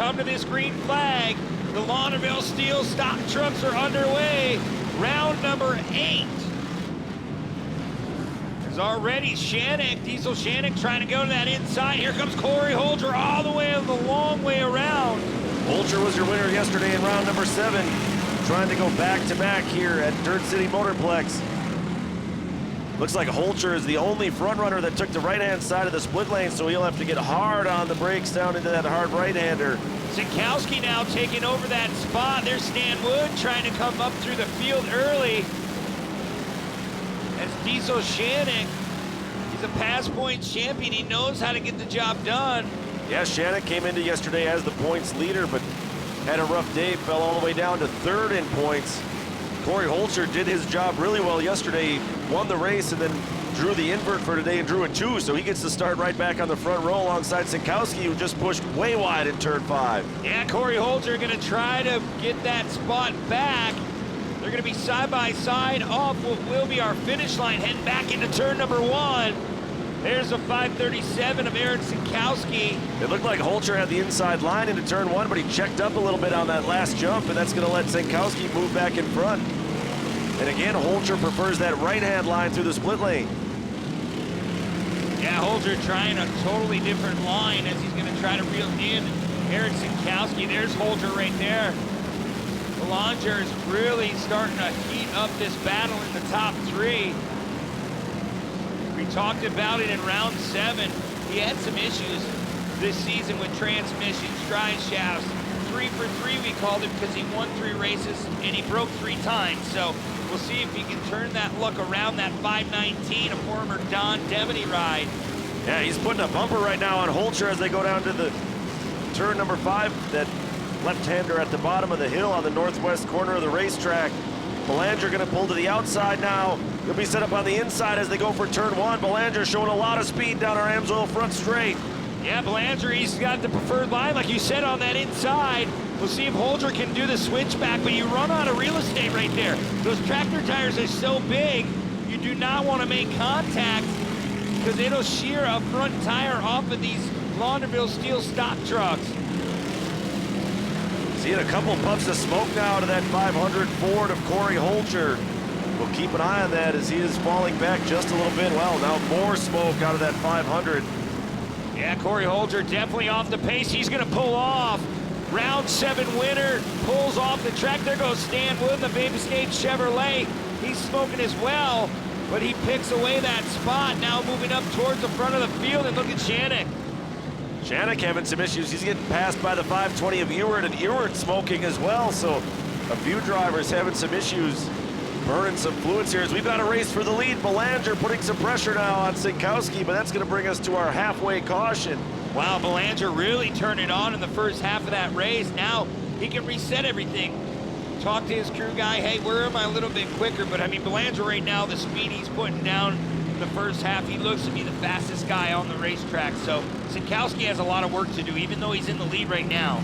come to this green flag. The Launderville Steel stock trucks are underway. Round number 8. There's already Shannick, Diesel Shannick trying to go to that inside. Here comes Corey Holger all the way the long way around. Holger was your winner yesterday in round number 7. Trying to go back-to-back here at Dirt City Motorplex. Looks like Holger is the only front runner that took the right-hand side of the split lane, so he'll have to get hard on the brakes down into that hard right-hander. Sikowski now taking over that spot. There's Stan Wood trying to come up through the field early. As Diesel Shannick, he's a pass points champion. He knows how to get the job done. Yeah, Shannick came into yesterday as the points leader, but had a rough day, fell all the way down to 3rd in points. Corey Holger did his job really well yesterday. He won the race and then drew the invert for today and drew a 2, so he gets to start right back on the front row alongside Sikowski, who just pushed way wide in turn 5. Yeah, Corey Holger gonna try to get that spot back. They're gonna be side by side off what will be our finish line, heading back into turn number 1. There's a 537 of Aaron Sikowski. It looked like Holger had the inside line into turn 1, but he checked up a little bit on that last jump, and that's going to let Sikowski move back in front. And again, Holger prefers that right-hand line through the split lane. Yeah, Holger trying a totally different line as he's going to try to reel in Aaron Sikowski. There's Holger right there. Belanger is really starting to heat up this battle in the top 3. We talked about it in round 7. He had some issues this season with transmissions, drive shafts. 3 for 3 we called it because he won 3 races and he broke 3 times. So we'll see if he can turn that luck around. That 519, a former Don Devaney ride. Yeah, he's putting a bumper right now on Holger as they go down to the turn number 5. That left-hander at the bottom of the hill on the northwest corner of the racetrack. Belanger gonna pull to the outside now. He'll be set up on the inside as they go for turn 1. Belanger showing a lot of speed down our Amsoil front straight. Yeah, Belanger, he's got the preferred line, like you said, on that inside. We'll see if Holger can do the switchback, but you run out of real estate right there. Those tractor tires are so big, you do not want to make contact because it'll shear a front tire off of these Launderville Steel stock trucks. Seeing a couple puffs of smoke now out of that 500 Ford of Corey Holger. We'll keep an eye on that as he is falling back just a little bit. Well, now more smoke out of that 500. Yeah, Corey Holger definitely off the pace. He's going to pull off. Round 7 winner pulls off the track. There goes Stan Wood, the Baby Skate Chevrolet. He's smoking as well, but he picks away that spot. Now moving up towards the front of the field, and look at Shannick. Shannick having some issues. He's getting passed by the 520 of Ewart, and Ewart smoking as well. So a few drivers having some issues, burning some fluids here as we've got a race for the lead. Belanger putting some pressure now on Sikowski, but that's going to bring us to our halfway caution. Wow, Belanger really turned it on in the first half of that race. Now he can reset everything. Talk to his crew guy, hey, where am I a little bit quicker? But I mean, Belanger right now, the speed he's putting down in the first half, he looks to be the fastest guy on the racetrack. So Sikowski has a lot of work to do, even though he's in the lead right now.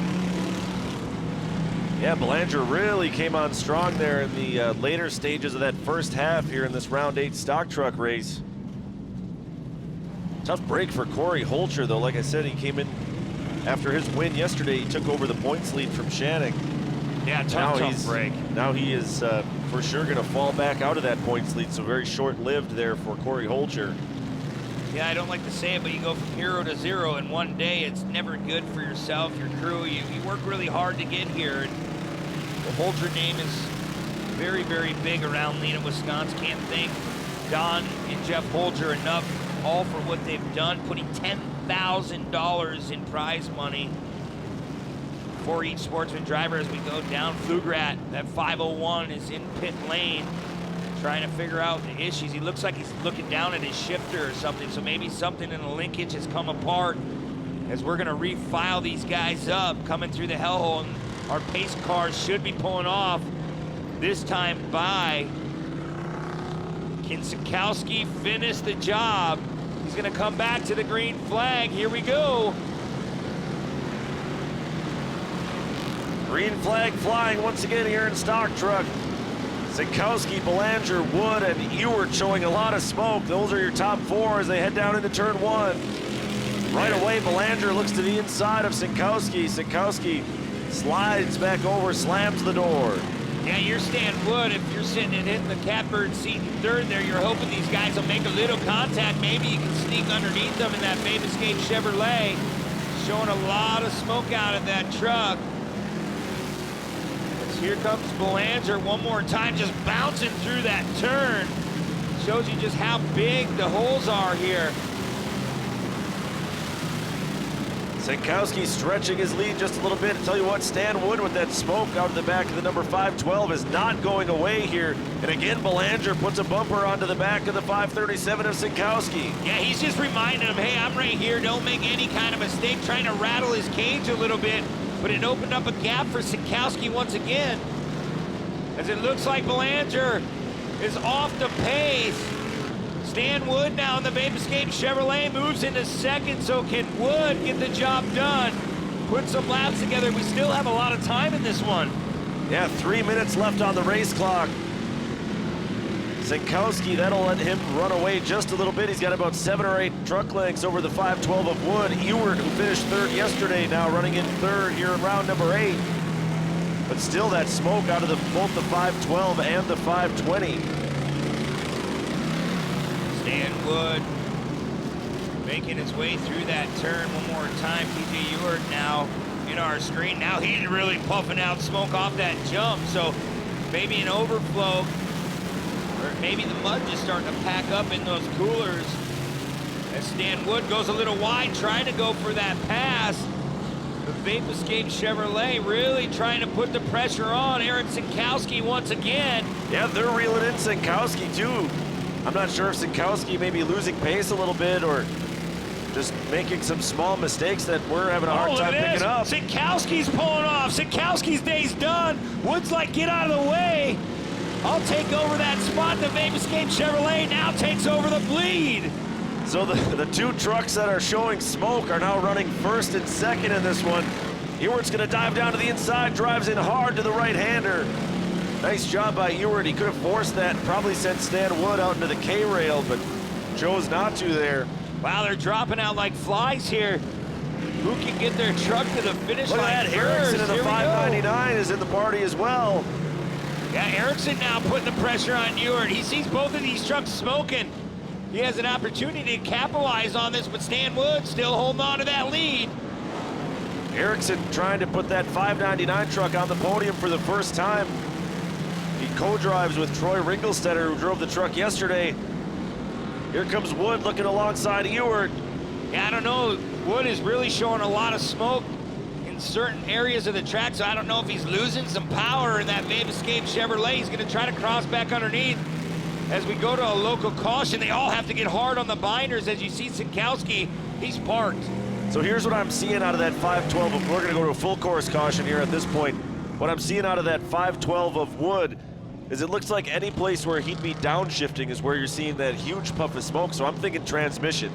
Yeah, Belanger really came on strong there in the later stages of that first half here in this round 8 stock truck race. Tough break for Corey Holger, though. Like I said, he came in after his win yesterday. He took over the points lead from Shannick. Yeah, tough break. Now he is for sure going to fall back out of that points lead, so very short-lived there for Corey Holger. Yeah, I don't like to say it, but you go from 0 to 0 in one day. It's never good for yourself, your crew. You work really hard to get here. And the Holger name is very, very big around Lena, Wisconsin. Can't thank Don and Jeff Holger enough, all for what they've done, putting $10,000 in prize money for each Sportsman driver as we go down Pflugerrat. That 501 is in pit lane, trying to figure out the issues. He looks like he's looking down at his shifter or something, so maybe something in the linkage has come apart as we're gonna refile these guys up, coming through the hellhole, and our pace cars should be pulling off this time by. Can Sikowski finish the job? He's gonna come back to the green flag. Here we go. Green flag flying once again here in stock truck. Sikowski, Belanger, Wood, and Ewart showing a lot of smoke. Those are your top 4 as they head down into turn 1. Right away, Belanger looks to the inside of Sinkowski. Sinkowski slides back over, slams the door. Yeah, you're Stan Wood. If you're sitting and hitting the catbird seat in third there, you're hoping these guys will make a little contact. Maybe you can sneak underneath them in that Babe Escape Chevrolet. Showing a lot of smoke out of that truck. As here comes Belanger one more time, just bouncing through that turn. Shows you just how big the holes are here. Sinkowski stretching his lead just a little bit. I tell you what, Stan Wood with that smoke out of the back of the number 512 is not going away here. And again, Belanger puts a bumper onto the back of the 537 of Sinkowski. Yeah, he's just reminding him, hey, I'm right here. Don't make any kind of mistake, trying to rattle his cage a little bit. But it opened up a gap for Sinkowski once again. As it looks like Belanger is off the pace. Stan Wood now in the Babe Escape Chevrolet moves into second, so can Wood get the job done? Put some laps together. We still have a lot of time in this one. Yeah, 3 minutes left on the race clock. Sinkowski, that'll let him run away just a little bit. He's got about 7 or 8 truck lengths over the 512 of Wood. Ewert, who finished third yesterday, now running in third here in round number 8. But still that smoke out of both the 512 and the 520. Stan Wood making his way through that turn one more time. TJ Ewert now in our screen. Now he's really puffing out smoke off that jump. So maybe an overflow, or maybe the mud just starting to pack up in those coolers. As Stan Wood goes a little wide, trying to go for that pass. The Babe Escape Chevrolet really trying to put the pressure on Eric Sinkowski once again. Yeah, they're reeling in Sinkowski too. I'm not sure if Sinkowski may be losing pace a little bit or just making some small mistakes that we're having a hard time picking up. Sinkowski's pulling off. Sinkowski's day's done. Wood's like, get out of the way. I'll take over that spot. The Babe Escape Chevrolet now takes over the bleed. So the 2 trucks that are showing smoke are now running first and second in this one. Ewert's gonna dive down to the inside, drives in hard to the right-hander. Nice job by Ewert. He could have forced that and probably sent Stan Wood out into the K-rail, but chose not to there. Wow, they're dropping out like flies here. Who can get their truck to the finish line? Look at that, Erickson in the 599 is in the party as well. Yeah, Erickson now putting the pressure on Ewert. He sees both of these trucks smoking. He has an opportunity to capitalize on this, but Stan Wood still holding on to that lead. Erickson trying to put that 599 truck on the podium for the first time. He co-drives with Troy Ringelstetter, who drove the truck yesterday. Here comes Wood looking alongside Ewert. Yeah, I don't know. Wood is really showing a lot of smoke in certain areas of the track, so I don't know if he's losing some power in that Babe Escape Chevrolet. He's going to try to cross back underneath. As we go to a local caution, they all have to get hard on the binders. As you see Sinkowski, he's parked. So here's what I'm seeing out of that 512. We're going to go to a full course caution here at this point. What I'm seeing out of that 512 of Wood is it looks like any place where he'd be downshifting is where you're seeing that huge puff of smoke. So I'm thinking transmission.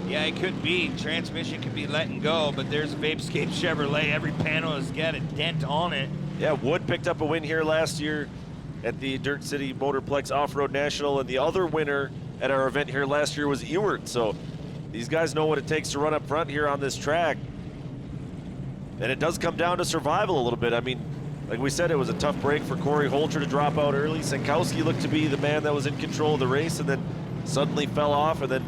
Yeah, it could be. Transmission could be letting go, but there's a Babe Escape Chevrolet. Every panel has got a dent on it. Yeah, Wood picked up a win here last year at the Dirt City Motorplex Off-Road National, and the other winner at our event here last year was Ewert. So these guys know what it takes to run up front here on this track. And it does come down to survival a little bit. I mean, like we said, it was a tough break for Corey Holter to drop out early. Sinkowski looked to be the man that was in control of the race and then suddenly fell off, and then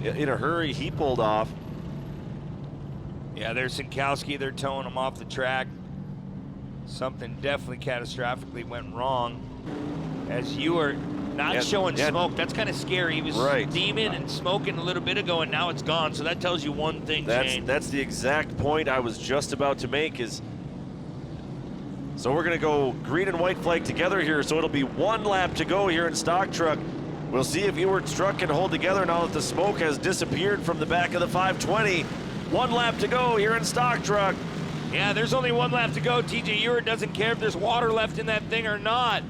in a hurry, he pulled off. Yeah, there's Sinkowski. They're towing him off the track. Something definitely catastrophically went wrong. As you were not showing smoke, that's kind of scary. He was steaming and smoking a little bit ago, and now it's gone. So that tells you one thing, Shane. That's the exact point I was just about to make. Is so we're going to go green and white flag together here. So it'll be 1 lap to go here in stock truck. We'll see if Ewert's truck can hold together now that the smoke has disappeared from the back of the 520. 1 lap to go here in stock truck. Yeah, there's only 1 lap to go. TJ Ewert doesn't care if there's water left in that thing or not.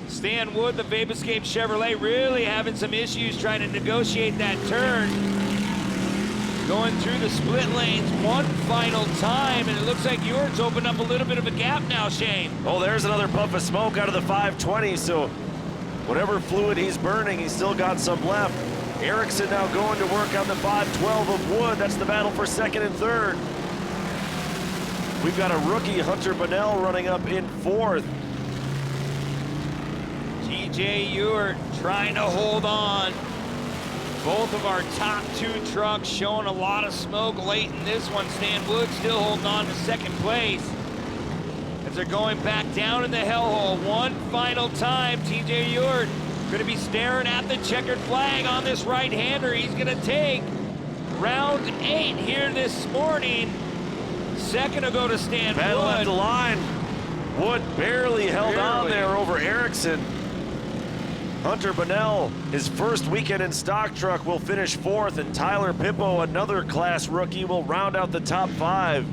Stan Wood, the Babe Escape Chevrolet, really having some issues trying to negotiate that turn. Going through the split lanes one final time, and it looks like Ewert's opened up a little bit of a gap now, Shane. Oh, there's another puff of smoke out of the 520, so whatever fluid he's burning, he's still got some left. Erickson now going to work on the 512 of Wood. That's the battle for second and third. We've got a rookie, Hunter Bunnell, running up in fourth. TJ Ewert trying to hold on. Both of our top two trucks showing a lot of smoke late in this one. Stan Wood still holding on to second place. As they're going back down in the hellhole one final time, TJ Ewert going to be staring at the checkered flag on this right-hander. He's going to take round 8 here this morning. Second will go to Stan Battle Wood. at the line. Wood barely held on there over Erickson. Hunter Bunnell, his first weekend in stock truck, will finish fourth, and Tyler Pippo, another class rookie, will round out the top 5.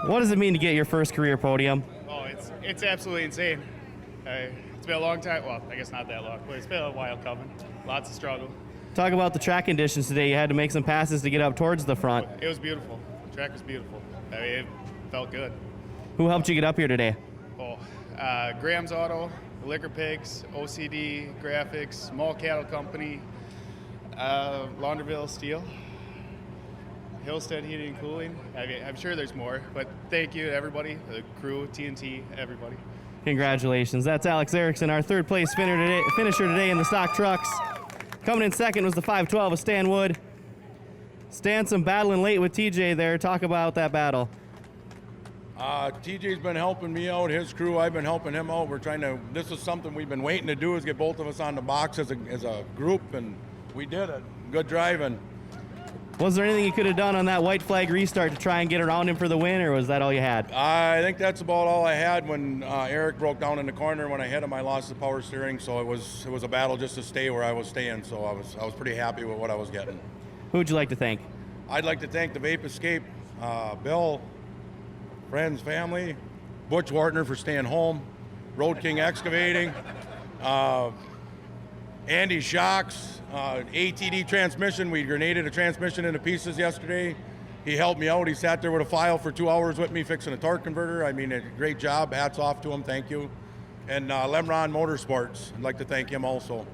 What does it mean to get your first career podium? Oh, it's absolutely insane. It's been a long time. Well, I guess not that long, but it's been a while coming. Lots of struggle. Talk about the track conditions today. You had to make some passes to get up towards the front. It was beautiful. The track was beautiful. I mean, it felt good. Who helped you get up here today? Oh, Graham's Auto, Liquor Pigs, OCD Graphics, Mall Cattle Company, Launderville Steel, Hillstead Heating and Cooling. I mean, I'm sure there's more, but thank you to everybody, the crew, TNT, everybody. Congratulations. That's Alex Erickson, our third place finisher today in the stock trucks. Coming in second was the 512 of Stan Wood. Stan, some battling late with TJ there. Talk about that battle. TJ's been helping me out, his crew, I've been helping him out. This is something we've been waiting to do, is get both of us on the box as a group, and we did it. Good driving. Was there anything you could have done on that white flag restart to try and get around him for the win, or was that all you had? I think that's about all I had. When Eric broke down in the corner, when I hit him, I lost the power steering, so it was a battle just to stay where I was staying, so I was pretty happy with what I was getting. Who would you like to thank? I'd like to thank the Vape Escape, Bill, friends, family, Butch Wartner for staying home, Road King Excavating, Andy Shocks, ATD Transmission. We grenaded a transmission into pieces yesterday. He helped me out. He sat there with a file for 2 hours with me fixing a torque converter. I mean, a great job. Hats off to him. Thank you. And Lemron Motorsports, I'd like to thank him also.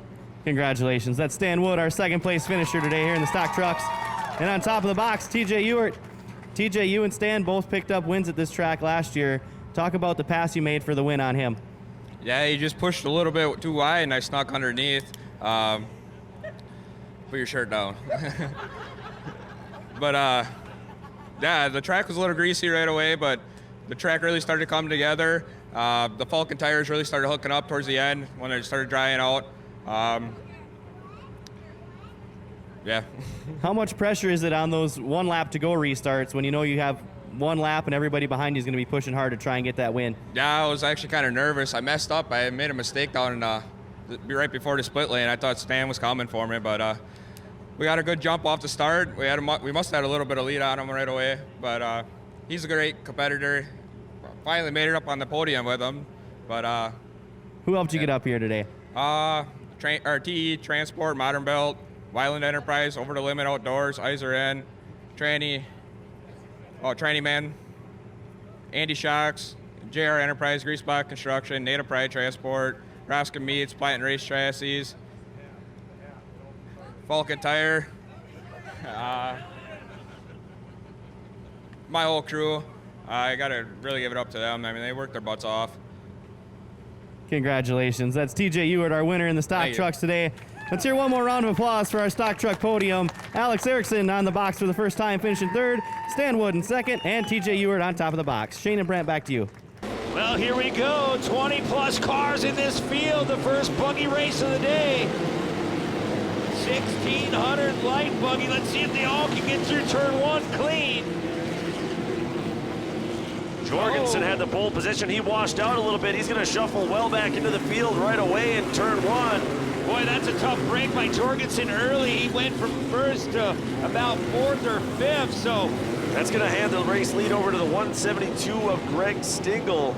Congratulations. That's Stan Wood, our second place finisher today here in the stock trucks. And on top of the box, TJ Ewert. TJ, you and Stan both picked up wins at this track last year. Talk about the pass you made for the win on him. Yeah, he just pushed a little bit too wide, and I snuck underneath. Put your shirt down. But yeah, the track was a little greasy right away, but the track really started to come together. The Falcon tires really started hooking up towards the end when they started drying out. Yeah. How much pressure is it on those one lap to go restarts when you know you have one lap and everybody behind you is going to be pushing hard to try and get that win? Yeah, I was actually kind of nervous. I messed up. I made a mistake down in right before the split lane. I thought Stan was coming for me, but we got a good jump off the start. We must have had a little bit of lead on him right away, but he's a great competitor. Finally made it up on the podium with him, but who helped you get up here today? TE Transport, Modern Belt, Violent Enterprise, Over the Limit Outdoors, Iser N, Tranny Man, Andy Shocks, JR Enterprise, Greaseblock Construction, Native Pride Transport, Roskin Meats, Plant and Race Chassis, Falcon Tire, my whole crew. I got to really give it up to them. I mean, they worked their butts off. Congratulations. That's TJ Ewert, our winner in the stock trucks today. Let's hear one more round of applause for our stock truck podium. Alex Erickson on the box for the first time, finishing third. Stan Wood in second, and TJ Ewert on top of the box. Shane and Brant, back to you. Well, here we go. 20-plus cars in this field. The first buggy race of the day. 1,600 light buggy. Let's see if they all can get through turn one clean. Jorgensen had the pole position. He washed out a little bit. He's going to shuffle well back into the field right away in turn one. Boy, that's a tough break by Jorgensen early. He went from first to about fourth or fifth, so. That's going to hand the race lead over to the 172 of Greg Stingle.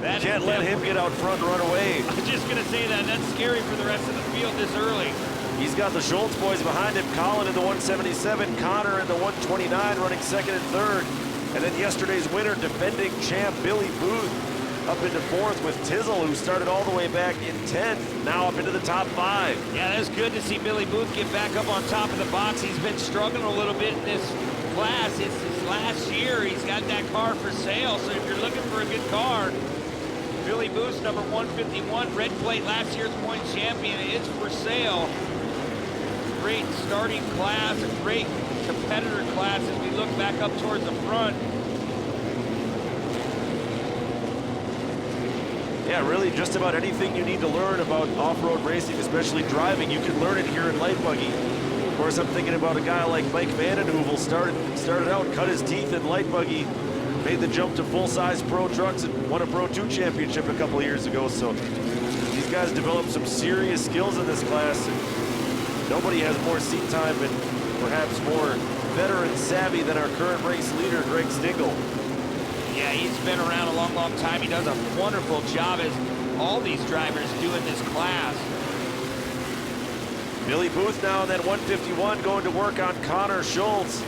Can't let him get out front and run away. I was just going to say that. That's scary for the rest of the field this early. He's got the Schultz boys behind him. Colin in the 177, Connor in the 129 running second and third. And then yesterday's winner, defending champ Billy Booth, up into 4th with Tizzle, who started all the way back in 10th, now up into the top 5. Yeah, that's good to see Billy Booth get back up on top of the box. He's been struggling a little bit in this class. It's his last year. He's got that car for sale, so if you're looking for a good car, Billy Booth's number 151, red plate, last year's point champion, is for sale. Great starting class, a great competitor class as we look back up towards the front. Yeah, really just about anything you need to learn about off-road racing, especially driving, you can learn it here in Light Buggy. Of course, I'm thinking about a guy like Mike Vandenheuvel, started out, cut his teeth in Light Buggy, made the jump to full-size pro trucks and won a Pro 2 championship a couple of years ago. So these guys developed some serious skills in this class. And nobody has more seat time and perhaps more veteran savvy than our current race leader, Greg Stingle. Yeah, he's been around a long, long time. He does a wonderful job, as all these drivers do in this class. Billy Booth now in that 151 going to work on Connor Schultz.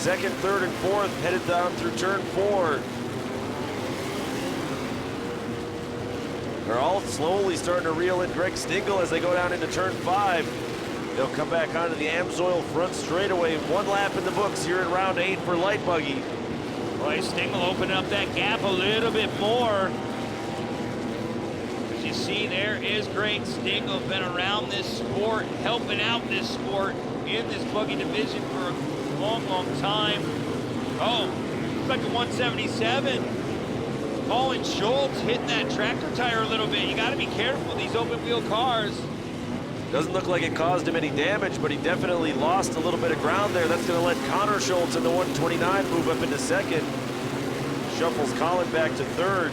2nd, 3rd, and 4th headed down through turn 4. They're all slowly starting to reel in Greg Stingle as they go down into turn 5. They'll come back onto the Amsoil front straightaway. 1 lap in the books here in round 8 for Light Buggy. Boy, Stingle opening up that gap a little bit more. As you see, there is Greg Stingle, been around this sport, helping out this sport in this buggy division for a long, long time. Oh, looks like a 177. Colin Schultz hitting that tractor tire a little bit. You got to be careful with these open wheel cars. Doesn't look like it caused him any damage, but he definitely lost a little bit of ground there. That's going to let Connor Schultz in the 129 move up into 2nd. Shuffles Colin back to 3rd.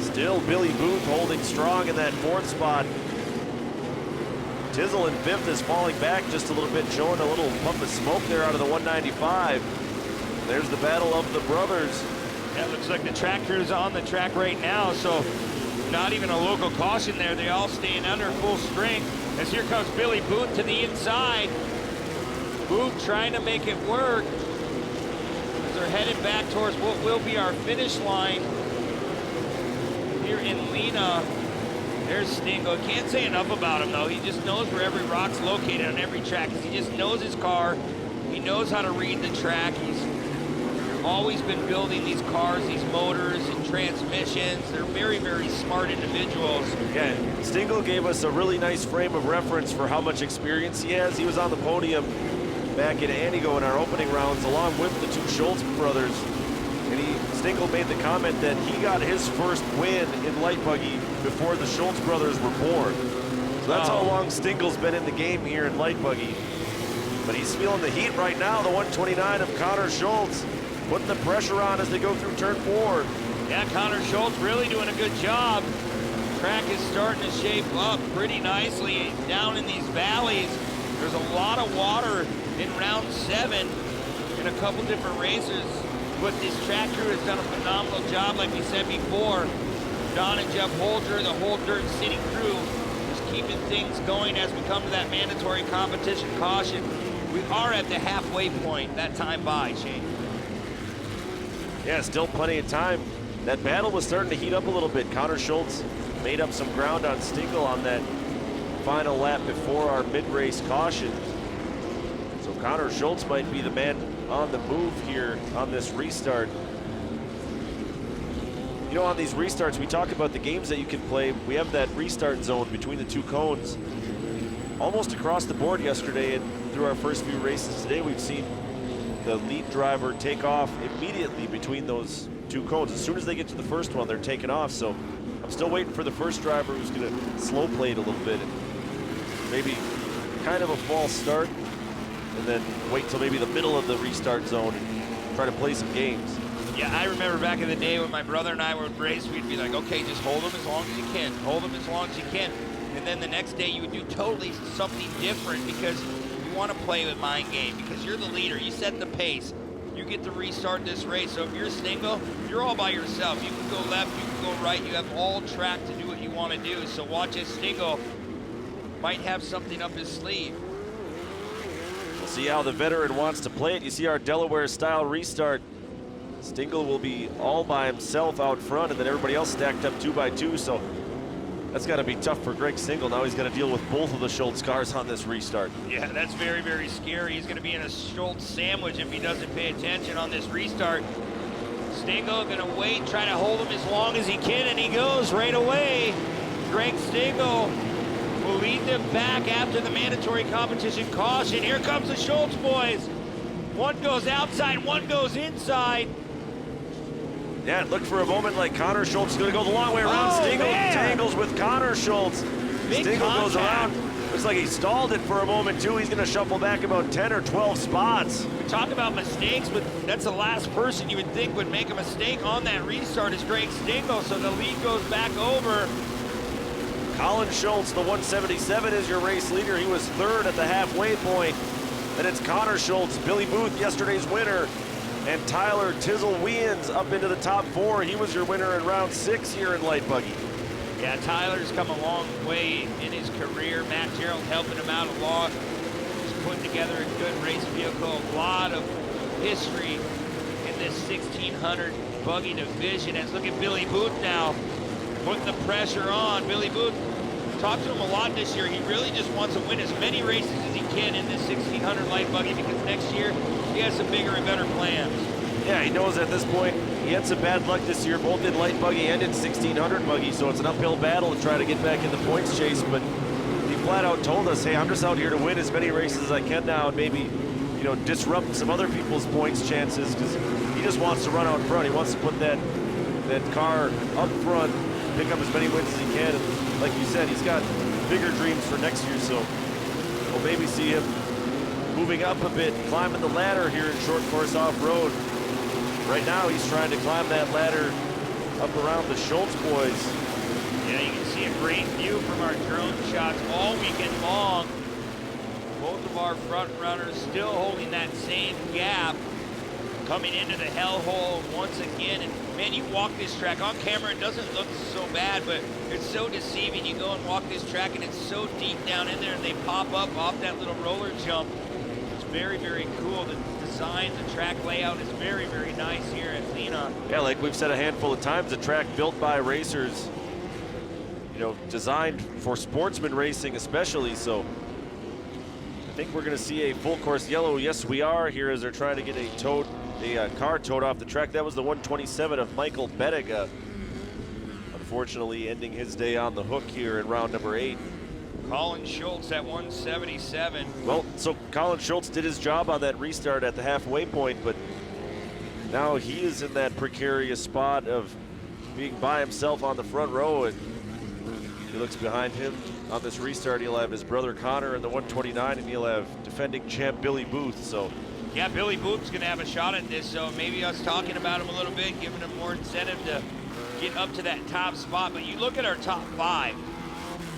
Still Billy Booth holding strong in that 4th spot. Tizzle in 5th is falling back just a little bit, showing a little puff of smoke there out of the 195. There's the battle of the brothers. Yeah, looks like the tractor's on the track right now, so not even a local caution there. They all staying under full strength. As here comes Billy Booth to the inside. Booth trying to make it work. As they're headed back towards what will be our finish line here in Lena. There's Stingle. Can't say enough about him, though. He just knows where every rock's located on every track, because he just knows his car. He knows how to read the track. He's always been building these cars, these motors and transmissions. They're very, very smart individuals. Yeah, Stingle gave us a really nice frame of reference for how much experience he has. He was on the podium back in Antigo in our opening rounds, along with the 2 Schultz brothers. And Stingle made the comment that he got his first win in Light Buggy before the Schultz brothers were born. So that's how long Stingle's been in the game here in Light Buggy. But he's feeling the heat right now, the 129 of Connor Schultz, putting the pressure on as they go through turn 4. Yeah, Connor Schultz really doing a good job. Track is starting to shape up pretty nicely down in these valleys. There's a lot of water in round 7 in a couple different races, but this track crew has done a phenomenal job, like we said before. Don and Jeff Holder, the whole Dirt City crew, just keeping things going as we come to that mandatory competition caution. We are at the halfway point, that time by, Shane. Yeah, still plenty of time. That battle was starting to heat up a little bit. Connor Schultz made up some ground on Stingle on that final lap before our mid-race caution. So Connor Schultz might be the man on the move here on this restart. You know, on these restarts, we talk about the games that you can play. We have that restart zone between the 2 cones almost across the board yesterday, and through our first few races today, we've seen the lead driver take off immediately between those 2 cones. As soon as they get to the first one, they're taking off. So I'm still waiting for the first driver who's going to slow play it a little bit and maybe kind of a false start, and then wait till maybe the middle of the restart zone and try to play some games. Yeah, I remember back in the day when my brother and I would race, we'd be like, okay, just hold them as long as you can. Hold them as long as you can. And then the next day you would do totally something different, because you want to play with mind game, because you're the leader. You set the pace. You get to restart this race. So if you're Stingle, you're all by yourself. You can go left, you can go right. You have all track to do what you want to do. So watch as Stingle might have something up his sleeve. See how the veteran wants to play it. You see our Delaware-style restart. Stingle will be all by himself out front, and then everybody else stacked up 2 by 2. So that's got to be tough for Greg Stingle. Now he's got to deal with both of the Schultz cars on this restart. Yeah, that's very, very scary. He's going to be in a Schultz sandwich if he doesn't pay attention on this restart. Stingle going to wait, try to hold him as long as he can, and he goes right away. Greg Stingle will lead them back after the mandatory competition caution. Here comes the Schultz boys. One goes outside, one goes inside. Yeah, it looked for a moment like Connor Schultz is going to go the long way around. Oh, Stingle man. tangles with Connor Schultz. Big Stingle goes contact. around. Looks like he stalled it for a moment, too. He's going to shuffle back about 10 or 12 spots. We talk about mistakes, but that's the last person you would think would make a mistake on that restart is Greg Stingle, so the lead goes back over. Colin Schultz, the 177, is your race leader. He was third at the halfway point. Then it's Connor Schultz, Billy Booth, yesterday's winner, and Tyler Tizzle Weans up into the top 4. He was your winner in round 6 here in light buggy. Yeah, Tyler's come a long way in his career. Matt Gerald helping him out a lot. He's putting together a good race vehicle. A lot of history in this 1600 buggy division. As look at Billy Booth now, putting the pressure on. Billy Booth, talked to him a lot this year. He really just wants to win as many races as he can in this 1600 light buggy because next year he has some bigger and better plans. Yeah, he knows at this point he had some bad luck this year, both in light buggy and in 1600 buggy, so it's an uphill battle to try to get back in the points chase, but he flat out told us, hey, I'm just out here to win as many races as I can now and maybe, you know, disrupt some other people's points chances because he just wants to run out front. He wants to put that car up front, pick up as many wins as he can, and like you said, he's got bigger dreams for next year, so we'll maybe see him moving up a bit, climbing the ladder here in short course off-road. Right now, he's trying to climb that ladder up around the Schultz boys. Yeah, you can see a great view from our drone shots all weekend long. Both of our front runners still holding that same gap, coming into the hellhole once again. And man, you walk this track on camera, it doesn't look so bad, but it's so deceiving. You go and walk this track and it's so deep down in there and they pop up off that little roller jump. It's very, very cool. The design, the track layout is very, very nice here at Lena. Yeah, like we've said a handful of times, a track built by racers, you know, designed for sportsman racing especially, so I think we're gonna see a full course yellow. Yes, we are here as they're trying to get a car towed off the track. That was the 127 of Michael Bettiga. Unfortunately, ending his day on the hook here in round number 8. Colin Schultz at 177. Well, so Colin Schultz did his job on that restart at the halfway point, but now he is in that precarious spot of being by himself on the front row, and he looks behind him on this restart. He'll have his brother Connor in the 129, and he'll have defending champ Billy Booth. So yeah, Billy Booth's gonna have a shot at this, so maybe us talking about him a little bit, giving him more incentive to get up to that top spot. But you look at our top 5.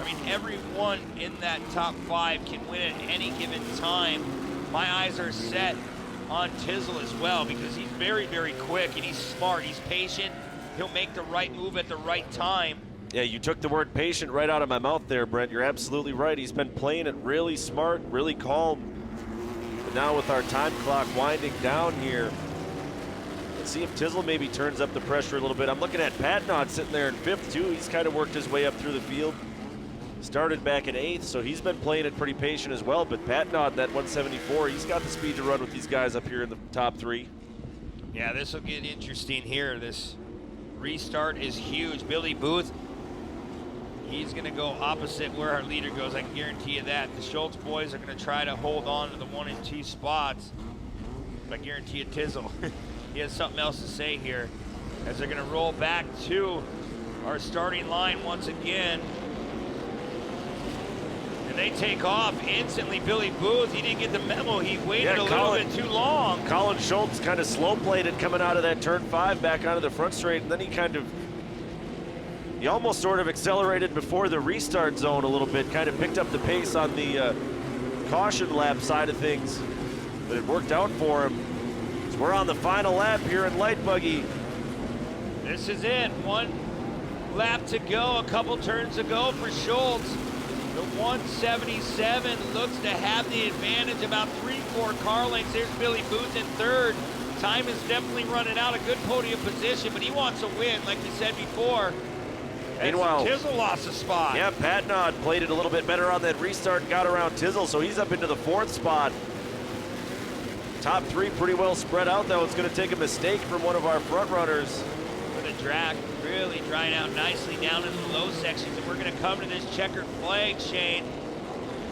I mean, everyone in that top 5 can win at any given time. My eyes are set on Tizzle as well because he's very, very quick and he's smart. He's patient. He'll make the right move at the right time. yeah, you took the word patient right out of my mouth there, Brent. You're absolutely right. He's been playing it really smart, really calm. But now with our time clock winding down here, let's see if Tizzle maybe turns up the pressure a little bit. I'm looking at Patnod sitting there in 5th too. He's kind of worked his way up through the field. Started back in 8th, so he's been playing it pretty patient as well. But Patnod, that 174, he's got the speed to run with these guys up here in the top 3. Yeah, this will get interesting here. This restart is huge. Billy Booth, he's going to go opposite where our leader goes. I can guarantee you that. The Schultz boys are going to try to hold on to the 1 and 2 spots. But I guarantee you Tizzle, he has something else to say here as they're going to roll back to our starting line once again. And they take off instantly. Billy Booth, he didn't get the memo. He waited a little bit too long. Colin Schultz kind of slow played it coming out of that turn 5 back onto the front straight, and then he almost sort of accelerated before the restart zone a little bit, kind of picked up the pace on the caution lap side of things, but it worked out for him. So we're on the final lap here in light buggy. This is it. 1 lap to go, a couple turns to go for Schultz. The 177 looks to have the advantage, about 3-4 car lengths. There's Billy Booth in third. Time is definitely running out. A good podium position, but he wants a win, like we said before. Meanwhile, Tizzle lost a spot. Yeah, Patnod played it a little bit better on that restart, got around Tizzle, so he's up into the 4th spot. Top 3 pretty well spread out, though. It's going to take a mistake from one of our front runners. The track really drying out nicely down in the low sections, and we're going to come to this checkered flag, Shane.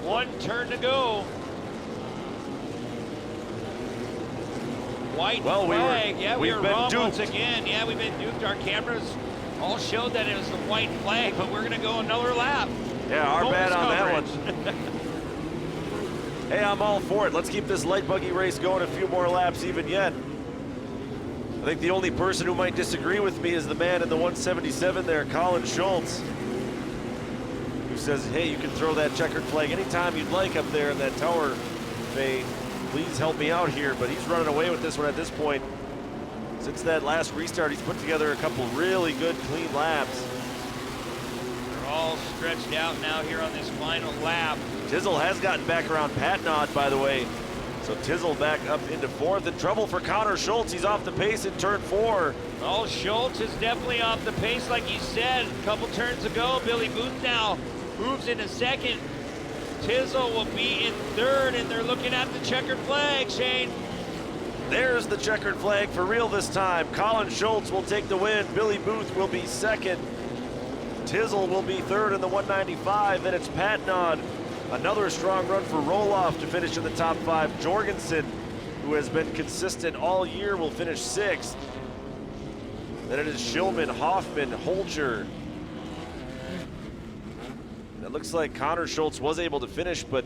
1 turn to go. White flag. We were wrong once again. Yeah, we've been duped. Our cameras all showed that it was the white flag, but we're going to go another lap. Yeah, our bad on that one. Hey, I'm all for it. Let's keep this light buggy race going a few more laps even yet. I think the only person who might disagree with me is the man in the 177 there, Colin Schultz, who says, hey, you can throw that checkered flag anytime you'd like up there in that tower, Faye. Please help me out here, but he's running away with this one at this point. Since that last restart, he's put together a couple really good, clean laps. They're all stretched out now here on this final lap. Tizzle has gotten back around Patnod, by the way. So Tizzle back up into 4th. In trouble for Connor Schultz. He's off the pace in turn 4. Oh, Schultz is definitely off the pace, like you said. A couple turns ago, Billy Booth now moves into 2nd. Tizzle will be in 3rd, and they're looking at the checkered flag, Shane. There's the checkered flag for real this time. Colin Schultz will take the win. Billy Booth will be 2nd. Tizzle will be 3rd in the 195. Then it's Patnod. Another strong run for Roloff to finish in the top 5. Jorgensen, who has been consistent all year, will finish 6th. Then it is Shillman, Hoffman, Holcher. It looks like Connor Schultz was able to finish, but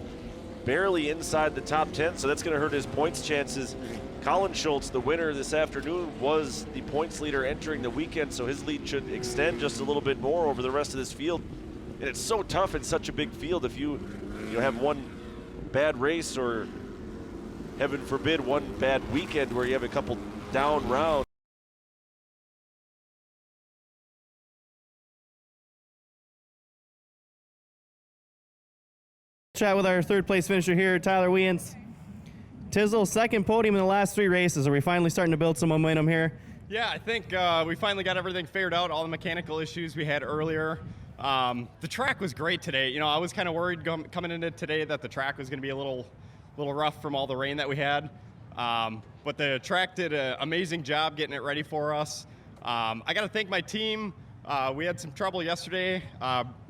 barely inside the top 10, so that's going to hurt his points chances. Colin Schultz, the winner this afternoon, was the points leader entering the weekend, so his lead should extend just a little bit more over the rest of this field. And it's so tough in such a big field. If you have one bad race, or heaven forbid, one bad weekend where you have a couple down rounds. Chat with our 3rd place finisher here, Tyler Weans. Tizzle, 2nd podium in the last 3 races. Are we finally starting to build some momentum here? Yeah, I think we finally got everything figured out, all the mechanical issues we had earlier. The track was great today. You know, I was kind of worried coming into today that the track was going to be a little rough from all the rain that we had. But the track did an amazing job getting it ready for us. I got to thank my team. We had some trouble yesterday,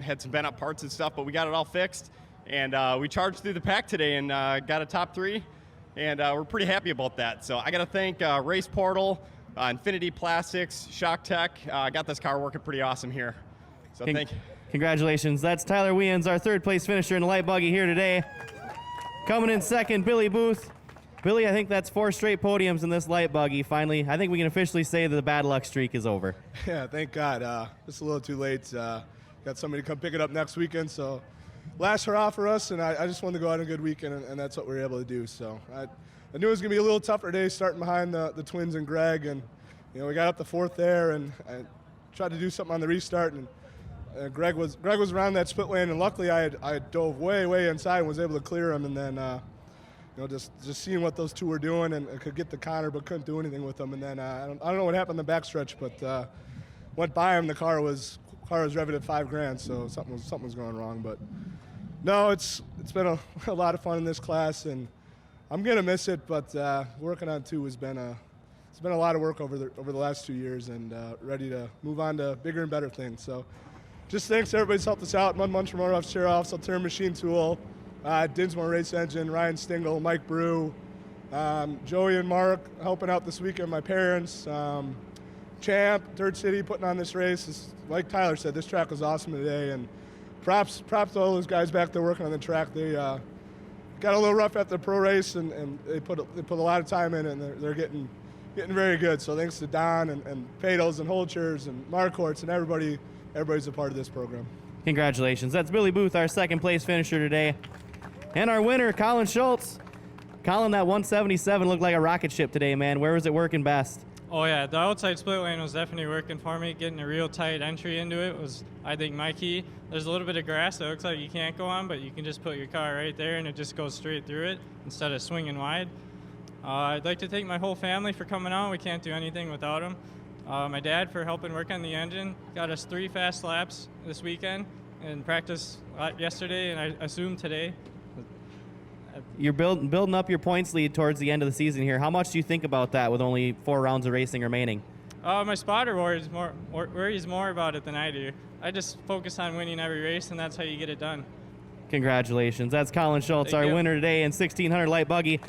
had some bent up parts and stuff, but we got it all fixed. And we charged through the pack today and got a top 3. And we're pretty happy about that. So I got to thank Race Portal, Infinity Plastics, Shock Tech. Got this car working pretty awesome here. So thank you. Congratulations. That's Tyler Weans, our 3rd place finisher in the light buggy here today. Coming in 2nd, Billy Booth. Billy, I think that's 4 straight podiums in this light buggy. Finally, I think we can officially say that the bad luck streak is over. Yeah, thank God. It's a little too late. Got somebody to come pick it up next weekend, so last hurrah for us, and I just wanted to go out on a good weekend, and that's what we were able to do. So I knew it was going to be a little tougher day starting behind the twins and Greg, and we got up to 4th there, and I tried to do something on the restart, and Greg was around that split lane, and luckily I dove way inside and was able to clear him, and then just seeing what those two were doing, and I could get the Connor but couldn't do anything with them, and then I don't know what happened in the backstretch, but went by him. The car was revving at $5,000, so something was going wrong, but no, it's been a lot of fun in this class, and I'm gonna miss it, but working on 2 has been a lot of work over the last 2 years, and ready to move on to bigger and better things. So just thanks to everybody's helped us out. Mud Muncher Motor Off, Chair Off, Salterra Machine Tool, Dinsmore Race Engine, Ryan Stingle, Mike Brew, Joey and Mark helping out this weekend, my parents, Champ, Dirt City putting on this race. Like Tyler said, this track was awesome today, and props to all those guys back there working on the track. They got a little rough at the pro race, and they put a lot of time in, and they're getting very good. So thanks to Don and Padels and Holchers and Marquarts and everybody's a part of this program. Congratulations. That's Billy Booth, our 2nd place finisher today. And our winner, Colin Schultz. Colin, that 177 looked like a rocket ship today, man. Where was it working best? Oh yeah, the outside split lane was definitely working for me. Getting a real tight entry into it was I think my key, there's a little bit of grass that looks like you can't go on, but you can just put your car right there and it just goes straight through it instead of swinging wide. I'd like to thank my whole family for coming out. We can't do anything without them. My dad for helping work on the engine. Got us 3 fast laps this weekend and practice yesterday and I assume today. You're building up your points lead towards the end of the season here. How much do you think about that with only 4 rounds of racing remaining? My spotter worries more about it than I do. I just focus on winning every race, and that's how you get it done. Congratulations. That's Colin Schultz, Thank our you. winner today in 1600 light buggy.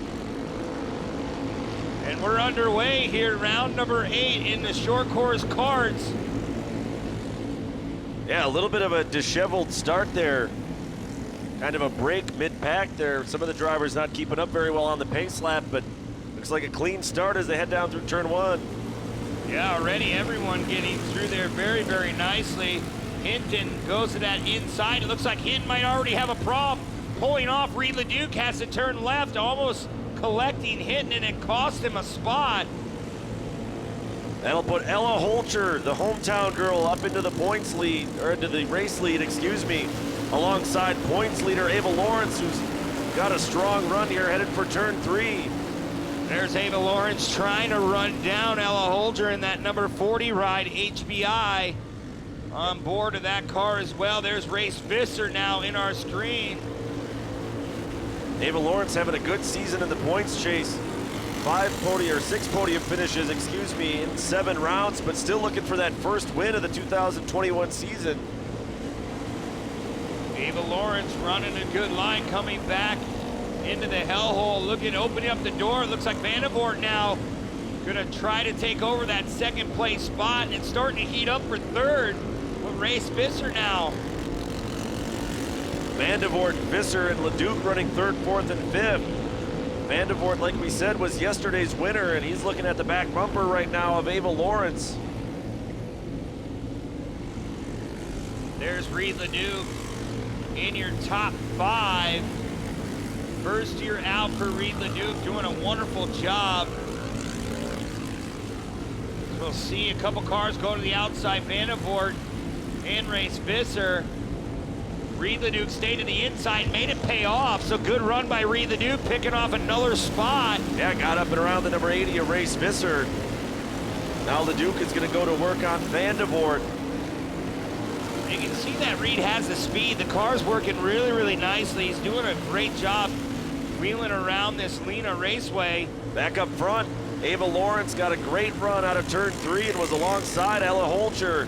And we're underway here, round number 8 in the short course carts. Yeah, a little bit of a disheveled start there. Kind of a break mid-pack there. Some of the drivers not keeping up very well on the pace lap, but looks like a clean start as they head down through turn 1. Yeah, already everyone getting through there very, very nicely. Hinton goes to that inside. It looks like Hinton might already have a problem. Pulling off, Reed Leduc has to turn left, almost collecting Hinton, and it cost him a spot. That'll put Ella Holcher, the hometown girl, up into the points lead, or into the race lead, excuse me, alongside points leader Ava Lawrence, who's got a strong run here, headed for turn 3. There's Ava Lawrence trying to run down Ella Holger in that number 40 ride. HBI on board of that car as well. There's Race Visser now in our screen. Ava Lawrence having a good season in the points chase. 6 podium finishes, excuse me, in 7 rounds, but still looking for that first win of the 2021 season. Ava Lawrence running a good line, coming back into the hellhole, looking, opening up the door. It looks like Vandervoort now gonna try to take over that second place spot, and it's starting to heat up for third with Race Visser now. Vandervoort, Visser, and Leduc running 3rd, 4th, and 5th. Vandervoort, like we said, was yesterday's winner, and he's looking at the back bumper right now of Ava Lawrence. There's Reed Leduc in your top 5. First year out for Reed Leduc, doing a wonderful job. We'll see a couple cars go to the outside. Vandervoort and Race Visser. Reed Leduc stayed to the inside, made it pay off. So good run by Reed Leduc, picking off another spot. Yeah, got up and around the number 80 of Race Visser. Now Leduc is going to go to work on Vandervoort. You can see that Reed has the speed. The car's working really, really nicely. He's doing a great job wheeling around this Lena Raceway. Back up front, Ava Lawrence got a great run out of turn 3 and was alongside Ella Holcher.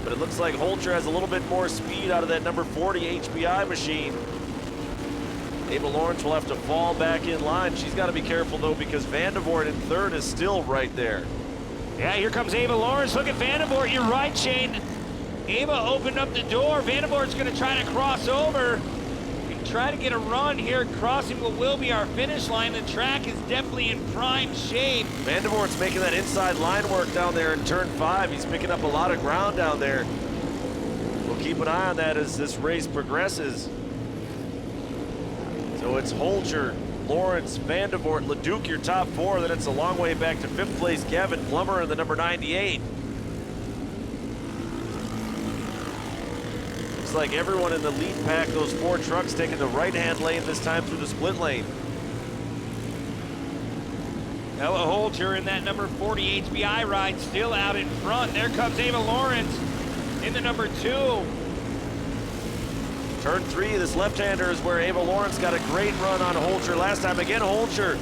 But it looks like Holcher has a little bit more speed out of that number 40 HBI machine. Ava Lawrence will have to fall back in line. She's got to be careful though, because Vandervoort in 3rd is still right there. Yeah, here comes Ava Lawrence. Look at Vandervoort. You're right, Shane. Ava opened up the door. Vandervoort's going to try to cross over and try to get a run here, crossing what will be our finish line. The track is definitely in prime shape. Vandervoort's making that inside line work down there in turn 5. He's picking up a lot of ground down there. We'll keep an eye on that as this race progresses. So it's Holcher, Lawrence, Vandervoort, Leduc, your top 4. Then it's a long way back to 5th place, Gavin Plummer in the number 98. Looks like everyone in the lead pack, those 4 trucks taking the right-hand lane this time through the split lane. Ella Holcher in that number 40 HBI ride still out in front. There comes Ava Lawrence in the number 2. Turn 3, this left-hander is where Ava Lawrence got a great run on Holcher last time. Again, Holcher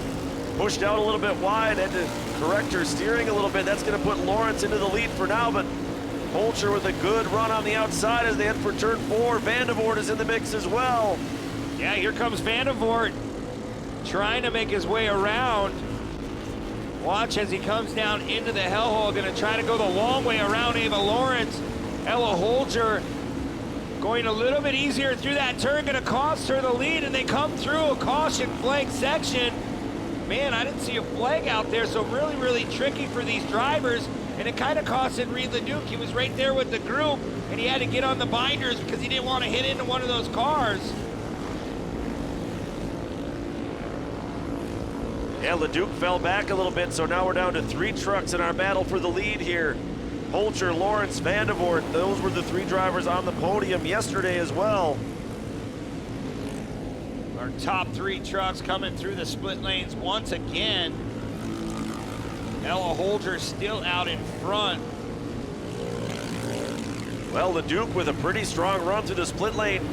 pushed out a little bit wide, had to correct her steering a little bit. That's going to put Lawrence into the lead for now, but Holcher with a good run on the outside as they head for turn 4. Vandervoort is in the mix as well. Yeah, here comes Vandervoort trying to make his way around. Watch as he comes down into the hellhole, going to try to go the long way around Ava Lawrence. Ella Holger going a little bit easier through that turn, going to cost her the lead, and they come through a caution flag section. Man, I didn't see a flag out there, so really, really tricky for these drivers, and it kind of costed Reed Leduc. He was right there with the group, and he had to get on the binders because he didn't want to hit into one of those cars. Yeah, Leduc fell back a little bit, so now we're down to 3 trucks in our battle for the lead here. Holcher, Lawrence, Vandevoort. Those were the 3 drivers on the podium yesterday as well. Our top 3 trucks coming through the split lanes once again. Ella Holger still out in front. Well, the Duke with a pretty strong run through the split lane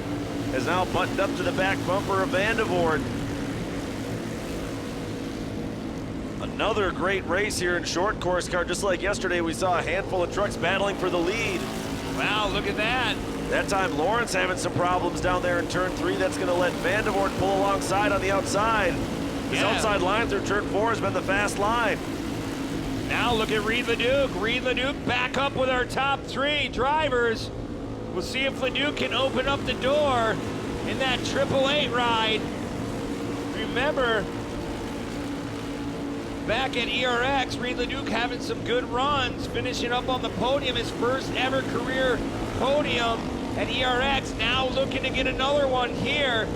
is now buttoned up to the back bumper of Vandevoort. Another great race here in short course car. Just like yesterday, we saw a handful of trucks battling for the lead. Wow, look at that. That time, Lawrence having some problems down there in turn 3. That's going to let Vandevoort pull alongside on the outside. His outside line through turn 4 has been the fast line. Now look at Reed LeDuc. Reed LeDuc back up with our top 3 drivers. We'll see if LeDuc can open up the door in that 888 ride. Remember, back at ERX, Reed LeDuc having some good runs, finishing up on the podium, his first ever career podium at ERX. Now looking to get another one here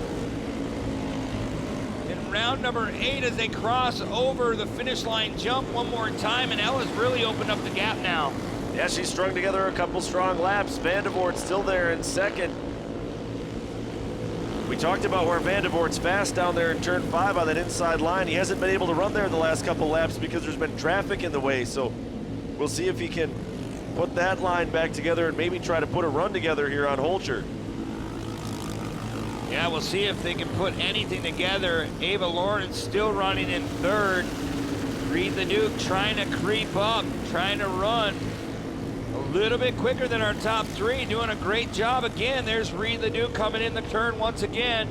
in round number 8 as they cross over the finish line jump one more time, and Ella's really opened up the gap now. Yeah, she's strung together a couple strong laps. Vandevoort's still there in second. We talked about where Vandevoort's fast down there in turn 5 on that inside line. He hasn't been able to run there the last couple laps because there's been traffic in the way, so we'll see if he can put that line back together and maybe try to put a run together here on Holcher. Yeah, we'll see if they can put anything together. Ava Lawrence still running in 3rd. Reed LeDuc trying to creep up, trying to run a little bit quicker than our top 3, doing a great job again. There's Reed LeDuc coming in the turn once again.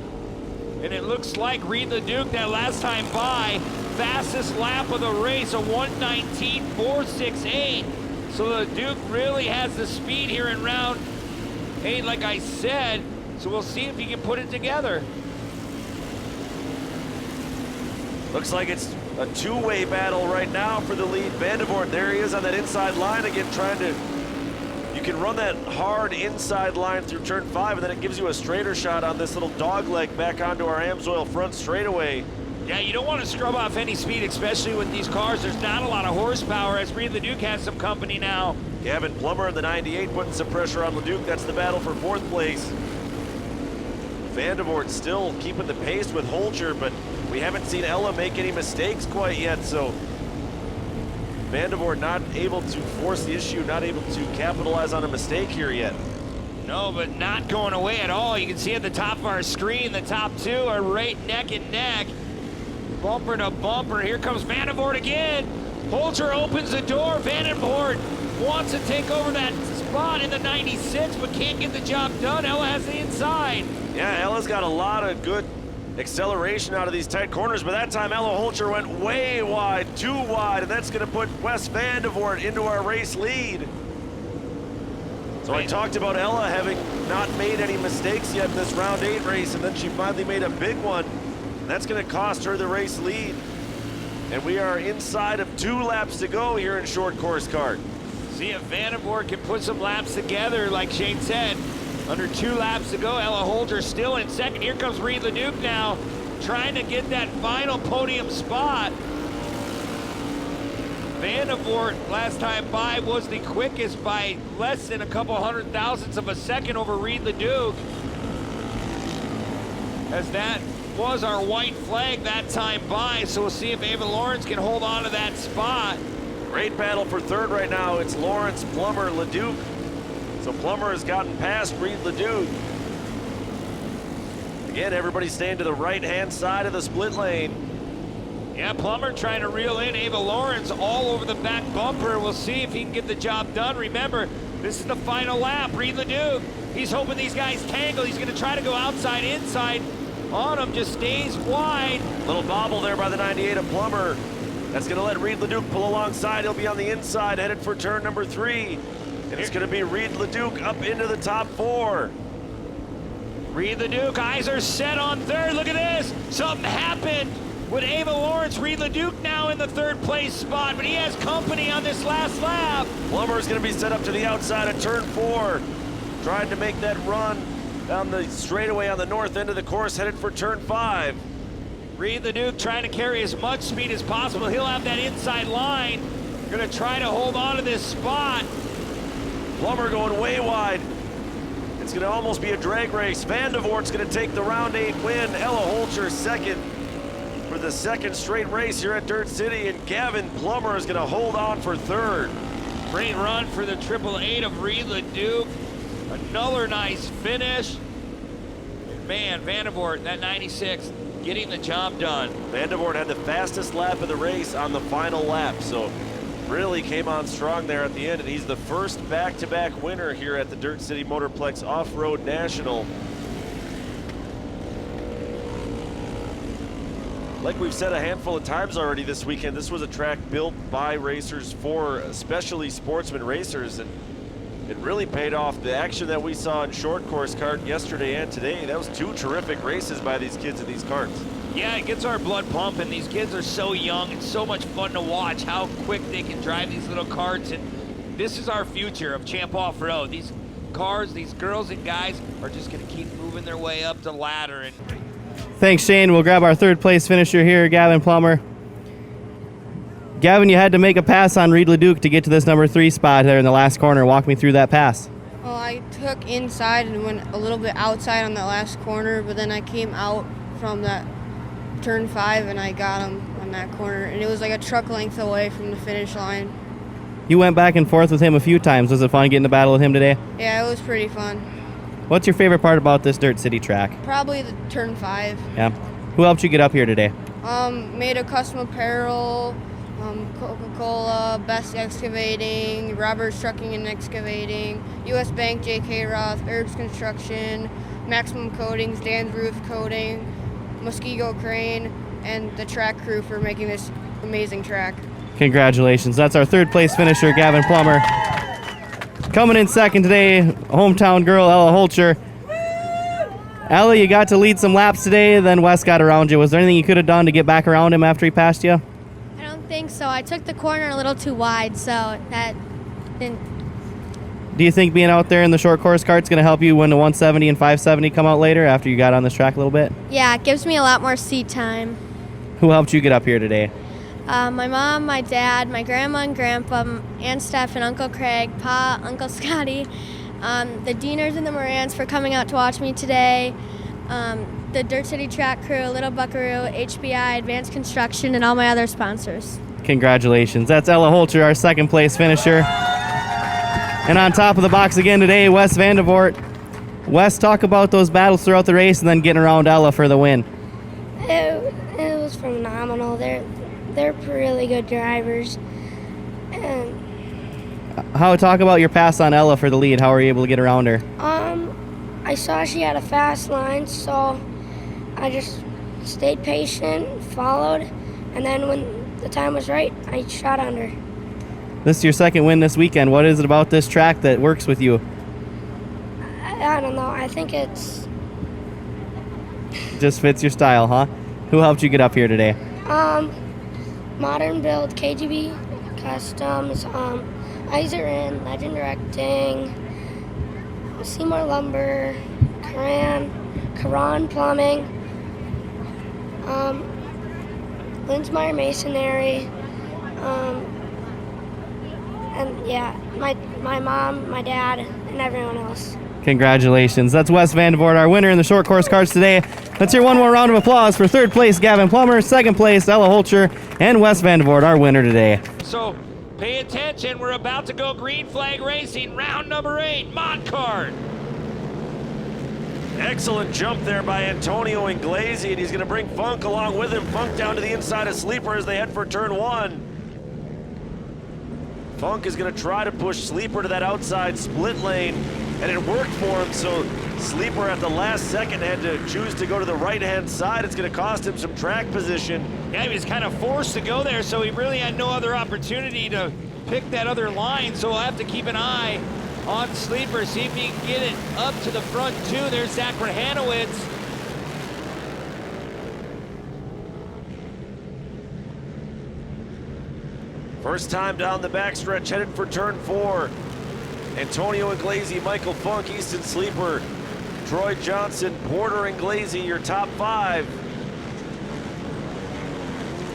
And it looks like Reed LeDuc, that last time by, fastest lap of the race, a 1:19.468. So LeDuc really has the speed here in round 8, like I said. So we'll see if he can put it together. Looks like it's a 2-way battle right now for the lead. Vandevoort, there he is on that inside line again, trying to, you can run that hard inside line through turn 5, and then it gives you a straighter shot on this little dog leg back onto our Amsoil front straightaway. Yeah, you don't want to scrub off any speed, especially with these cars. There's not a lot of horsepower, as Reed LeDuc has some company now. Gavin Plummer in the 98 putting some pressure on LeDuc. That's the battle for 4th place. Vandevoort still keeping the pace with Holcher, but we haven't seen Ella make any mistakes quite yet, so Vandevoort not able to force the issue, not able to capitalize on a mistake here yet. No, but not going away at all. You can see at the top of our screen, the top 2 are right neck and neck, bumper to bumper. Here comes Vandevoort again. Holcher opens the door. Vandevoort wants to take over that spot in the 96, but can't get the job done. Ella has the inside. Yeah, Ella's got a lot of good acceleration out of these tight corners, but that time Ella Holcher went way wide, too wide, and that's going to put Wes Vandevoort into our race lead. So I talked about Ella having not made any mistakes yet in this round 8 race, and then she finally made a big one. That's going to cost her the race lead. And we are inside of 2 laps to go here in short course kart. See if Vandevoort can put some laps together, like Shane said. Under 2 laps to go, Ella Holger still in second. Here comes Reed LeDuc now, trying to get that final podium spot. Vandevoort, last time by, was the quickest by less than a couple 100 thousandths of a second over Reed LeDuc, as that was our white flag that time by. So we'll see if Ava Lawrence can hold on to that spot. Great battle for 3rd right now. It's Lawrence, Plummer, LeDuc. So Plummer has gotten past Reed LeDuc. Again, everybody staying to the right-hand side of the split lane. Yeah, Plummer trying to reel in Ava Lawrence all over the back bumper. We'll see if he can get the job done. Remember, this is the final lap. Reed LeDuc, he's hoping these guys tangle. He's going to try to go outside, inside on him, just stays wide. Little bobble there by the 98 of Plummer. That's going to let Reed LeDuc pull alongside. He'll be on the inside, headed for turn number 3. And it's going to be Reed LeDuc up into the top 4. Reed LeDuc, eyes are set on 3rd. Look at this. Something happened with Ava Lawrence. Reed LeDuc now in the 3rd place spot, but he has company on this last lap. Plummer is going to be set up to the outside of turn 4. Trying to make that run down the straightaway on the north end of the course, headed for turn 5. Reed LeDuc trying to carry as much speed as possible. He'll have that inside line. Going to try to hold on to this spot. Plummer going way wide. It's going to almost be a drag race. Vandevoort's going to take the round 8 win. Ella Holcher second for the second straight race here at Dirt City, and Gavin Plummer is going to hold on for third. Great run for the 888 of Reed LeDuc. Another nice finish. Man, Vandevoort, that 96, getting the job done. Vandevoort had the fastest lap of the race on the final lap, so really came on strong there at the end, and he's the first back-to-back winner here at the Dirt City Motorplex Off-Road National. Like we've said a handful of times already this weekend, this was a track built by racers for especially Sportsman racers, and it really paid off. The action that we saw in short course kart yesterday and today, that was 2 terrific races by these kids in these karts. Yeah, it gets our blood pumping. These kids are so young. It's so much fun to watch how quick they can drive these little karts, and this is our future of Champ Off-Road. These cars, these girls and guys are just going to keep moving their way up the ladder. And Thanks, Shane. We'll grab our third place finisher here, Gavin Plummer. Gavin, you had to make a pass on Reed LeDuc to get to this number 3 spot there in the last corner. Walk me through that pass. Well, I took inside and went a little bit outside on that last corner, but then I came out from that turn 5 and I got him on that corner, and it was like a truck length away from the finish line. You went back and forth with him a few times. Was it fun getting to battle with him today? Yeah, it was pretty fun. What's your favorite part about this Dirt City track? Probably the turn 5. Yeah. Who helped you get up here today? Made a custom apparel, Coca-Cola, Best Excavating, Roberts Trucking and Excavating, U.S. Bank, J.K. Roth, Herbs Construction, Maximum Coatings, Dan's Roof Coating, Muskego Crane, and the track crew for making this amazing track. Congratulations. That's our third place finisher, Gavin Plummer. Coming in second today, hometown girl, Ella Holcher. Ella, you got to lead some laps today, then Wes got around you. Was there anything you could have done to get back around him after he passed you? I don't think so. I took the corner a little too wide, so that didn't. Do you think being out there in the short course kart's going to help you when the 170 and 570 come out later after you got on this track a little bit? Yeah, it gives me a lot more seat time. Who helped you get up here today? My mom, my dad, my grandma and grandpa, Aunt Steph and Uncle Craig, Pa, Uncle Scotty, the Deaners and the Morans for coming out to watch me today, the Dirt City Track Crew, Little Buckaroo, HBI, Advanced Construction, and all my other sponsors. Congratulations. That's Ella Holcher, our second place finisher. And on top of the box again today, Wes Vandevoort. Wes, talk about those battles throughout the race and then getting around Ella for the win. It was phenomenal. They're really good drivers. And Talk about your pass on Ella for the lead. How were you able to get around her? I saw she had a fast line, so I just stayed patient, followed, and then when the time was right, I shot on her. This is your second win this weekend. What is it about this track that works with you? I don't know. I think it's Just fits your style, huh? Who helped you get up here today? Modern Build, KGB Customs, Iserin, Legend Directing, Seymour Lumber, Karan Plumbing, Linsmeyer Masonry, and yeah, my mom, my dad, and everyone else. Congratulations. That's Wes Vandevoort, our winner in the short course karts today. Let's hear one more round of applause for third place, Gavin Plummer, second place, Ella Holcher, and Wes Vandevoort, our winner today. So pay attention, we're about to go green flag racing, round number 8, mod cart. Excellent jump there by Antonio Inglesi, and he's going to bring Funk along with him. Funk down to the inside of Sleeper as they head for turn 1. Funk is going to try to push Sleeper to that outside split lane, and it worked for him, so Sleeper at the last second had to choose to go to the right-hand side. It's going to cost him some track position. Yeah, he was kind of forced to go there, so he really had no other opportunity to pick that other line, so we'll have to keep an eye on Sleeper, see if he can get it up to the front too. There's Zach Rahanowitz. First time down the backstretch, headed for turn 4. Antonio Inglesi, Michael Funk, Easton Sleeper, Troy Johnson, Porter Inglesi, your top 5.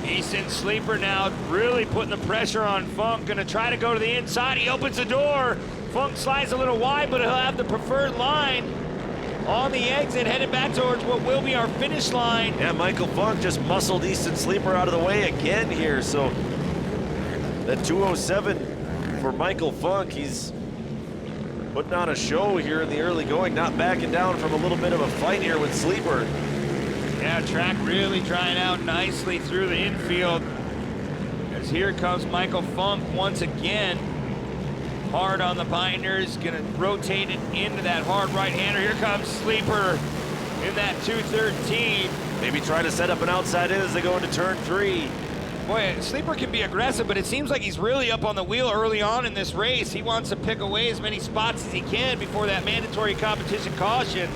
Easton Sleeper now really putting the pressure on Funk, gonna try to go to the inside. He opens the door. Funk slides a little wide, but he'll have the preferred line on the exit, headed back towards what will be our finish line. Yeah, Michael Funk just muscled Easton Sleeper out of the way again here. So that 207 for Michael Funk, he's putting on a show here in the early going, not backing down from a little bit of a fight here with Sleeper. Yeah, track really drying out nicely through the infield. As here comes Michael Funk once again. Hard on the binders, gonna rotate it into that hard right-hander. Here comes Sleeper in that 213. Maybe try to set up an outside in as they go into turn 3. Boy, Sleeper can be aggressive, but it seems like he's really up on the wheel early on in this race. He wants to pick away as many spots as he can before that mandatory competition caution.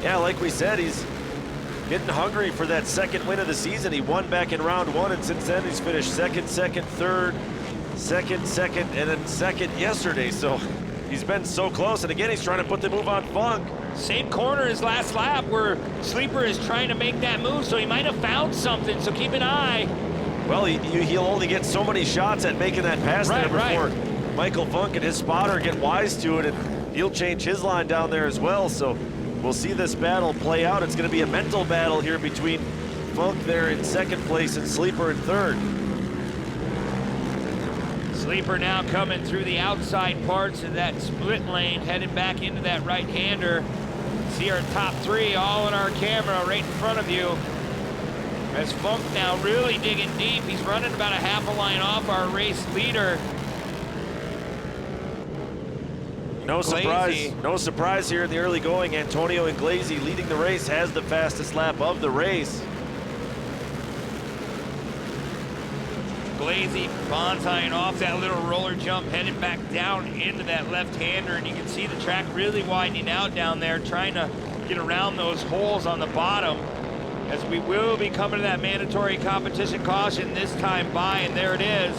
Yeah, like we said, he's getting hungry for that second win of the season. He won back in round 1, and since then he's finished second, third, second, and then second yesterday. So he's been so close, and again, he's trying to put the move on Funk. Same corner as last lap where Sleeper is trying to make that move, so he might have found something, so keep an eye. Well, he'll only get so many shots at making that pass there before Michael Funk and his spotter get wise to it, and he'll change his line down there as well. So we'll see this battle play out. It's going to be a mental battle here between Funk there in second place and Sleeper in third. Sleeper now coming through the outside parts of that split lane, heading back into that right-hander. See our top 3 all in our camera right in front of you. As Funk now really digging deep. He's running about a half a line off our race leader. No surprise here in the early going. Antonio Inglesi leading the race, has the fastest lap of the race. Glazy bonsaiing off that little roller jump, headed back down into that left-hander, and you can see the track really widening out down there, trying to get around those holes on the bottom, as we will be coming to that mandatory competition caution this time by, and there it is.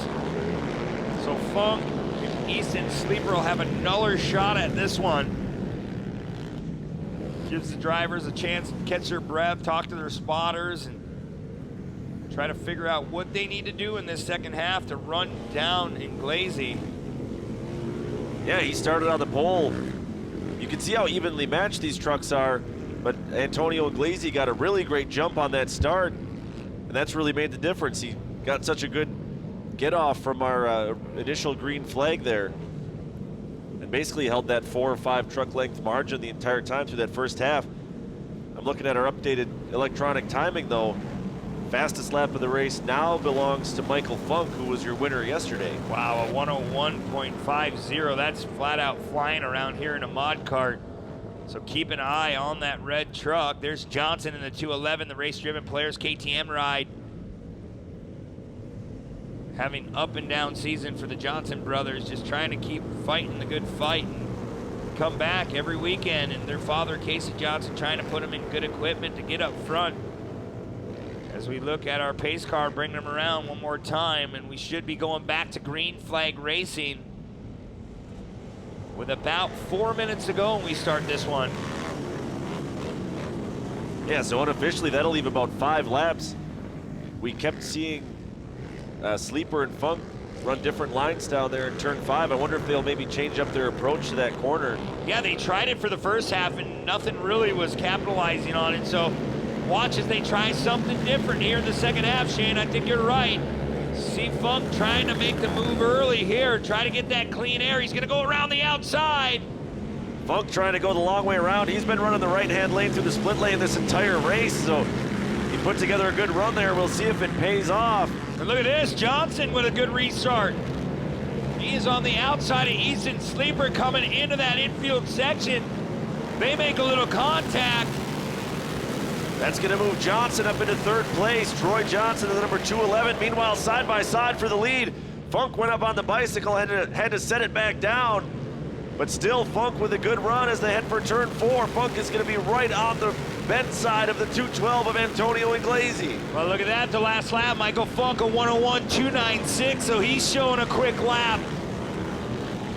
So Funk and Easton Sleeper will have another shot at this one. Gives the drivers a chance to catch their breath, talk to their spotters, and try to figure out what they need to do in this second half to run down Inglesi. Yeah, he started on the pole. You can see how evenly matched these trucks are, but Antonio Inglesi got a really great jump on that start, and that's really made the difference. He got such a good get off from our initial green flag there, and basically held that 4 or 5 truck length margin the entire time through that first half. I'm looking at our updated electronic timing though. Fastest lap of the race now belongs to Michael Funk, who was your winner yesterday. Wow, a 101.50. That's flat out flying around here in a mod cart. So keep an eye on that red truck. There's Johnson in the 211, the race-driven players KTM ride. Having up and down season for the Johnson brothers, just trying to keep fighting the good fight and come back every weekend. And their father, Casey Johnson, trying to put them in good equipment to get up front. As we look at our pace car, bring them around one more time, and we should be going back to green flag racing with about 4 minutes to go when we start this one. Yeah, so unofficially that'll leave about 5 laps. We kept seeing Sleeper and Funk run different lines down there in turn 5. I wonder if they'll maybe change up their approach to that corner. Yeah, they tried it for the first half and nothing really was capitalizing on it, so watch as they try something different here in the second half, Shane. I think you're right. See Funk trying to make the move early here, try to get that clean air. He's gonna go around the outside. Funk trying to go the long way around. He's been running the right-hand lane through the split lane this entire race, so he put together a good run there. We'll see if it pays off. And look at this, Johnson with a good restart. He is on the outside of Easton Sleeper coming into that infield section. They make a little contact. That's going to move Johnson up into third place. Troy Johnson, the number 211. Meanwhile, side by side for the lead. Funk went up on the bicycle, had to set it back down. But still, Funk with a good run as they head for turn 4. Funk is going to be right on the bent side of the 212 of Antonio Inglesi. Well, look at that, the last lap. Michael Funk, a 101.296, so he's showing a quick lap.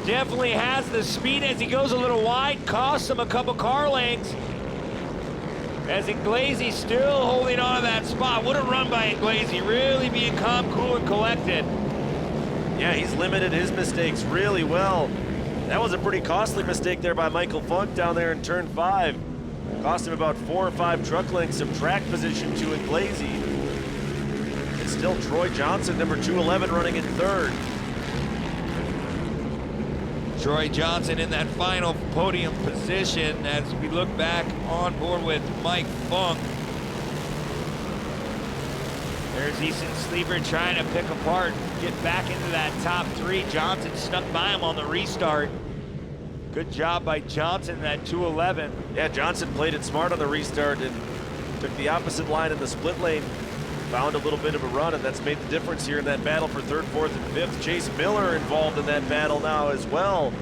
Definitely has the speed as he goes a little wide, costs him a couple car lengths. As Inglesi still holding on to that spot. What a run by Inglesi, really being calm, cool, and collected. Yeah, he's limited his mistakes really well. That was a pretty costly mistake there by Michael Funk down there in turn 5. Cost him about 4 or 5 truck lengths of track position to Iglesi. It's still Troy Johnson, number 211, running in 3rd. Troy Johnson in that final podium position as we look back on board with Mike Funk. There's Easton Sleeper trying to pick apart, get back into that top 3. Johnson snuck by him on the restart. Good job by Johnson, that 211. Yeah, Johnson played it smart on the restart and took the opposite line in the split lane. Found a little bit of a run, and that's made the difference here in that battle for 3rd, 4th, and 5th. Chase Miller involved in that battle now as well.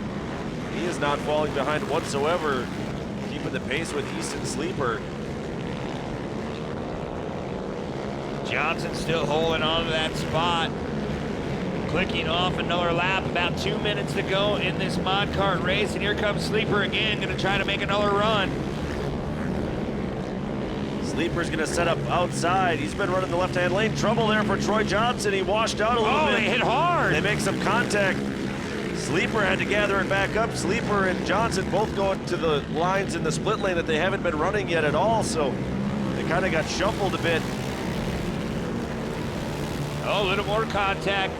He is not falling behind whatsoever, keeping the pace with Easton Sleeper. Johnson still holding on to that spot. Clicking off another lap, about 2 minutes to go in this mod kart race, and here comes Sleeper again, gonna try to make another run. Sleeper's gonna set up outside. He's been running the left-hand lane. Trouble there for Troy Johnson. He washed out a little bit. Oh, they hit hard. They make some contact. Sleeper had to gather it back up. Sleeper and Johnson both going to the lines in the split lane that they haven't been running yet at all, so they kind of got shuffled a bit. Oh, a little more contact.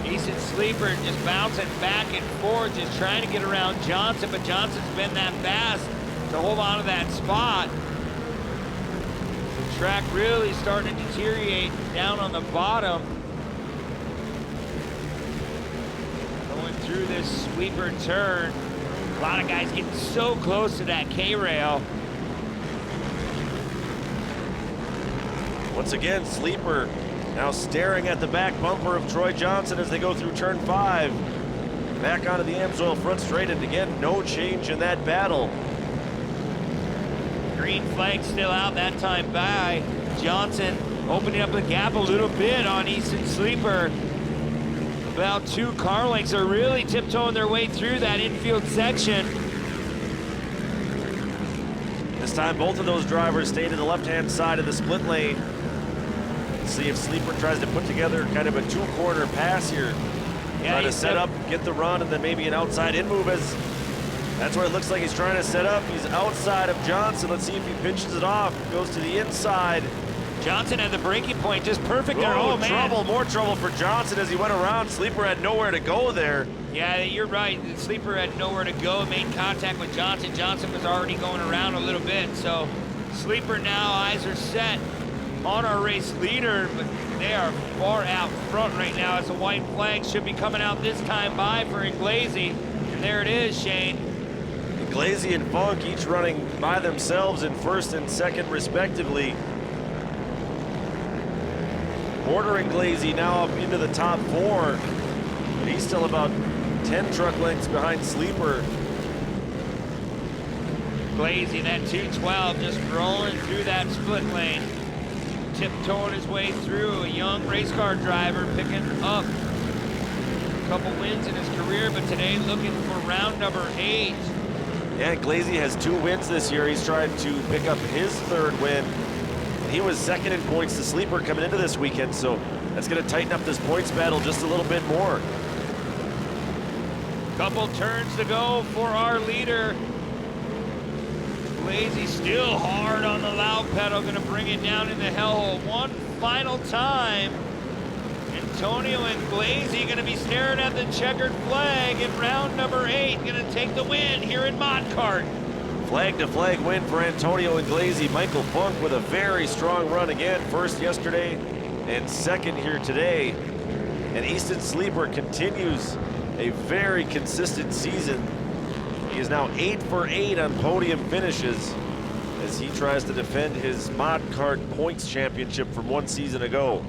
Easton Sleeper just bouncing back and forth, just trying to get around Johnson, but Johnson's been that fast to hold on to that spot. The track really starting to deteriorate down on the bottom. Going through this sweeper turn. A lot of guys getting so close to that K-rail. Once again, Sleeper now staring at the back bumper of Troy Johnson as they go through turn 5. Back onto the Amsoil front straight, and again, no change in that battle. Green flag still out that time by Johnson, opening up the gap a little bit on Easton Sleeper. About 2 car lengths are really tiptoeing their way through that infield section. This time, both of those drivers stay to the left-hand side of the split lane. See if Sleeper tries to put together kind of a 2-corner pass here. Yeah, Try to set up, get the run, and then maybe an outside in move as that's what it looks like he's trying to set up. He's outside of Johnson. Let's see if he pinches it off. Goes to the inside. Johnson at the breaking point, just perfect there. Oh, man. Trouble, more trouble for Johnson as he went around. Sleeper had nowhere to go there. Yeah, you're right. The Sleeper had nowhere to go, made contact with Johnson. Johnson was already going around a little bit, so Sleeper now, eyes are set on our race leader, but they are far out front right now as the white flag should be coming out this time by for Iglesi. And there it is, Shane. Iglesi and Funk each running by themselves in 1st and 2nd respectively. Porter Iglesi now up into the top 4. But he's still about 10 truck lengths behind Sleeper. Iglesi, that 212, just rolling through that split lane. Tiptoeing his way through, a young race car driver picking up a couple wins in his career, but today looking for round number 8. Yeah, Iglesi has 2 wins this year. He's trying to pick up his 3rd win. He was 2nd in points to Sleeper coming into this weekend, so that's going to tighten up this points battle just a little bit more. Couple turns to go for our leader. Iglesi still hard on the loud pedal, gonna bring it down in the hellhole one final time. Antonio Iglesi gonna be staring at the checkered flag in round number 8, gonna take the win here in Mod Kart. Flag to flag win for Antonio Iglesi. Michael Funk with a very strong run again, 1st yesterday and 2nd here today. And Easton Sleeper continues a very consistent season. He is now 8 for 8 on podium finishes as he tries to defend his Mod Kart points championship from 1 season ago.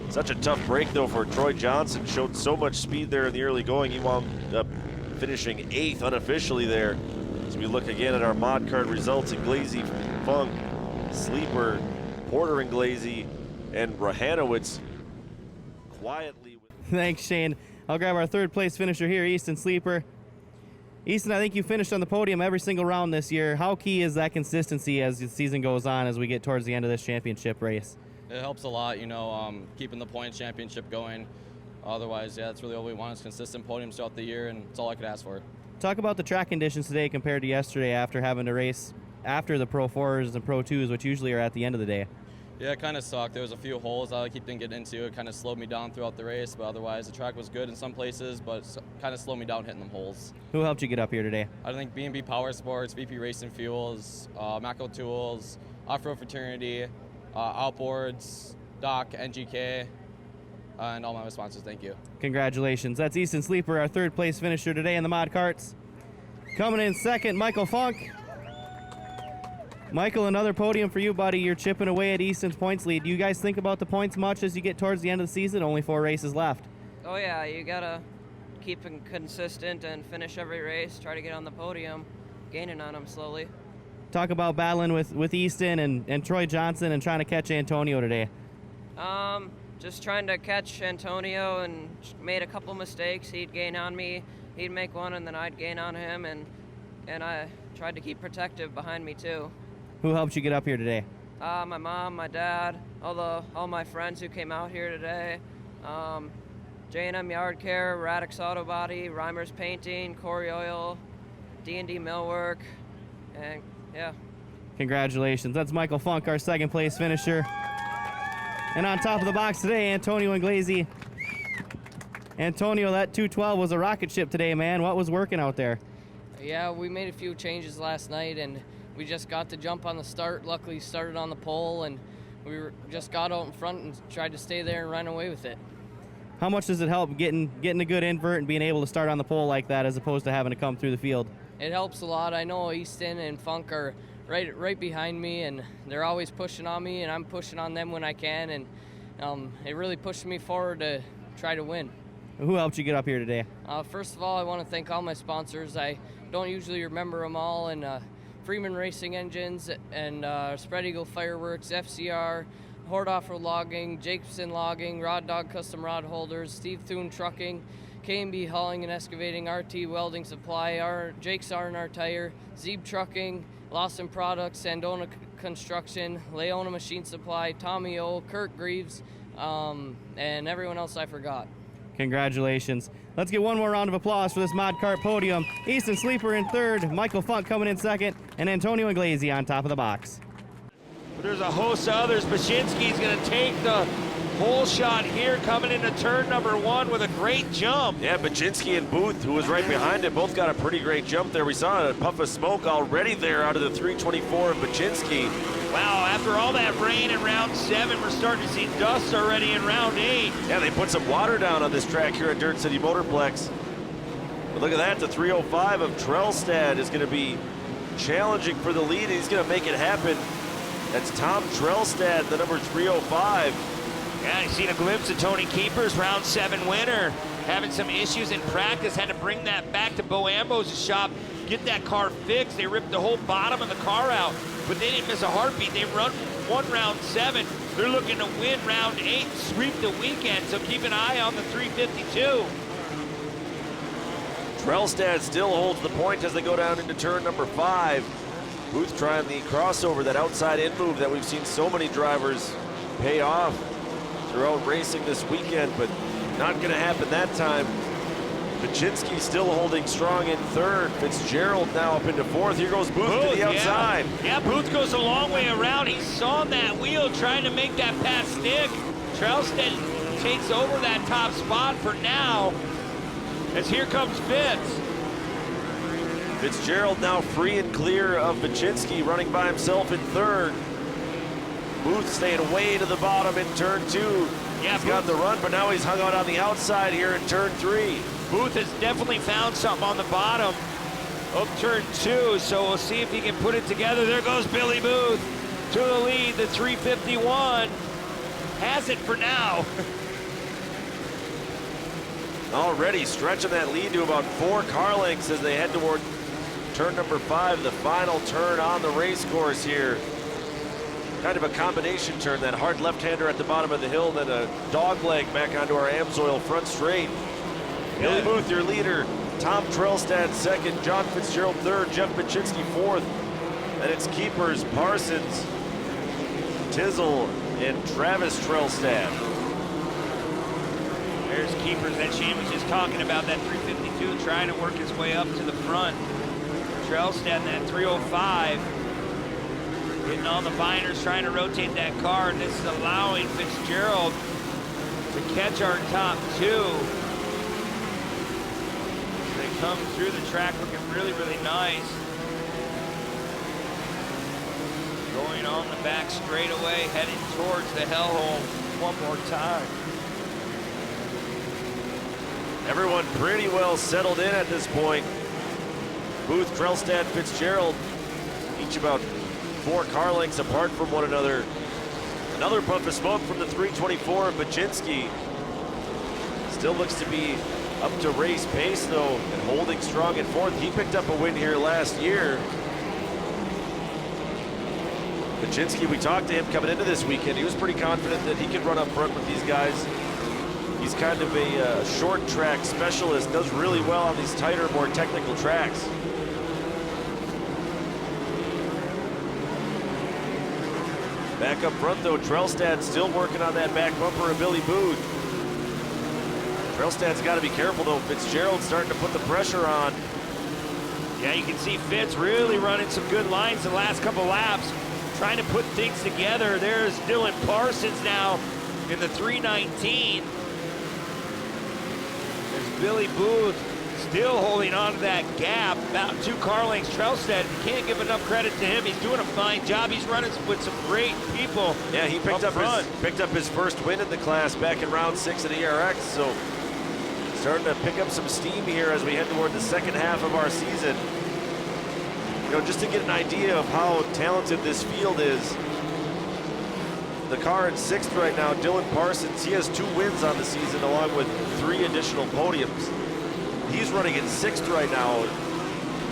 Such a tough break though for Troy Johnson. Showed so much speed there in the early going. He wound up finishing 8th unofficially there. As we look again at our Mod Kart results, Iglesi, Funk, Sleeper, Porter Iglesi, and Rahanowitz quietly. Thanks, Shane. I'll grab our 3rd place finisher here, Easton Sleeper. Easton, I think you finished on the podium every single round this year. How key is that consistency as the season goes on, as we get towards the end of this championship race? It helps a lot, you know, keeping the points championship going. Otherwise, yeah, that's really all we want is consistent podiums throughout the year, and it's all I could ask for. Talk about the track conditions today compared to yesterday after having to race after the Pro 4s and Pro 2s, which usually are at the end of the day. Yeah, it kind of sucked. There was a few holes I didn't get into. It kind of slowed me down throughout the race, but otherwise the track was good in some places, but kind of slowed me down hitting them holes. Who helped you get up here today? I think B&B Power Sports, VP Racing Fuels, Macco Tools, Off-Road Fraternity, Outboards, Doc, NGK, and all my sponsors. Thank you. Congratulations. That's Easton Sleeper, our third place finisher today in the mod carts. Coming in second, Michael Funk. Michael, another podium for you, buddy. You're chipping away at Easton's points lead. Do you guys think about the points much as you get towards the end of the season? Only 4 races left. Oh yeah, you gotta keep consistent and finish every race, try to get on the podium, gaining on them slowly. Talk about battling with Easton and Troy Johnson and trying to catch Antonio today. Just trying to catch Antonio and made a couple mistakes. He'd gain on me, he'd make one, and then I'd gain on him, and I tried to keep protective behind me too. Who helped you get up here today? My mom, my dad, all my friends who came out here today. J&M Yard Care, Radix Auto Body, Reimers Painting, Corey Oil, D&D Millwork, and yeah. Congratulations. That's Michael Funk, our second place finisher. And on top of the box today, Antonio Inglesi. Antonio, that 212 was a rocket ship today, man. What was working out there? Yeah, we made a few changes last night, and we just got to jump on the start. Luckily, started on the pole, and just got out in front and tried to stay there and run away with it. How much does it help getting a good invert and being able to start on the pole like that as opposed to having to come through the field? It helps a lot. I know Easton and Funk are right behind me, and they're always pushing on me, and I'm pushing on them when I can, and it really pushed me forward to try to win. Who helped you get up here today? First of all, I want to thank all my sponsors. I don't usually remember them all, and Freeman Racing Engines and Spread Eagle Fireworks, FCR, Horde Off-Road Logging, Jacobson Logging, Rod Dog Custom Rod Holders, Steve Thune Trucking, K&B Hauling and Excavating, RT Welding Supply, Jake's R&R Tire, Zeeb Trucking, Lawson Products, Sandona Construction, Leona Machine Supply, Tommy O, Kurt Greaves, and everyone else I forgot. Congratulations. Let's get one more round of applause for this mod cart podium. Easton Sleeper in third, Michael Funk coming in second, and Antonio Inglesi on top of the box. There's a host of others. Baczynski's going to take the hole shot here, coming into turn number 1 with a great jump. Yeah, Baczynski and Booth, who was right behind him, both got a pretty great jump there. We saw a puff of smoke already there out of the 324 of Baczynski. Wow, after all that rain in round 7, we're starting to see dust already in round 8. Yeah, they put some water down on this track here at Dirt City Motorplex. But look at that, the 305 of Trellstad is going to be challenging for the lead. He's going to make it happen. That's Tom Trellstad, the number 305. Yeah, you seen a glimpse of Tony Keepers, round 7 winner. Having some issues in practice, had to bring that back to Bo Ambos' shop, get that car fixed. They ripped the whole bottom of the car out, but they didn't miss a heartbeat. They run one round 7. They're looking to win round 8, sweep the weekend, so keep an eye on the 352. Trellstad still holds the point as they go down into turn number 5. Booth trying the crossover, that outside in move that we've seen so many drivers pay off throughout racing this weekend, but not going to happen that time. Baczynski still holding strong in third. Fitzgerald now up into 4th. Here goes Booth to the outside. Yeah, Booth goes a long way around. He's on that wheel trying to make that pass stick. Trellstad takes over that top spot for now, as here comes Fitz. Fitzgerald now free and clear of Baczynski, running by himself in third. Booth staying way to the bottom in turn 2. Yeah, he's got the run, but now he's hung out on the outside here in turn 3. Booth has definitely found something on the bottom of turn 2, so we'll see if he can put it together. There goes Billy Booth to the lead. The 351 has it for now. Already stretching that lead to about 4 car lengths as they head toward turn number 5, the final turn on the race course here. Kind of a combination turn, that hard left-hander at the bottom of the hill, then a dog leg back onto our Amsoil front straight. Billy Booth, your leader. Tom Trellstad second, John Fitzgerald third, Jeff Baczynski 4th. And it's keepers Parsons, Tizzle, and Travis Trellstad. There's keepers that Shane was just talking about, that 352 trying to work his way up to the front. Trellstedt in that 305. Getting on the binders, trying to rotate that car, and this is allowing Fitzgerald to catch our top two. They come through the track looking really, really nice. Going on the back straightaway, heading towards the hellhole one more time. Everyone pretty well settled in at this point. Booth, Trellstedt, Fitzgerald, each about 4 car lengths apart from one another. Another puff of smoke from the 324 of Baczynski. Still looks to be up to race pace though, and holding strong in 4th. He picked up a win here last year. Baczynski, we talked to him coming into this weekend. He was pretty confident that he could run up front with these guys. He's kind of a short track specialist, does really well on these tighter, more technical tracks. Back up front though, Trellstedt still working on that back bumper of Billy Booth. Trellstedt's got to be careful though. Fitzgerald's starting to put the pressure on. Yeah, you can see Fitz really running some good lines the last couple laps, trying to put things together. There's Dylan Parsons now in the 319. There's Billy Booth still holding on to that gap, about 2 car lengths. Trellstedt, you can't give enough credit to him. He's doing a fine job. He's running with some great people. Yeah, he picked up his first win in the class back in round 6 of the ERX, so starting to pick up some steam here as we head toward the second half of our season. You know, just to get an idea of how talented this field is, the car in 6th right now, Dylan Parsons, he has 2 wins on the season along with 3 additional podiums. He's running in 6th right now.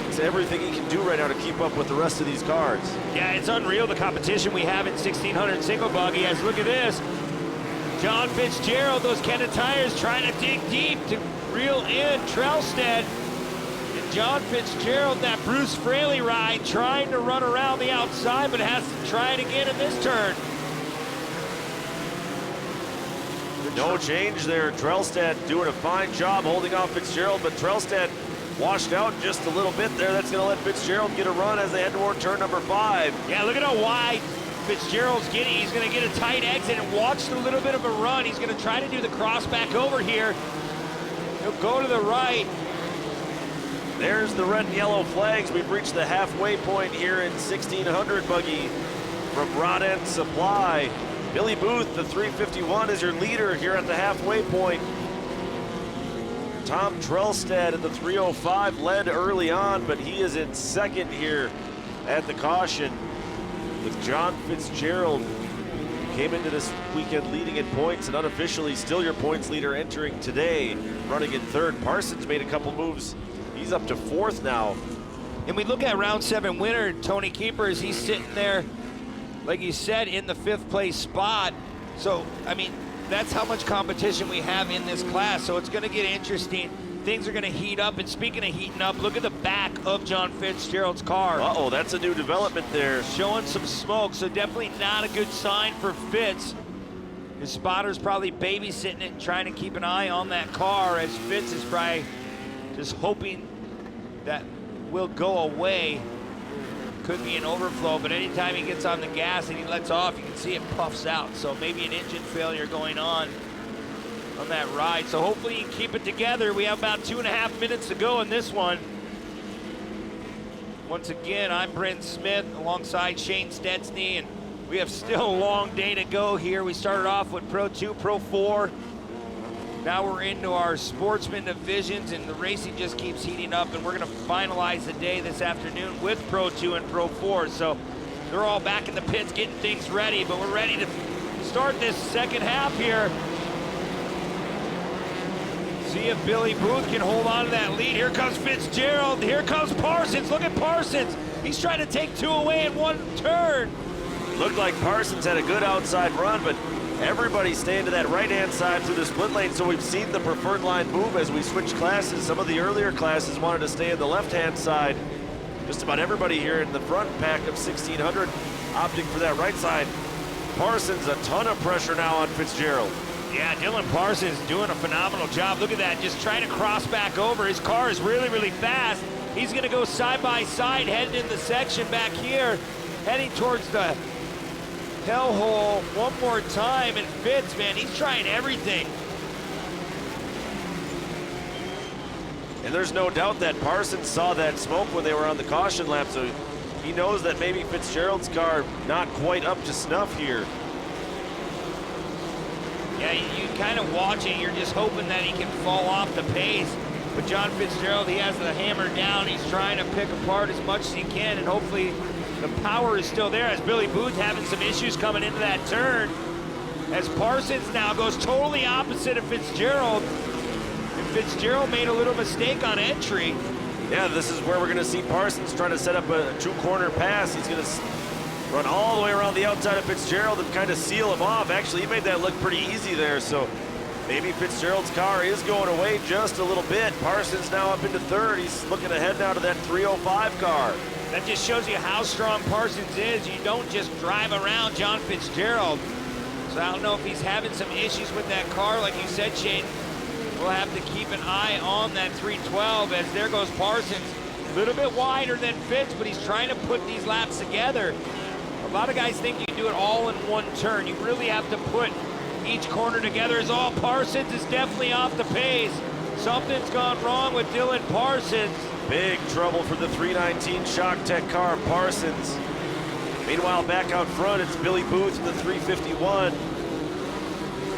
It's everything he can do right now to keep up with the rest of these cars. Yeah, it's unreal the competition we have in 1600 single buggy. As look at this, John Fitzgerald, those Kenda tires trying to dig deep to reel in Trellstedt. And John Fitzgerald, that Bruce Fraley ride, trying to run around the outside, but has to try it again in this turn. No change there. Trellstedt doing a fine job holding off Fitzgerald, but Trellstedt washed out just a little bit there. That's going to let Fitzgerald get a run as they head toward turn number 5. Yeah, look at how wide Fitzgerald's getting. He's going to get a tight exit and watch a little bit of a run. He's going to try to do the cross back over here. He'll go to the right. There's the red and yellow flags. We've reached the halfway point here in 1600 buggy from Rod End Supply. Billy Booth, the 351, is your leader here at the halfway point. Tom Trellstedt in the 305 led early on, but he is in 2nd here at the caution with John Fitzgerald. Came into this weekend leading in points and unofficially still your points leader entering today, running in 3rd. Parsons made a couple moves. He's up to 4th now. And we look at round 7 winner, Tony Keepers, he's sitting there, like you said, in the 5th place spot. So, I mean, that's how much competition we have in this class. So it's gonna get interesting. Things are gonna heat up. And speaking of heating up, look at the back of John Fitzgerald's car. Uh-oh, that's a new development there. Showing some smoke, so definitely not a good sign for Fitz. His spotter's probably babysitting it and trying to keep an eye on that car, as Fitz is probably just hoping that will go away. Could be an overflow, but anytime he gets on the gas and he lets off, you can see it puffs out. So maybe an engine failure going on that ride. So hopefully you can keep it together. We have about 2.5 minutes to go in this one. Once again, I'm Brent Smith alongside Shane Stetsny, and we have still a long day to go here. We started off with Pro 2, Pro 4. Now we're into our Sportsman divisions, and the racing just keeps heating up, and we're gonna finalize the day this afternoon with Pro 2 and Pro 4. So they're all back in the pits getting things ready, but we're ready to start this second half here. See if Billy Booth can hold on to that lead. Here comes Fitzgerald, here comes Parsons. Look at Parsons. He's trying to take 2 away in 1 turn. Looked like Parsons had a good outside run, but everybody's staying to that right-hand side through the split lane, so we've seen the preferred line move as we switch classes. Some of the earlier classes wanted to stay in the left-hand side. Just about everybody here in the front pack of 1600 opting for that right side. Parsons, a ton of pressure now on Fitzgerald. Yeah, Dylan Parsons doing a phenomenal job. Look at that, just trying to cross back over. His car is really, really fast. He's gonna go side by side, heading in the section back here, heading towards the hellhole one more time. And Fitz, man, he's trying everything. And there's no doubt that Parsons saw that smoke when they were on the caution lap, so he knows that maybe Fitzgerald's car not quite up to snuff here. Yeah, you kind of watch it, you're just hoping that he can fall off the pace. But John Fitzgerald, he has the hammer down. He's trying to pick apart as much as he can, and hopefully the power is still there, as Billy Booth having some issues coming into that turn. As Parsons now goes totally opposite of Fitzgerald. And Fitzgerald made a little mistake on entry. Yeah, this is where we're gonna see Parsons trying to set up a two-corner pass. He's gonna run all the way around the outside of Fitzgerald and kind of seal him off. Actually, he made that look pretty easy there, so maybe Fitzgerald's car is going away just a little bit. Parsons now up into third. He's looking ahead now to that 305 car. That just shows you how strong Parsons is. You don't just drive around John Fitzgerald. So I don't know if he's having some issues with that car. Like you said, Shane, we'll have to keep an eye on that 312 as there goes Parsons. A little bit wider than Fitz, but he's trying to put these laps together. A lot of guys think you can do it all in one turn. You really have to put each corner together. As all Parsons is definitely off the pace. Something's gone wrong with Dylan Parsons. Big trouble for the 319 Shock Tech car, Parsons. Meanwhile, back out front, it's Billy Booth in the 351.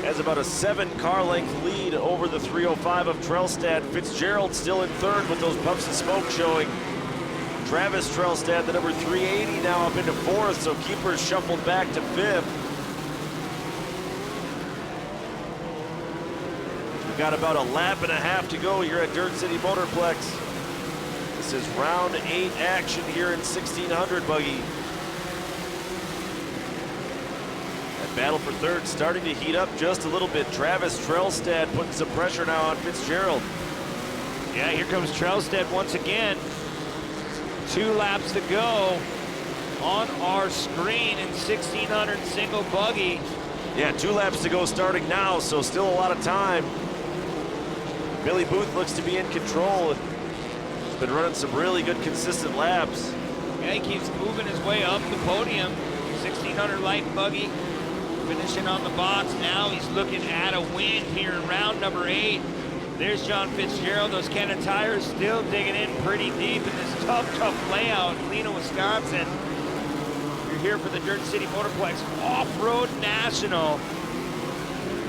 Has about a 7-car length lead over the 305 of Trelstad. Fitzgerald still in third with those puffs of smoke showing. Travis Trelstad, the number 380, now up into fourth, so keepers shuffled back to fifth. We've got about a lap and a half to go here at Dirt City Motorplex. This is round 8 action here in 1600 buggy. That battle for third starting to heat up just a little bit. Travis Trelstad putting some pressure now on Fitzgerald. Yeah, here comes Trelstad once again. 2 laps to go on our screen in 1600 single buggy. Yeah, 2 laps to go starting now, so still a lot of time. Billy Booth looks to be in control. He's been running some really good consistent laps. Yeah, he keeps moving his way up the podium. 1600 light buggy finishing on the box. Now he's looking at a win here in round number 8. There's John Fitzgerald. Those Cannon tires still digging in pretty deep in this tough layout in Lena, Wisconsin. You're here for the Dirt City Motorplex Off-Road National.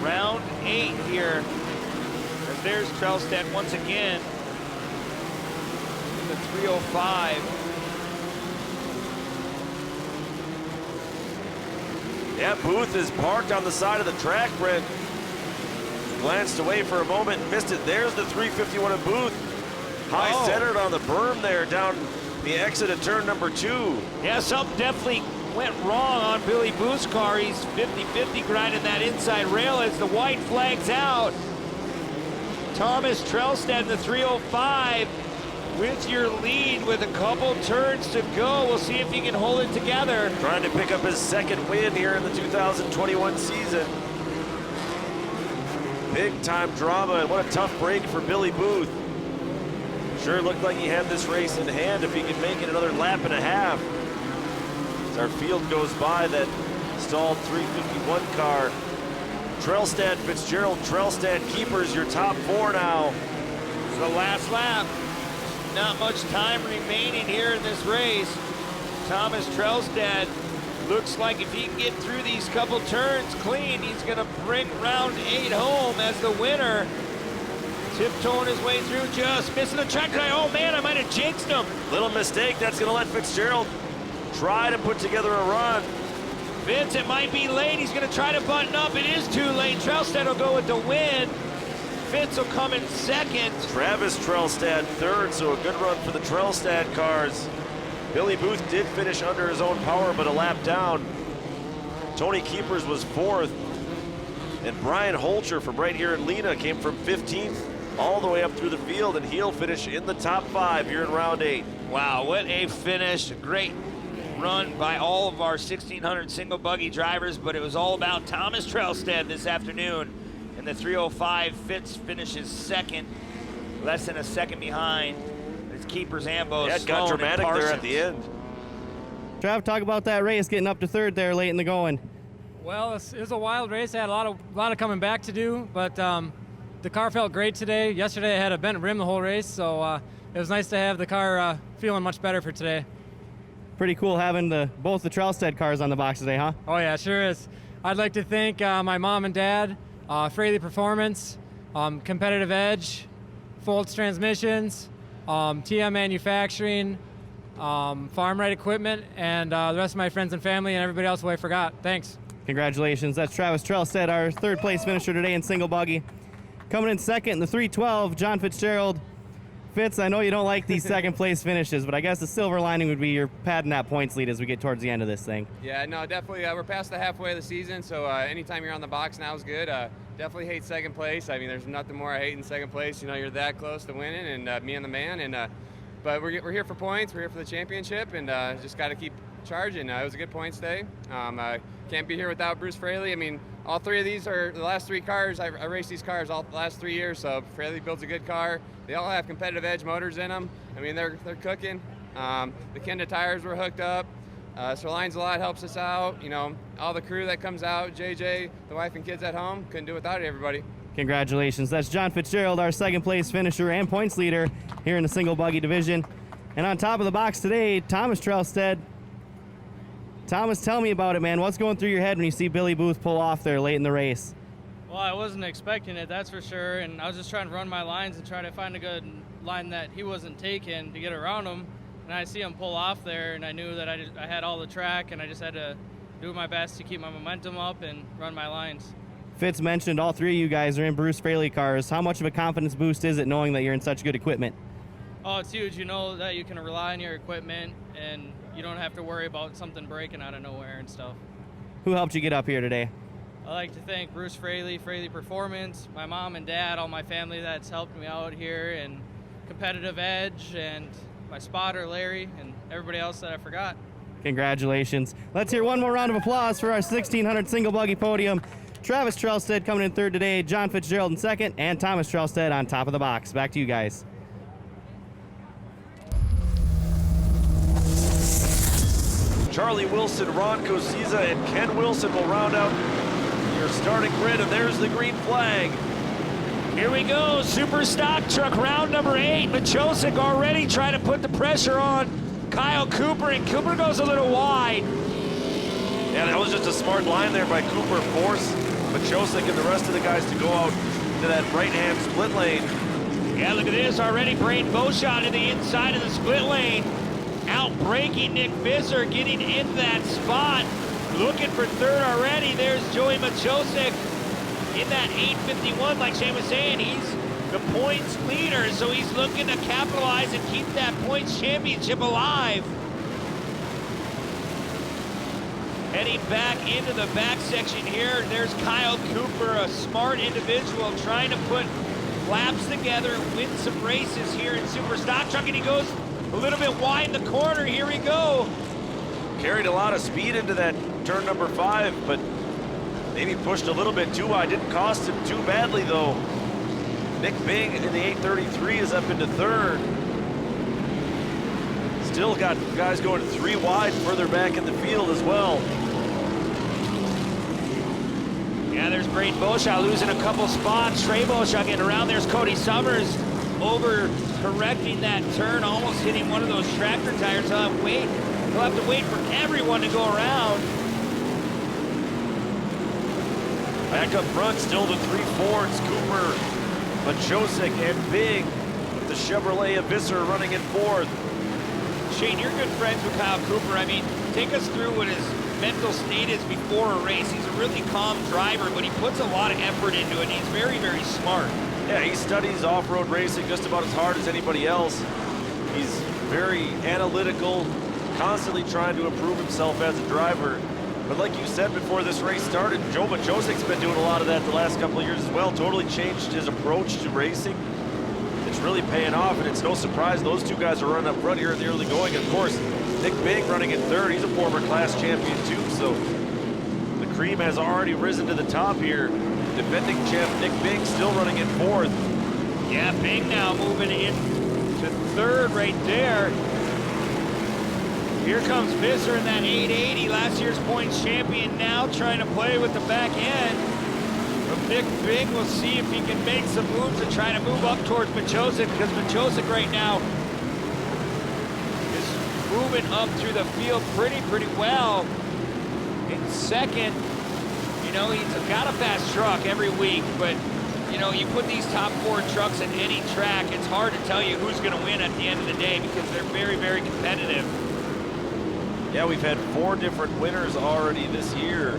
Round 8 here. As there's Trelstad once again. The 305. Yeah, Booth is parked on the side of the track, Brent. Glanced away for a moment and missed it. There's the 351 of Booth. High centered on the berm there down the exit of turn number 2. Yeah, something definitely went wrong on Billy Booth's car. He's 50-50 grinding that inside rail as the white flag's out. Thomas Trelstad in the 305 with your lead with a couple turns to go. We'll see if he can hold it together. Trying to pick up his 2nd win here in the 2021 season. Big time drama, and what a tough break for Billy Booth. Sure looked like he had this race in hand if he could make it another lap and a half. As our field goes by that stalled 351 car. Trelstad, Fitzgerald, Trelstad keepers, your top 4 now. It's the last lap. Not much time remaining here in this race. Thomas Trelstad looks like if he can get through these couple turns clean, he's gonna bring round 8 home as the winner. Tiptoeing his way through, just missing the track. Oh man, I might have jinxed him. Little mistake, that's gonna let Fitzgerald try to put together a run. Vince, it might be late. He's gonna try to button up. It is too late. Trelstad will go with the win. Fitz will come in 2nd. Travis Trelstad 3rd, so a good run for the Trelstad cars. Billy Booth did finish under his own power, but a lap down. Tony Keepers was 4th. And Brian Holcher from right here in Lena came from 15th all the way up through the field, and he'll finish in the top 5 here in round 8. Wow, what a finish. Great run by all of our 1600 single buggy drivers, but it was all about Thomas Trelstad this afternoon. In the 3:05, Fitz finishes second, less than a second behind. His keepers Ambo, Yeah, it got Sloan, and dramatic there at Parsons. the end. Trav, talk about that race getting up to third there late in the going. Well, it was a wild race. I had a lot of coming back to do, but the car felt great today. Yesterday I had a bent rim the whole race, so it was nice to have the car feeling much better for today. Pretty cool having both the Trailstead cars on the box today, huh? Oh yeah, sure is. I'd like to thank my mom and dad, Fraley Performance, Competitive Edge, Foltz Transmissions, TM Manufacturing, Farm Right Equipment, and the rest of my friends and family and everybody else who I forgot. Thanks. Congratulations. That's Travis Trailstead, our third place finisher today in single buggy. Coming in second in the 312, John Fitzgerald. Fitz, I know you don't like these second place finishes, but I guess the silver lining would be you're padding that points lead as we get towards the end of this thing. Yeah, no, definitely. We're past the halfway of the season, so anytime you're on the box now is good. Definitely hate second place. I mean, there's nothing more I hate in second place. You know, you're that close to winning, and me and the man. And but we're here for points. We're here for the championship, and just got to keep charging. It was a good points day. Can't be here without Bruce Fraley. I mean, all three of these are the last three cars. I raced these cars all the last 3 years, so Fraley builds a good car. They all have competitive edge motors in them. I mean, they're cooking. The Kenda tires were hooked up. Sirline's a lot, helps us out. You know, all the crew that comes out, JJ, the wife and kids at home, couldn't do without it, everybody. Congratulations. That's John Fitzgerald, our second place finisher and points leader here in the single buggy division. And on top of the box today, Thomas Trailstead. Thomas, tell me about it, man. What's going through your head when you see Billy Booth pull off there late in the race? Well, I wasn't expecting it, that's for sure, and I was just trying to run my lines and try to find a good line that he wasn't taking to get around him. And I see him pull off there, and I knew that I had all the track, and I just had to do my best to keep my momentum up and run my lines. Fitz mentioned all three of you guys are in Bruce Fraley cars. How much of a confidence boost is it knowing that you're in such good equipment? Oh, it's huge. You know that you can rely on your equipment, and you don't have to worry about something breaking out of nowhere and stuff. Who helped you get up here today? I'd like to thank Bruce Fraley, Fraley Performance, my mom and dad, all my family that's helped me out here, and Competitive Edge, and my spotter, Larry, and everybody else that I forgot. Congratulations. Let's hear one more round of applause for our 1600 single buggy podium. Travis Trailstead coming in third today, John Fitzgerald in second, and Thomas Trailstead on top of the box. Back to you guys. Charlie Wilson, Ron Cosiza, and Ken Wilson will round out your starting grid, and there's the green flag. Here we go, super stock truck round number 8. Machosik already trying to put the pressure on Kyle Cooper, and Cooper goes a little wide. Yeah, that was just a smart line there by Cooper. Force Machosik and the rest of the guys to go out to that right-hand split lane. Yeah, look at this, already Braden Beauchamp in the inside of the split lane. Out-braking Nick Visser, getting in that spot. Looking for third already. There's Joey Machosik in that 8:51. Like Shane was saying, he's the points leader, so he's looking to capitalize and keep that points championship alive. Heading back into the back section here, there's Kyle Cooper, a smart individual trying to put laps together, win some races here in Super Stock Truck, and he goes a little bit wide in the corner. Here we go. Carried a lot of speed into that turn number 5, but maybe pushed a little bit too wide. Didn't cost him too badly, though. Nick Bing in the 833 is up into third. Still got guys going 3 wide further back in the field as well. Yeah, there's Braden Beauchamp losing a couple spots. Trey Beauchamp getting around. There's Cody Summers over-correcting that turn, almost hitting one of those tractor tires. He'll have to wait for everyone to go around. Back up front, still the 3 Fords, Cooper, Machosik, and Big, with the Chevrolet of Visser running in fourth. Shane, you're good friends with Kyle Cooper. I mean, take us through what his mental state is before a race. He's a really calm driver, but he puts a lot of effort into it. He's very, very smart. Yeah, he studies off-road racing just about as hard as anybody else. He's very analytical, constantly trying to improve himself as a driver. But like you said before this race started, Joe Machosik's been doing a lot of that the last couple of years as well. Totally changed his approach to racing. It's really paying off, and it's no surprise those two guys are running up front here in the early going. Of course, Nick Bing running in third. He's a former class champion too, so the cream has already risen to the top here. Defending champ Nick Bing still running in 4th. Yeah, Bing now moving in to 3rd right there. Here comes Visser in that 880, last year's points champion now trying to play with the back end. From Nick Bing, we'll see if he can make some moves to try to move up towards Machosik, because Machosik right now is moving up through the field pretty well. In 2nd, you know, he's got a fast truck every week, but you know, you put these top 4 trucks in any track, it's hard to tell you who's going to win at the end of the day because they're very competitive. Yeah, we've had 4 different winners already this year.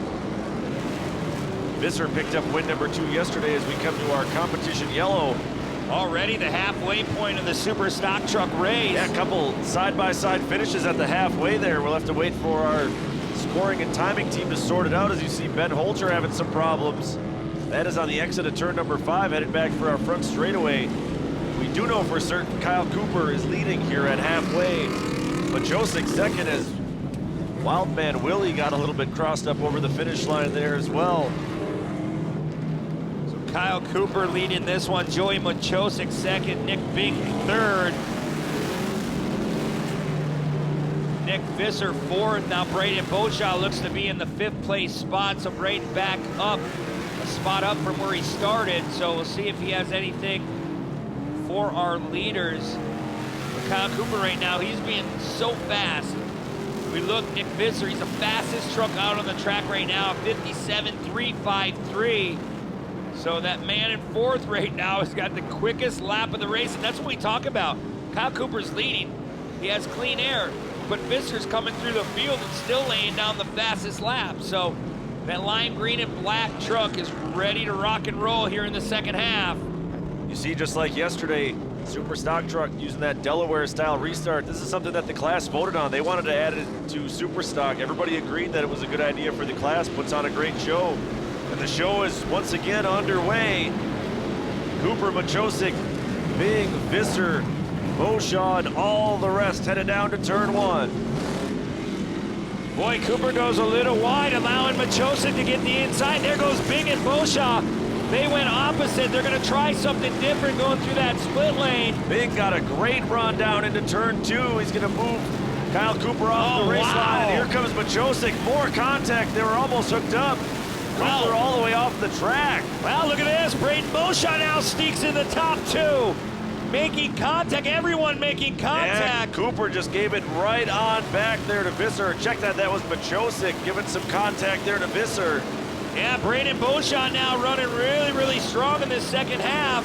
Visser picked up win number 2 yesterday as we come to our competition yellow. Already the halfway point of the super stock truck race. Yeah, a couple side-by-side finishes at the halfway there. We'll have to wait for our scoring and timing team to sort it out. As you see, Ben Holter having some problems. That is on the exit of turn number 5, headed back for our front straightaway. We do know for certain Kyle Cooper is leading here at halfway. Machosik 2nd as Wildman Willie got a little bit crossed up over the finish line there as well. So Kyle Cooper leading this one, Joey Machosik 2nd, Nick Bing 3rd. Nick Visser 4th. Now Braden Beauchamp looks to be in the 5th place spot, so Braden back up, a spot up from where he started. So we'll see if he has anything for our leaders. But Kyle Cooper right now, he's being so fast. We look, Nick Visser, he's the fastest truck out on the track right now, 57.353. So that man in 4th right now has got the quickest lap of the race, and that's what we talk about. Kyle Cooper's leading. He has clean air, but Visser's coming through the field and still laying down the fastest lap. So that lime green and black truck is ready to rock and roll here in the 2nd half. You see, just like yesterday, super stock truck using that Delaware style restart. This is something that the class voted on. They wanted to add it to super stock. Everybody agreed that it was a good idea for the class. Puts on a great show. And the show is once again underway. Cooper, Machosik, Bing, Visser, Beauchamp, and all the rest headed down to turn 1. Boy, Cooper goes a little wide, allowing Machosik to get the inside. There goes Bing and Beauchamp. They went opposite. They're going to try something different going through that split lane. Bing got a great run down into turn 2. He's going to move Kyle Cooper off the race line. And here comes Machosik. More contact. They were almost hooked up. Cooper all the way off the track. Well, look at this. Braden Beauchamp now sneaks in the top 2. Making contact. Everyone making contact. Yeah, Cooper just gave it right on back there to Visser. Check that. That was Machosik giving some contact there to Visser. Yeah, Braden Beauchamp now running really strong in this 2nd half.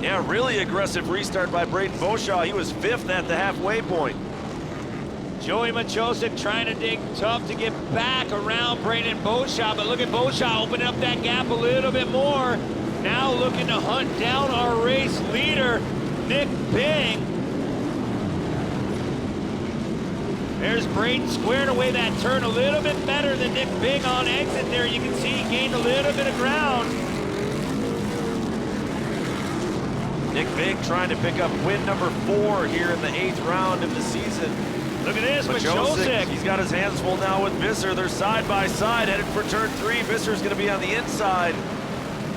Yeah, really aggressive restart by Braden Beauchamp. He was 5th at the halfway point. Joey Machosik trying to dig tough to get back around Braden Beauchamp, but look at Beauchamp opening up that gap a little bit more. Now looking to hunt down our race leader, Nick Bing. There's Braden squaring away that turn a little bit better than Nick Bing on exit there. You can see he gained a little bit of ground. Nick Bing trying to pick up win number 4 here in the 8th round of the season. Look at this, Machosik. He's got his hands full now with Visser. They're side by side, headed for turn 3. Visser's going to be on the inside.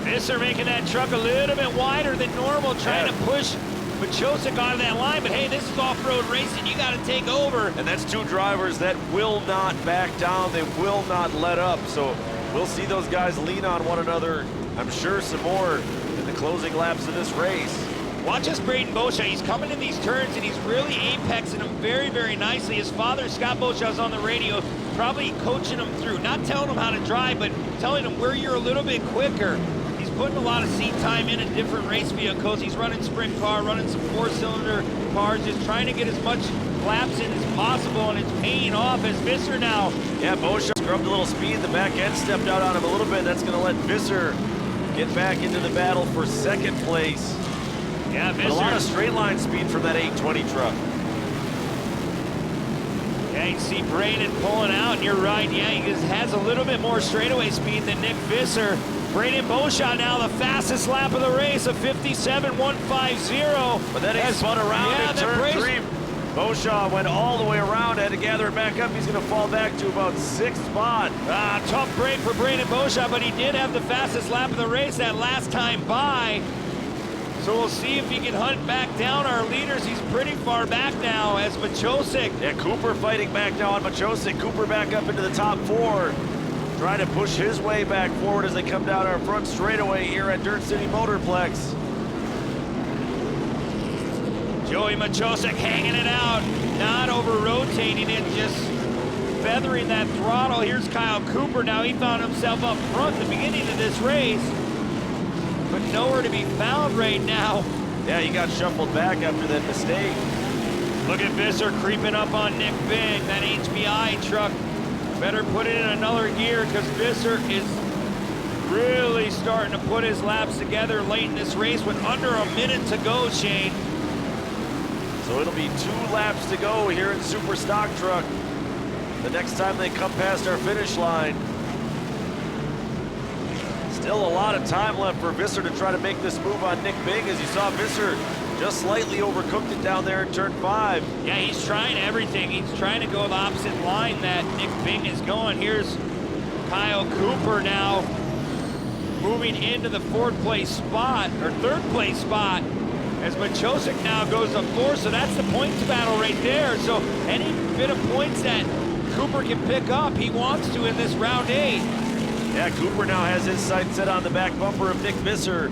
Visser making that truck a little bit wider than normal, trying to push Machosik out of that line, but hey, this is off-road racing. You got to take over. And that's 2 drivers that will not back down. They will not let up. So we'll see those guys lean on one another, I'm sure, some more in the closing laps of this race. Watch this Braden Beauchamp. He's coming in these turns, and he's really apexing them very nicely. His father, Scott Beauchamp's on the radio, probably coaching him through, not telling him how to drive, but telling him where you're a little bit quicker. He's putting a lot of seat time in different race vehicles. He's running sprint car, running some 4-cylinder cars, just trying to get as much laps in as possible, and it's paying off as Visser now. Yeah, Beauchamp scrubbed a little speed. The back end stepped out on him a little bit. That's going to let Visser get back into the battle for 2nd place. Yeah, Visser. A lot of straight line speed from that 820 truck. Yeah, you can see Braden pulling out, and you're right. Yeah, he has a little bit more straightaway speed than Nick Visser. Braden Beauchamp now the fastest lap of the race, a 57.150. But then he spun around in turn 3. Beauchamp went all the way around, had to gather it back up. He's going to fall back to about 6th spot. Tough break for Brandon Beauchamp, but he did have the fastest lap of the race that last time by. So we'll see if he can hunt back down our leaders. He's pretty far back now as Machosik. Yeah, Cooper fighting back now on Machosik. Cooper back up into the top 4. Trying to push his way back forward as they come down our front straightaway here at Dirt City Motorplex. Joey Machosik hanging it out, not over-rotating it, just feathering that throttle. Here's Kyle Cooper now. He found himself up front at the beginning of this race, but nowhere to be found right now. Yeah, he got shuffled back after that mistake. Look at Visser creeping up on Nick Bing. That HBI truck better put it in another gear because Visser is really starting to put his laps together late in this race with under a minute to go, Shane. So it'll be 2 laps to go here in Super Stock Truck the next time they come past our finish line. Still a lot of time left for Visser to try to make this move on Nick Bing. As you saw, Visser just slightly overcooked it down there in turn 5. Yeah, he's trying everything. He's trying to go the opposite line that Nick Bing is going. Here's Kyle Cooper now moving into the 4th place spot, or 3rd place spot, as Machosik now goes to 4, so that's the points battle right there. So any bit of points that Cooper can pick up, he wants to in this round 8. Yeah, Cooper now has his sights set on the back bumper of Nick Visser.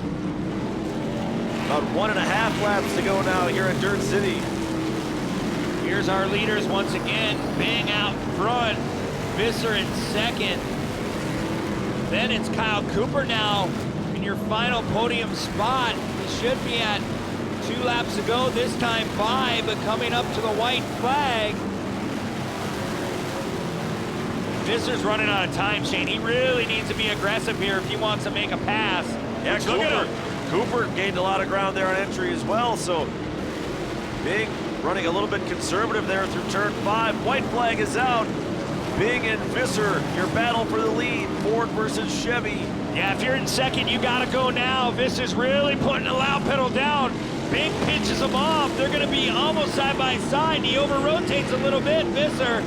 About 1.5 laps to go now here at Dirt City. Here's our leaders once again. Bing out front, Visser in 2nd. Then it's Kyle Cooper now in your final podium spot. He should be at 2 laps to go, this time by, but coming up to the white flag. Visser's running out of time, Shane. He really needs to be aggressive here if he wants to make a pass. Yeah, Look at him. Cooper gained a lot of ground there on entry as well, so Bing running a little bit conservative there through turn 5. White flag is out. Bing and Visser, your battle for the lead, Ford versus Chevy. Yeah, if you're in 2nd, you gotta go now. Visser's really putting the loud pedal down. Bing pinches him off. They're gonna be almost side by side. He over-rotates a little bit, Visser.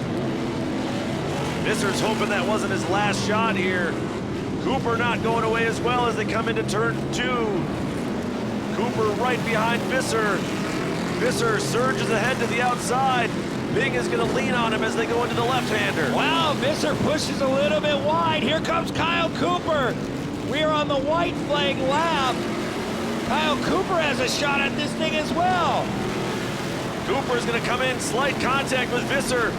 Visser's hoping that wasn't his last shot here. Cooper not going away as well as they come into turn 2. Cooper right behind Visser. Visser surges ahead to the outside. Bing is going to lean on him as they go into the left-hander. Wow, Visser pushes a little bit wide. Here comes Kyle Cooper. We are on the white flag lap. Kyle Cooper has a shot at this thing as well. Cooper's going to come in, slight contact with Visser.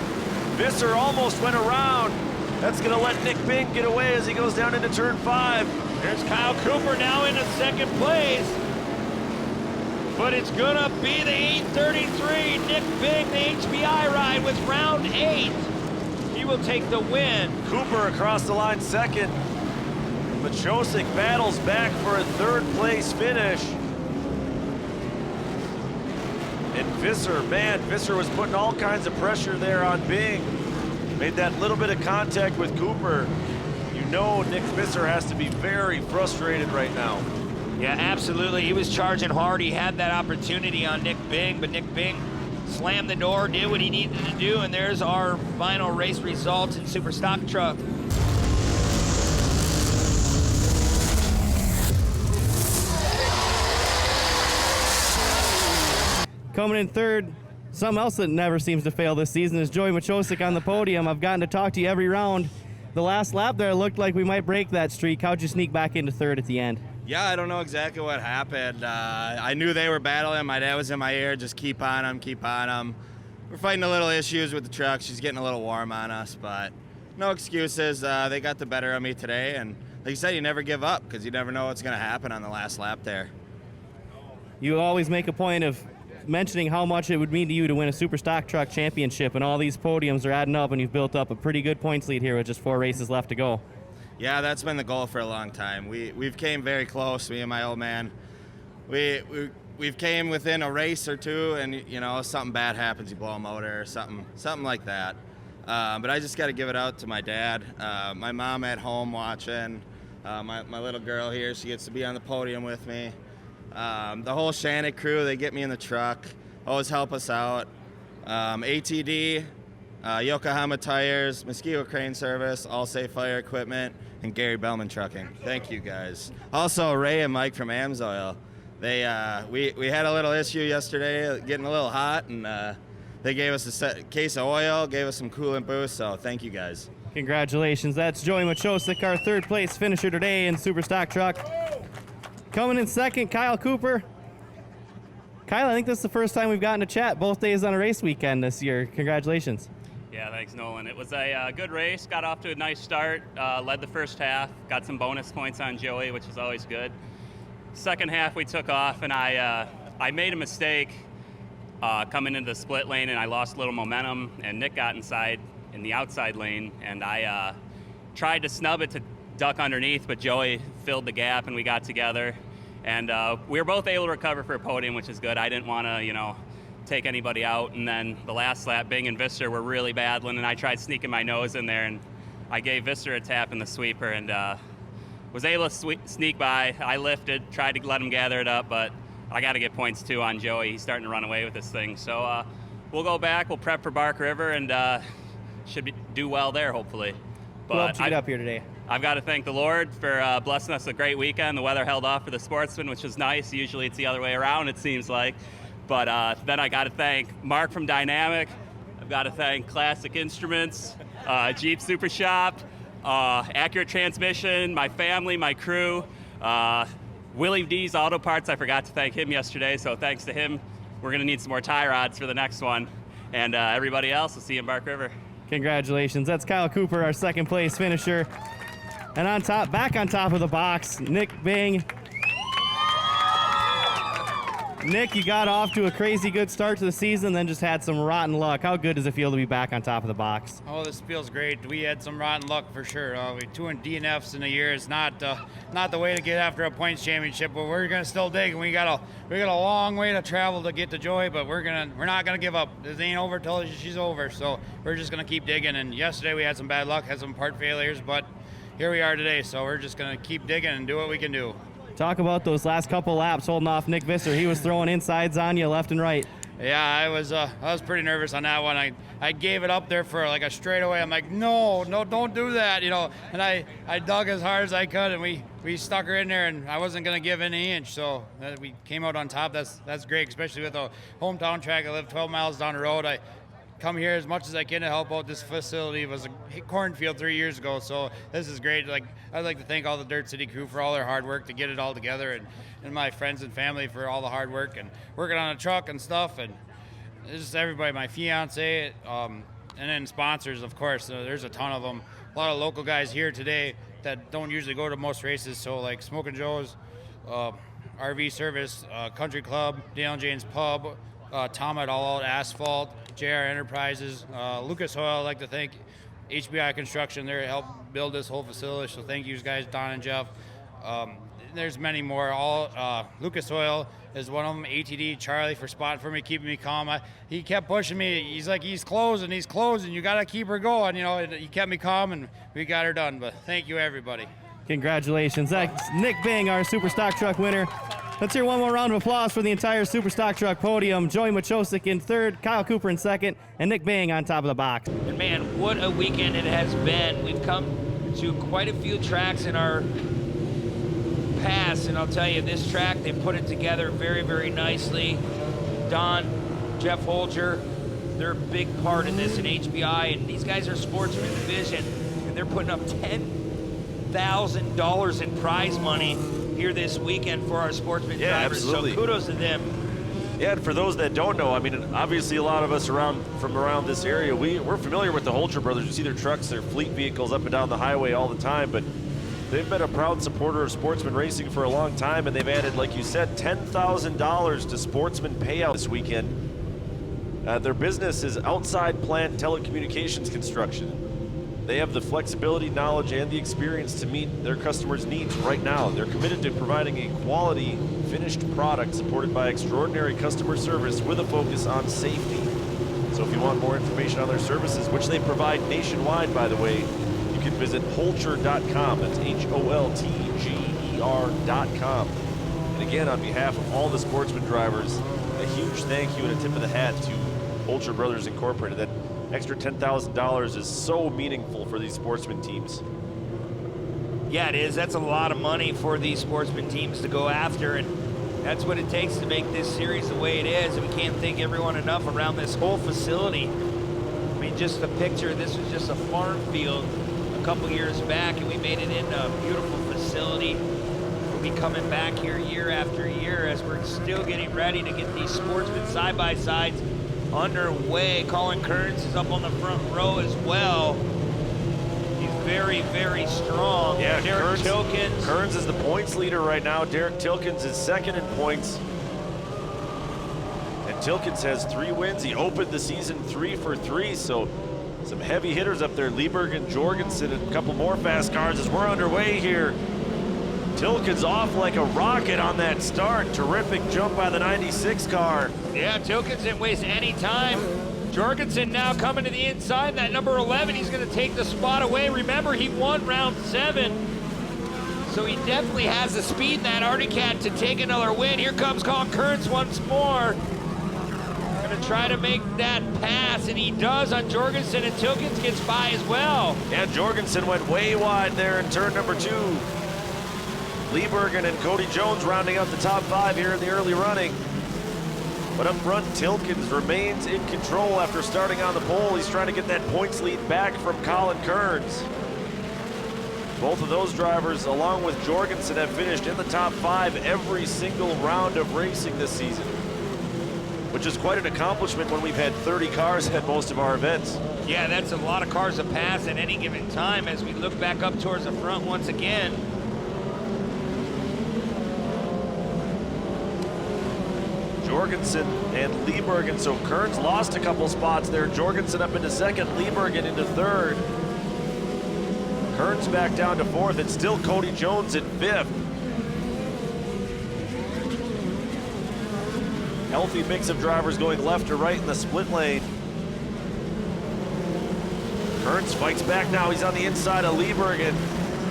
Visser almost went around. That's going to let Nick Bing get away as he goes down into turn 5. There's Kyle Cooper now into 2nd place. But it's going to be the 833 Nick Bing, the HBI ride with round 8. He will take the win. Cooper across the line 2nd. Machosik battles back for a 3rd place finish. And Visser, man, Visser was putting all kinds of pressure there on Bing. Made that little bit of contact with Cooper. You know Nick Visser has to be very frustrated right now. Yeah, absolutely. He was charging hard. He had that opportunity on Nick Bing, but Nick Bing slammed the door, did what he needed to do, and there's our final race results in Super Stock Truck. Coming in 3rd, something else that never seems to fail this season is Joey Machosik on the podium. I've gotten to talk to you every round. The last lap there looked like we might break that streak. How'd you sneak back into 3rd at the end? Yeah, I don't know exactly what happened. I knew they were battling. My dad was in my ear, just keep on them, keep on them. We're fighting a little issues with the truck. She's getting a little warm on us, but no excuses. They got the better of me today, and like you said, you never give up because you never know what's going to happen on the last lap there. You always make a point of mentioning how much it would mean to you to win a Super Stock Truck Championship, and all these podiums are adding up, and you've built up a pretty good points lead here with just 4 races left to go. Yeah, that's been the goal for a long time. We've came very close, me and my old man. We've came within a race or 2, and you know something bad happens, you blow a motor or something like that. But I just got to give it out to my dad, my mom at home watching, my little girl here. She gets to be on the podium with me. The whole Shannon crew, they get me in the truck, always help us out. ATD, Yokohama Tires, Mosquito Crane Service, All Safe Fire Equipment, and Gary Bellman Trucking. Thank you guys. Also, Ray and Mike from AMSOIL. They we had a little issue yesterday, getting a little hot, and they gave us a case of oil, gave us some coolant boost. So thank you guys. Congratulations. That's Joey Machosik, our third place finisher today in Super Stock Truck. Coming in second, Kyle Cooper. Kyle, I think this is the first time we've gotten to chat both days on a race weekend this year. Congratulations. Yeah, thanks, Nolan. It was a good race. Got off to a nice start. Led the first half. Got some bonus points on Joey, which is always good. Second half, we took off, and I made a mistake coming into the split lane, and I lost a little momentum, and Nick got inside in the outside lane, and I tried to snub it to duck underneath, but Joey filled the gap, and we got together. And we were both able to recover for a podium, which is good. I didn't want to, take anybody out. And then the last lap, Bing and Visser were really battling, and I tried sneaking my nose in there, and I gave Visser a tap in the sweeper and was able to sneak by. I lifted, tried to let him gather it up, but I got to get points too on Joey. He's starting to run away with this thing. So we'll go back, we'll prep for Bark River, and should do well there, hopefully. Who helped you get up here today? I've got to thank the Lord for blessing us a great weekend. The weather held off for the Sportsman, which was nice. Usually it's the other way around, it seems like. But then I got to thank Mark from Dynamic. I've got to thank Classic Instruments, Jeep Super Shop, Accurate Transmission, my family, my crew, Willie D's Auto Parts. I forgot to thank him yesterday, so thanks to him. We're going to need some more tie rods for the next one. And everybody else, we'll see you in Bark River. Congratulations. That's Kyle Cooper, our second place finisher. And on top, back on top of the box, Nick Bing. Nick, you got off to a crazy good start to the season, then just had some rotten luck. How good does it feel to be back on top of the box? Oh, this feels great. We had some rotten luck for sure. We 2 DNFs in a year is not the way to get after a points championship, but we're gonna still dig. And we got a long way to travel to get to Joy, but we're not gonna give up. This ain't over till she's over. So we're just gonna keep digging. And yesterday we had some bad luck, had some part failures, but here we are today. So we're just gonna keep digging and do what we can do. Talk about those last couple laps holding off Nick Visser. He was throwing insides on you left and right. Yeah, I was pretty nervous on that one. I gave it up there for like a straightaway. I'm like, no, don't do that, And I dug as hard as I could, and we stuck her in there, and I wasn't gonna give any inch. So we came out on top. That's great, especially with a hometown track. I live 12 miles down the road. I come here as much as I can to help out. This facility was a cornfield 3 years ago, so this is great. I'd like to thank all the Dirt City crew for all their hard work to get it all together, and my friends and family for all the hard work and working on a truck and stuff, and just everybody, my fiance, and then sponsors, of course. There's a ton of them. A lot of local guys here today that don't usually go to most races, so like Smokin' Joe's, RV Service, Country Club, Dale and Jane's Pub, Tom at All Out Asphalt, JR Enterprises, Lucas Oil. I'd like to thank HBI Construction. They helped build this whole facility, so thank you guys, Don and Jeff. There's many more. Lucas Oil is one of them. ATD, Charlie for spotting for me, keeping me calm. He kept pushing me. He's like, he's closing. You got to keep her going. He kept me calm, and we got her done. But thank you, everybody. Congratulations. That's Nick Bing, our Super Stock Truck winner. Let's hear one more round of applause for the entire Super Stock Truck podium. Joey Machosik in third, Kyle Cooper in second, and Nick Bing on top of the box. And man, what a weekend it has been. We've come to quite a few tracks in our past, and I'll tell you, this track, they put it together very, very nicely. Don, Jeff Holger, they're a big part in this in HBI, and these guys are Sportsman division, and they're putting up $10,000 in prize money here this weekend for our Sportsman drivers. Absolutely. So kudos to them. Yeah, and for those that don't know, I mean, obviously a lot of us from around this area, we're familiar with the Holger brothers. You see their trucks, their fleet vehicles up and down the highway all the time, but they've been a proud supporter of Sportsman racing for a long time, and they've added, like you said, $10,000 to Sportsman payout this weekend. Their business is outside plant telecommunications construction. They have the flexibility, knowledge, and the experience to meet their customers' needs right now. They're committed to providing a quality, finished product supported by extraordinary customer service with a focus on safety. So if you want more information on their services, which they provide nationwide, by the way, you can visit holtger.com. That's HOLTGER.com. And again, on behalf of all the Sportsman drivers, a huge thank you and a tip of the hat to Holcher Brothers Incorporated. That extra $10,000 is so meaningful for these Sportsman teams. Yeah, it is. That's a lot of money for these Sportsman teams to go after, and that's what it takes to make this series the way it is. And we can't thank everyone enough around this whole facility. I mean, just a picture, this was just a farm field a couple years back, and we made it into a beautiful facility. We'll be coming back here year after year as we're still getting ready to get these Sportsman side-by-sides underway. Colin Kearns is up on the front row as well. He's very, very strong. Yeah, Derek Tilkins. Kearns is the points leader right now. Derek Tilkins is second in points. And Tilkins has 3 wins. He opened the season 3 for 3, so some heavy hitters up there. Lieberg and Jorgensen and a couple more fast cars as we're underway here. Tilkins off like a rocket on that start. Terrific jump by the 96 car. Yeah, Tilkins didn't waste any time. Jorgensen now coming to the inside. That number 11, he's going to take the spot away. Remember, he won round 7. So he definitely has the speed in that Arctic Cat to take another win. Here comes Colin Kearns once more. Going to try to make that pass, and he does on Jorgensen, and Tilkins gets by as well. Yeah, Jorgensen went way wide there in turn number 2. Liebergen and Cody Jones rounding out the top 5 here in the early running. But up front, Tilkins remains in control after starting on the pole. He's trying to get that points lead back from Colin Kearns. Both of those drivers, along with Jorgensen, have finished in the top 5 every single round of racing this season, which is quite an accomplishment when we've had 30 cars at most of our events. Yeah, that's a lot of cars to pass at any given time as we look back up towards the front once again. Jorgensen and Liebergen, so Kearns lost a couple spots there. Jorgensen up into second, Liebergen into third. Kearns back down to 4th, and still Cody Jones in 5th. Healthy mix of drivers going left to right in the split lane. Kearns fights back now, he's on the inside of Liebergen.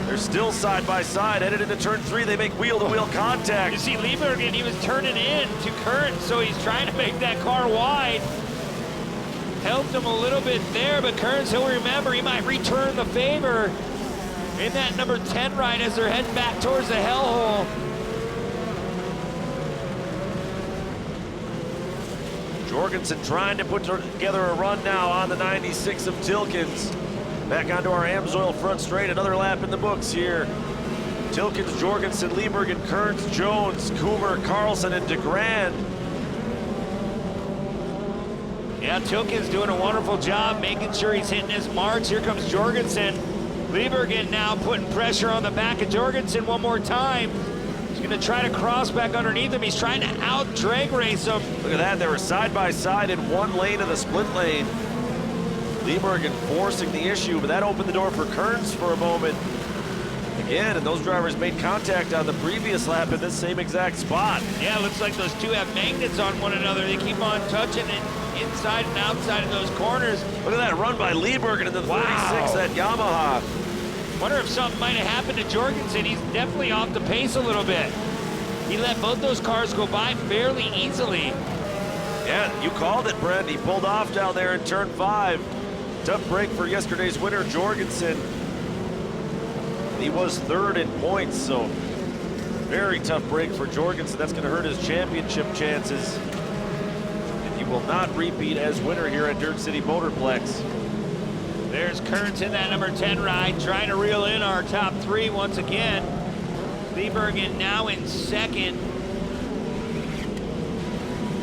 They're still side by side, headed into turn 3. They make wheel-to-wheel contact. You see Liebergen, he was turning in to Kearns, so he's trying to make that car wide. Helped him a little bit there, but Kearns, he'll remember, he might return the favor in that number 10 ride as they're heading back towards the hellhole. Jorgensen trying to put together a run now on the 96 of Tilkins. Back onto our Amsoil front straight, another lap in the books here. Tilkins, Jorgensen, Liebergen, Kearns, Jones, Coomer, Carlson, and DeGrand. Yeah, Tilkins doing a wonderful job making sure he's hitting his marks. Here comes Jorgensen. Liebergen now putting pressure on the back of Jorgensen one more time. He's going to try to cross back underneath him. He's trying to out-drag race him. Look at that, they were side by side in one lane of the split lane. Liebergen forcing the issue, but that opened the door for Kearns for a moment. Again, and those drivers made contact on the previous lap in this same exact spot. Yeah, it looks like those two have magnets on one another. They keep on touching it inside and outside of those corners. Look at that run by Liebergen in the 36, that Yamaha. Wonder if something might have happened to Jorgensen. He's definitely off the pace a little bit. He let both those cars go by fairly easily. Yeah, you called it, Brent. He pulled off down there in turn 5. Tough break for yesterday's winner, Jorgensen. He was 3rd in points, so very tough break for Jorgensen. That's going to hurt his championship chances. And he will not repeat as winner here at Dirt City Motorplex. There's Kearns in that number 10 ride, trying to reel in our top 3 once again. Liebergen now in 2nd.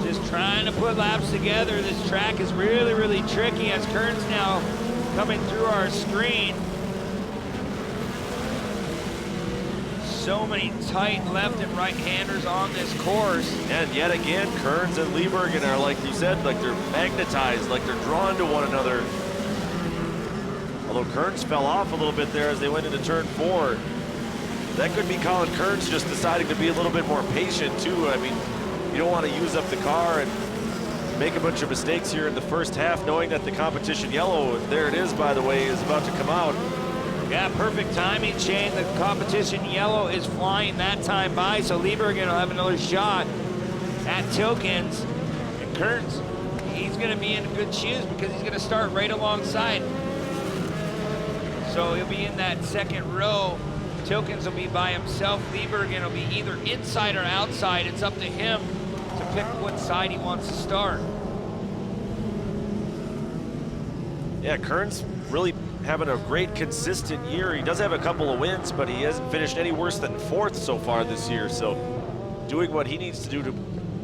Just trying to put laps together. This track is really, really tricky as Kearns now coming through our screen. So many tight left and right-handers on this course. And yet again, Kearns and Liebergen are, like you said, like they're magnetized, like they're drawn to one another. Although Kearns fell off a little bit there as they went into turn 4. That could be Colin Kearns just deciding to be a little bit more patient too. I mean, you don't want to use up the car and make a bunch of mistakes here in the first half, knowing that the competition yellow, there it is, by the way, is about to come out. Yeah, perfect timing, Shane. The competition yellow is flying that time by, so Liebergen will have another shot at Tilkins. And Kearns, he's going to be in good shoes because he's going to start right alongside. So he'll be in that second row. Tilkens will be by himself. Liebergen will be either inside or outside. It's up to him to pick what side he wants to start. Yeah, Kern's really having a great consistent year. He does have a couple of wins, but he hasn't finished any worse than 4th so far this year. So doing what he needs to do to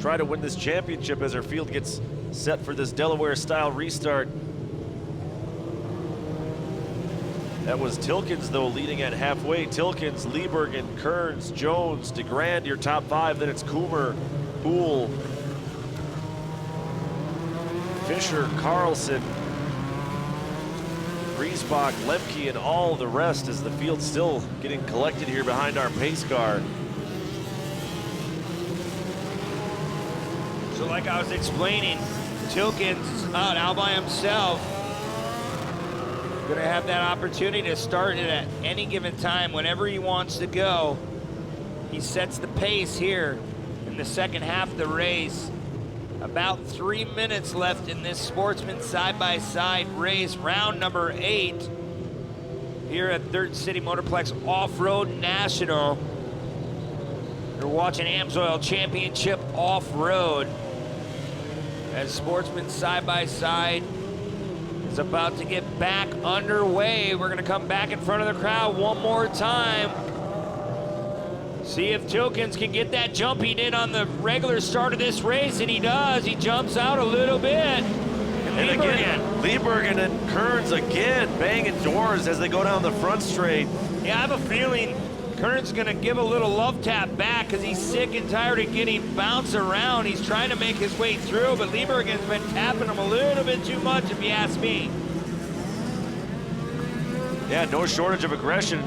try to win this championship as our field gets set for this Delaware-style restart. That was Tilkens, though, leading at halfway. Tilkens, Liebergen, Kearns, Jones, DeGrand, your top 5. Then it's Coomer, Poole, Fisher, Carlson, Griesbach, Lemke, and all the rest as the field's still getting collected here behind our pace car. So like I was explaining, Tilkens is out by himself. Gonna have that opportunity to start it at any given time, whenever he wants to go. He sets the pace here in the second half of the race. About 3 minutes left in this Sportsman side-by-side race, round number 8 here at Third City Motorplex Off-Road National. You're watching AMSOIL Championship Off-Road as Sportsman side-by-side is about to get back underway. We're gonna come back in front of the crowd one more time. See if Tilkens can get that jump he did on the regular start of this race, and he does. He jumps out a little bit. And again, Liebergen and Kearns again banging doors as they go down the front straight. Yeah, I have a feeling Kearns gonna give a little love tap back because he's sick and tired of getting bounced around. He's trying to make his way through, but Liebergen's been tapping him a little bit too much, if you ask me. Yeah, no shortage of aggression.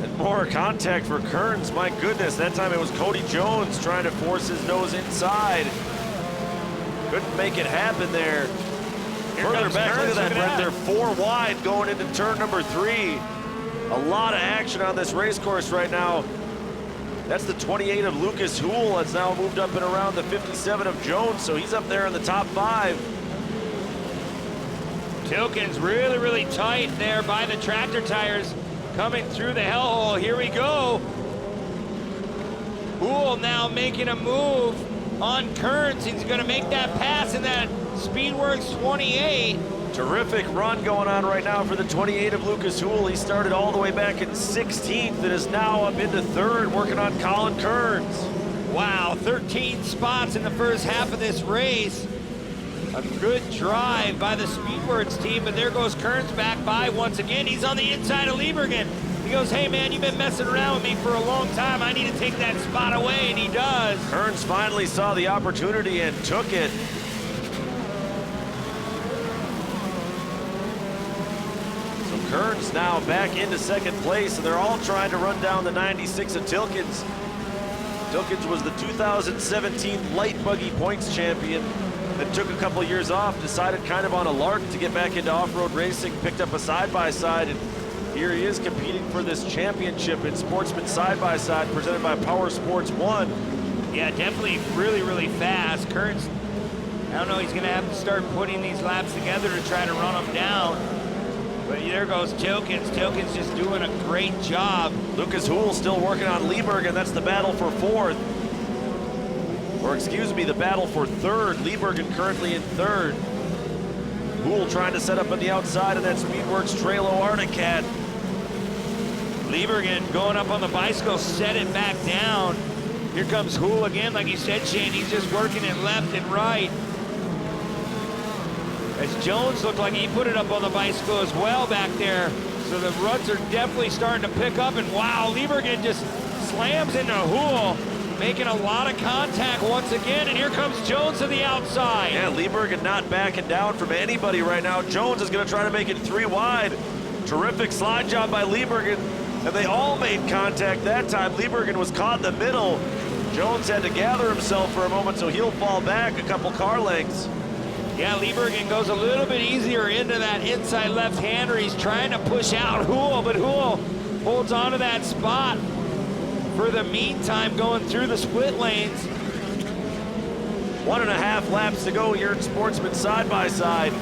And more contact for Kearns, my goodness. That time it was Cody Jones trying to force his nose inside. Couldn't make it happen there. Further back, look at that, Brent. They're 4 wide going into turn number 3. A lot of action on this race course right now. That's the 28 of Lucas Houle. That's now moved up and around the 57 of Jones, so he's up there in the top 5. Tilkens really, really tight there by the tractor tires coming through the hellhole. Here we go. Houle now making a move on Kearns. He's gonna make that pass in that Speedworks 28. Terrific run going on right now for the 28 of Lucas Houle. He started all the way back in 16th and is now up into 3rd, working on Colin Kearns. Wow, 13 spots in the first half of this race. A good drive by the Speedworks team, but there goes Kearns back by once again. He's on the inside of Liebergen. He goes, hey man, you've been messing around with me for a long time. I need to take that spot away, and he does. Kearns finally saw the opportunity and took it. So Kearns now back into 2nd place, and they're all trying to run down the 96 of Tilkens. Tilkens was the 2017 light buggy points champion. That took a couple years off, decided kind of on a lark to get back into off-road racing, picked up a side-by-side, and here he is competing for this championship in Sportsman side-by-side presented by Power Sports 1. Yeah, definitely really, really fast. Kearns, I don't know, he's gonna have to start putting these laps together to try to run them down. But there goes Tilkens. Tilkens just doing a great job. Lucas Houle still working on Liebergen. That's the battle for 4th. Or excuse me, the battle for 3rd. Liebergen currently in 3rd. Houle trying to set up on the outside of that Speedworks Trailer Arctic Cat. Liebergen going up on the bicycle, set it back down. Here comes Houle again, like you said, Shane. He's just working it left and right. As Jones looked like he put it up on the bicycle as well back there. So the ruts are definitely starting to pick up, and wow, Liebergen just slams into Houle, making a lot of contact once again, and here comes Jones to the outside. Yeah, Liebergen not backing down from anybody right now. Jones is gonna try to make it 3 wide. Terrific slide job by Liebergen, and they all made contact that time. Liebergen was caught in the middle. Jones had to gather himself for a moment, so he'll fall back a couple car lengths. Yeah, Liebergen goes a little bit easier into that inside left-hander. He's trying to push out Houle, but Houle holds on to that spot for the meantime, going through the split lanes. 1.5 laps to go here in Sportsman side by side.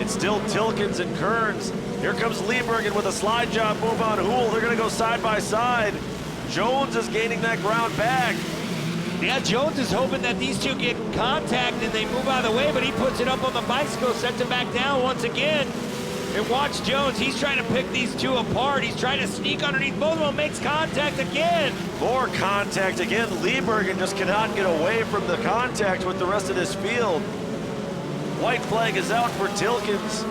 It's still Tilkens and Kearns. Here comes Liebergen with a slide job move on Hool. They're gonna go side by side. Jones is gaining that ground back. Yeah, Jones is hoping that these two get contact and they move out of the way, but he puts it up on the bicycle, sets it back down once again. And watch Jones, he's trying to pick these two apart. He's trying to sneak underneath both of them, makes contact again. More contact again. Liebergen just cannot get away from the contact with the rest of this field. White flag is out for Tilkens.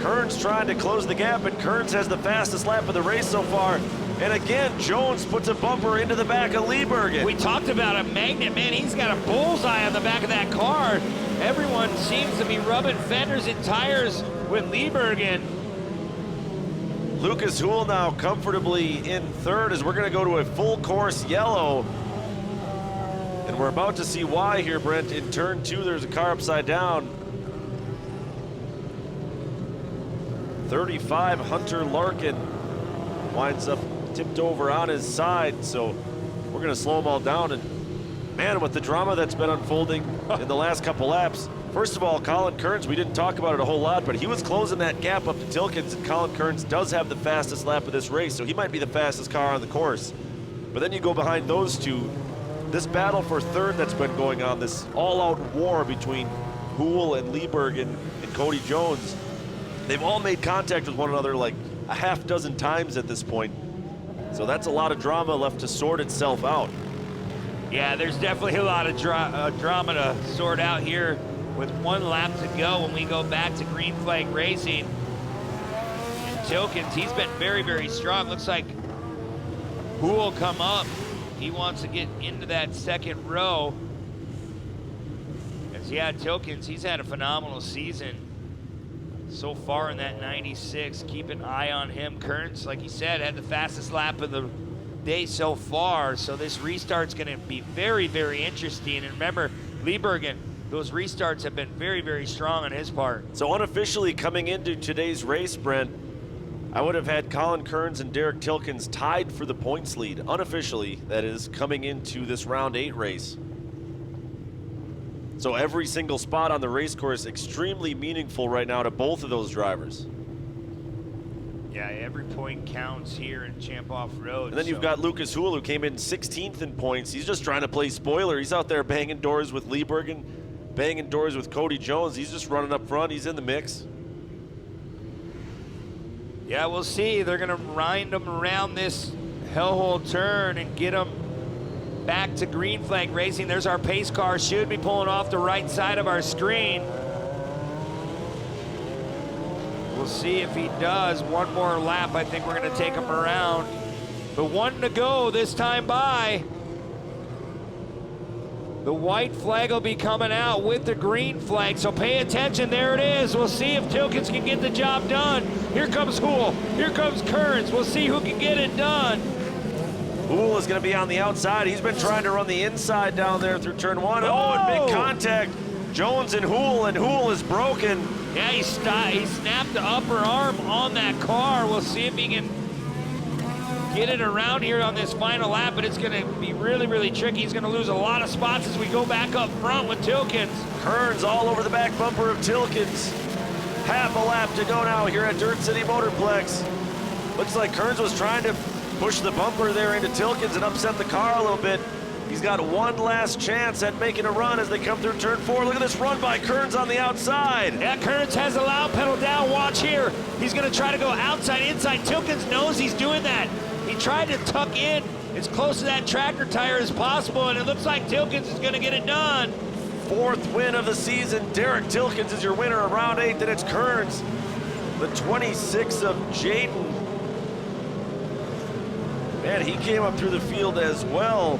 Kearns trying to close the gap, and Kearns has the fastest lap of the race so far. And again, Jones puts a bumper into the back of Liebergen. We talked about a magnet, man. He's got a bullseye on the back of that car. Everyone seems to be rubbing fenders and tires with Liebergen. Lucas Hool now comfortably in third as we're going to go to a full course yellow. And we're about to see why here, Brent. In turn 2, there's a car upside down. 35, Hunter Larkin winds up tipped over on his side, so we're going to slow them all down. And man, with the drama that's been unfolding in the last couple laps, first of all, Colin Kearns, we didn't talk about it a whole lot, but he was closing that gap up to Tilkens, and Colin Kearns does have the fastest lap of this race, so he might be the fastest car on the course. But then you go behind those two, this battle for third that's been going on, this all-out war between Hool and Liebergen and Cody Jones, they've all made contact with one another like a half dozen times at this point. So that's a lot of drama left to sort itself out. Yeah, there's definitely a lot of drama to sort out here with 1 lap to go when we go back to green flag racing. And Tilkens, he's been very, very strong. Looks like who will come up. He wants to get into that second row. As yeah, Tilkens, he's had a phenomenal season so far in that 96. Keep an eye on him. Kearns, like he said, had the fastest lap of the day so far, so this restart's going to be very, very interesting. And remember, Liebergen, those restarts have been very, very strong on his part. So unofficially coming into today's race, Brent, I would have had Colin Kearns and Derek Tilkens tied for the points lead. Unofficially, that is, coming into this round 8 race. So every single spot on the race course extremely meaningful right now to both of those drivers. Yeah, every point counts here in Champ Off Road. And then you've got Lucas Hool, who came in 16th in points. He's just trying to play spoiler. He's out there banging doors with Liebergen, banging doors with Cody Jones. He's just running up front. He's in the mix. Yeah, we'll see. They're going to rind them around this hellhole turn and get them back to green flag racing. There's our pace car. Should be pulling off the right side of our screen. We'll see if he does. One more lap. I think we're going to take him around. But 1 to go this time by. The white flag will be coming out with the green flag, so pay attention. There it is. We'll see if Tilkens can get the job done. Here comes Hool. Here comes Kearns. We'll see who can get it done. Hool is going to be on the outside. He's been trying to run the inside down there through turn 1. Oh, and big contact. Jones and Hool is broken. Yeah, he snapped the upper arm on that car. We'll see if he can get it around here on this final lap, but it's going to be really, really tricky. He's going to lose a lot of spots as we go back up front with Tilkens. Kearns all over the back bumper of Tilkens. Half a lap to go now here at Dirt City Motorplex. Looks like Kearns was trying to push the bumper there into Tilkens and upset the car a little bit. He's got one last chance at making a run as they come through turn 4. Look at this run by Kearns on the outside. Yeah, Kearns has the loud pedal down. Watch here. He's going to try to go outside, inside. Tilkens knows he's doing that. He tried to tuck in as close to that tractor tire as possible, and it looks like Tilkens is going to get it done. 4th win of the season. Derek Tilkens is your winner of round 8. Then it's Kearns, the 26 of Jaden. Man, he came up through the field as well.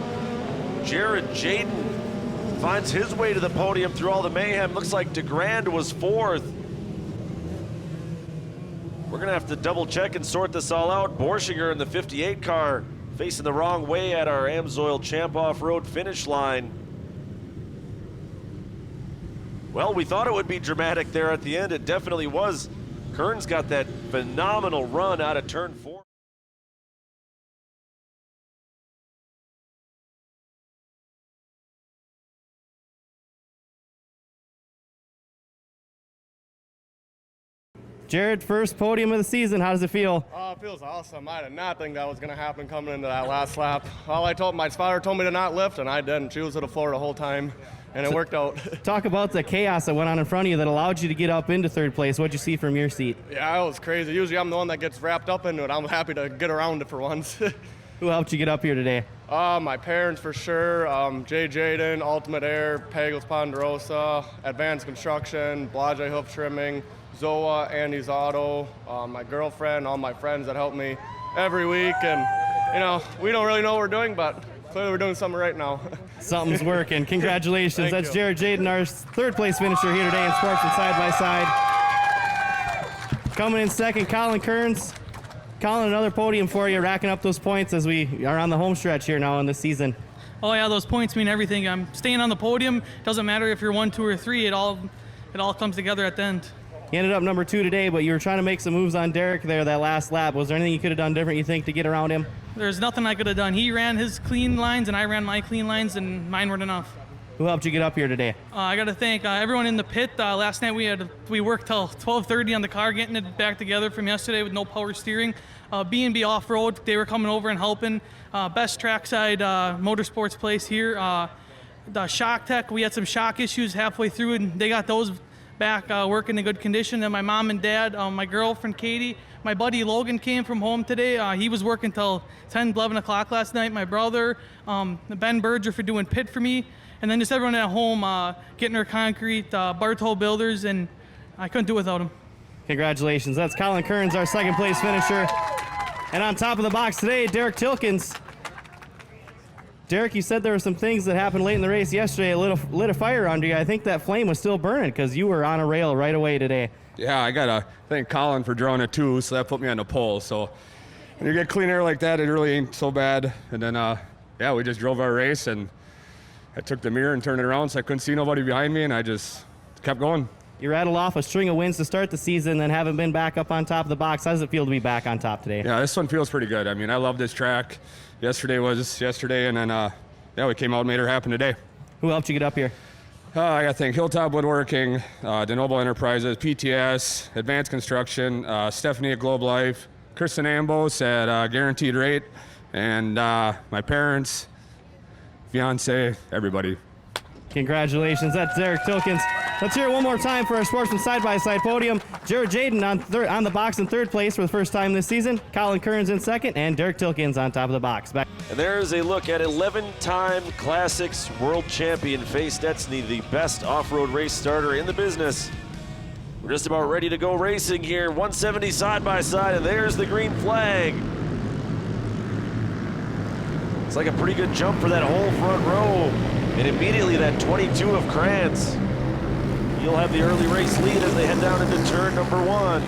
Jared Jaden finds his way to the podium through all the mayhem. Looks like DeGrand was 4th. We're gonna have to double check and sort this all out. Borschinger in the 58 car facing the wrong way at our Amsoil Champ Off-Road finish line. Well, we thought it would be dramatic there at the end. It definitely was. Kearns got that phenomenal run out of turn 4. Jared, first podium of the season. How does it feel? Oh, it feels awesome. I did not think that was going to happen coming into that last lap. My spotter told me to not lift, and I didn't. She was to the floor the whole time, and it worked out. Talk about the chaos that went on in front of you that allowed you to get up into third place. What'd you see from your seat? Yeah, it was crazy. Usually I'm the one that gets wrapped up into it. I'm happy to get around it for once. Who helped you get up here today? My parents for sure. Jay Jaden, Ultimate Air, Pagels Ponderosa, Advanced Construction, Blage Hoof Trimming, Zoa, Andy's Auto, my girlfriend, all my friends that help me every week. And, we don't really know what we're doing, but clearly we're doing something right now. Something's working. Congratulations. Thank That's you. Jared Jaden, our third place finisher here today in Sportsman Side by Side. Coming in second, Colin Kearns. Colin, another podium for you, racking up those points as we are on the home stretch here now in this season. Oh yeah, those points mean everything. I'm staying on the podium. Doesn't matter if you're 1, 2, or 3. It all comes together at the end. You ended up number 2 today, but you were trying to make some moves on Derek there that last lap. Was there anything you could have done different, you think, to get around him? There's nothing I could have done. He ran his clean lines, and I ran my clean lines, and mine weren't enough. Who helped you get up here today? I got to thank everyone in the pit. Last night we worked till 12:30 on the car, getting it back together from yesterday with no power steering. B&B Off-Road, they were coming over and helping. Best Trackside Motorsports place here. The Shock Tech, we had some shock issues halfway through, and they got those back working in good condition. And my mom and dad, my girlfriend Katie, my buddy Logan came from home today. He was working till 10, 11 o'clock last night. My brother, Ben Berger for doing pit for me. And then just everyone at home getting their concrete, Bartow Builders, and I couldn't do it without them. Congratulations. That's Colin Kearns, our second place finisher. And on top of the box today, Derek Tilkins. Derek, you said there were some things that happened late in the race yesterday. It lit a fire under you. I think that flame was still burning because you were on a rail right away today. Yeah, I got to thank Colin for drawing it too, so that put me on the pole. So when you get clean air like that, it really ain't so bad. And then, we just drove our race, and I took the mirror and turned it around so I couldn't see nobody behind me, and I just kept going. You rattled off a string of wins to start the season, then haven't been back up on top of the box. How does it feel to be back on top today? Yeah, this one feels pretty good. I mean, I love this track. Yesterday was yesterday, and then, we came out and made her happen today. Who helped you get up here? I got to thank Hilltop Woodworking, DeNoble Enterprises, PTS, Advanced Construction, Stephanie at Globe Life, Kristen Ambos at Guaranteed Rate, and my parents, fiance, everybody. Congratulations. That's Derek Tilkins. Let's hear it one more time for our Sportsman Side-by-Side podium. Jared Jaden on the box in third place for the first time this season. Colin Kearns in second, and Derek Tilkins on top of the box. Back. And there's a look at 11-time Classics World Champion Faye Stetson, the best off-road race starter in the business. We're just about ready to go racing here. 170 side-by-side, and there's the green flag. It's like a pretty good jump for that whole front row. And immediately that 22 of Krantz. He'll have the early race lead as they head down into turn number 1.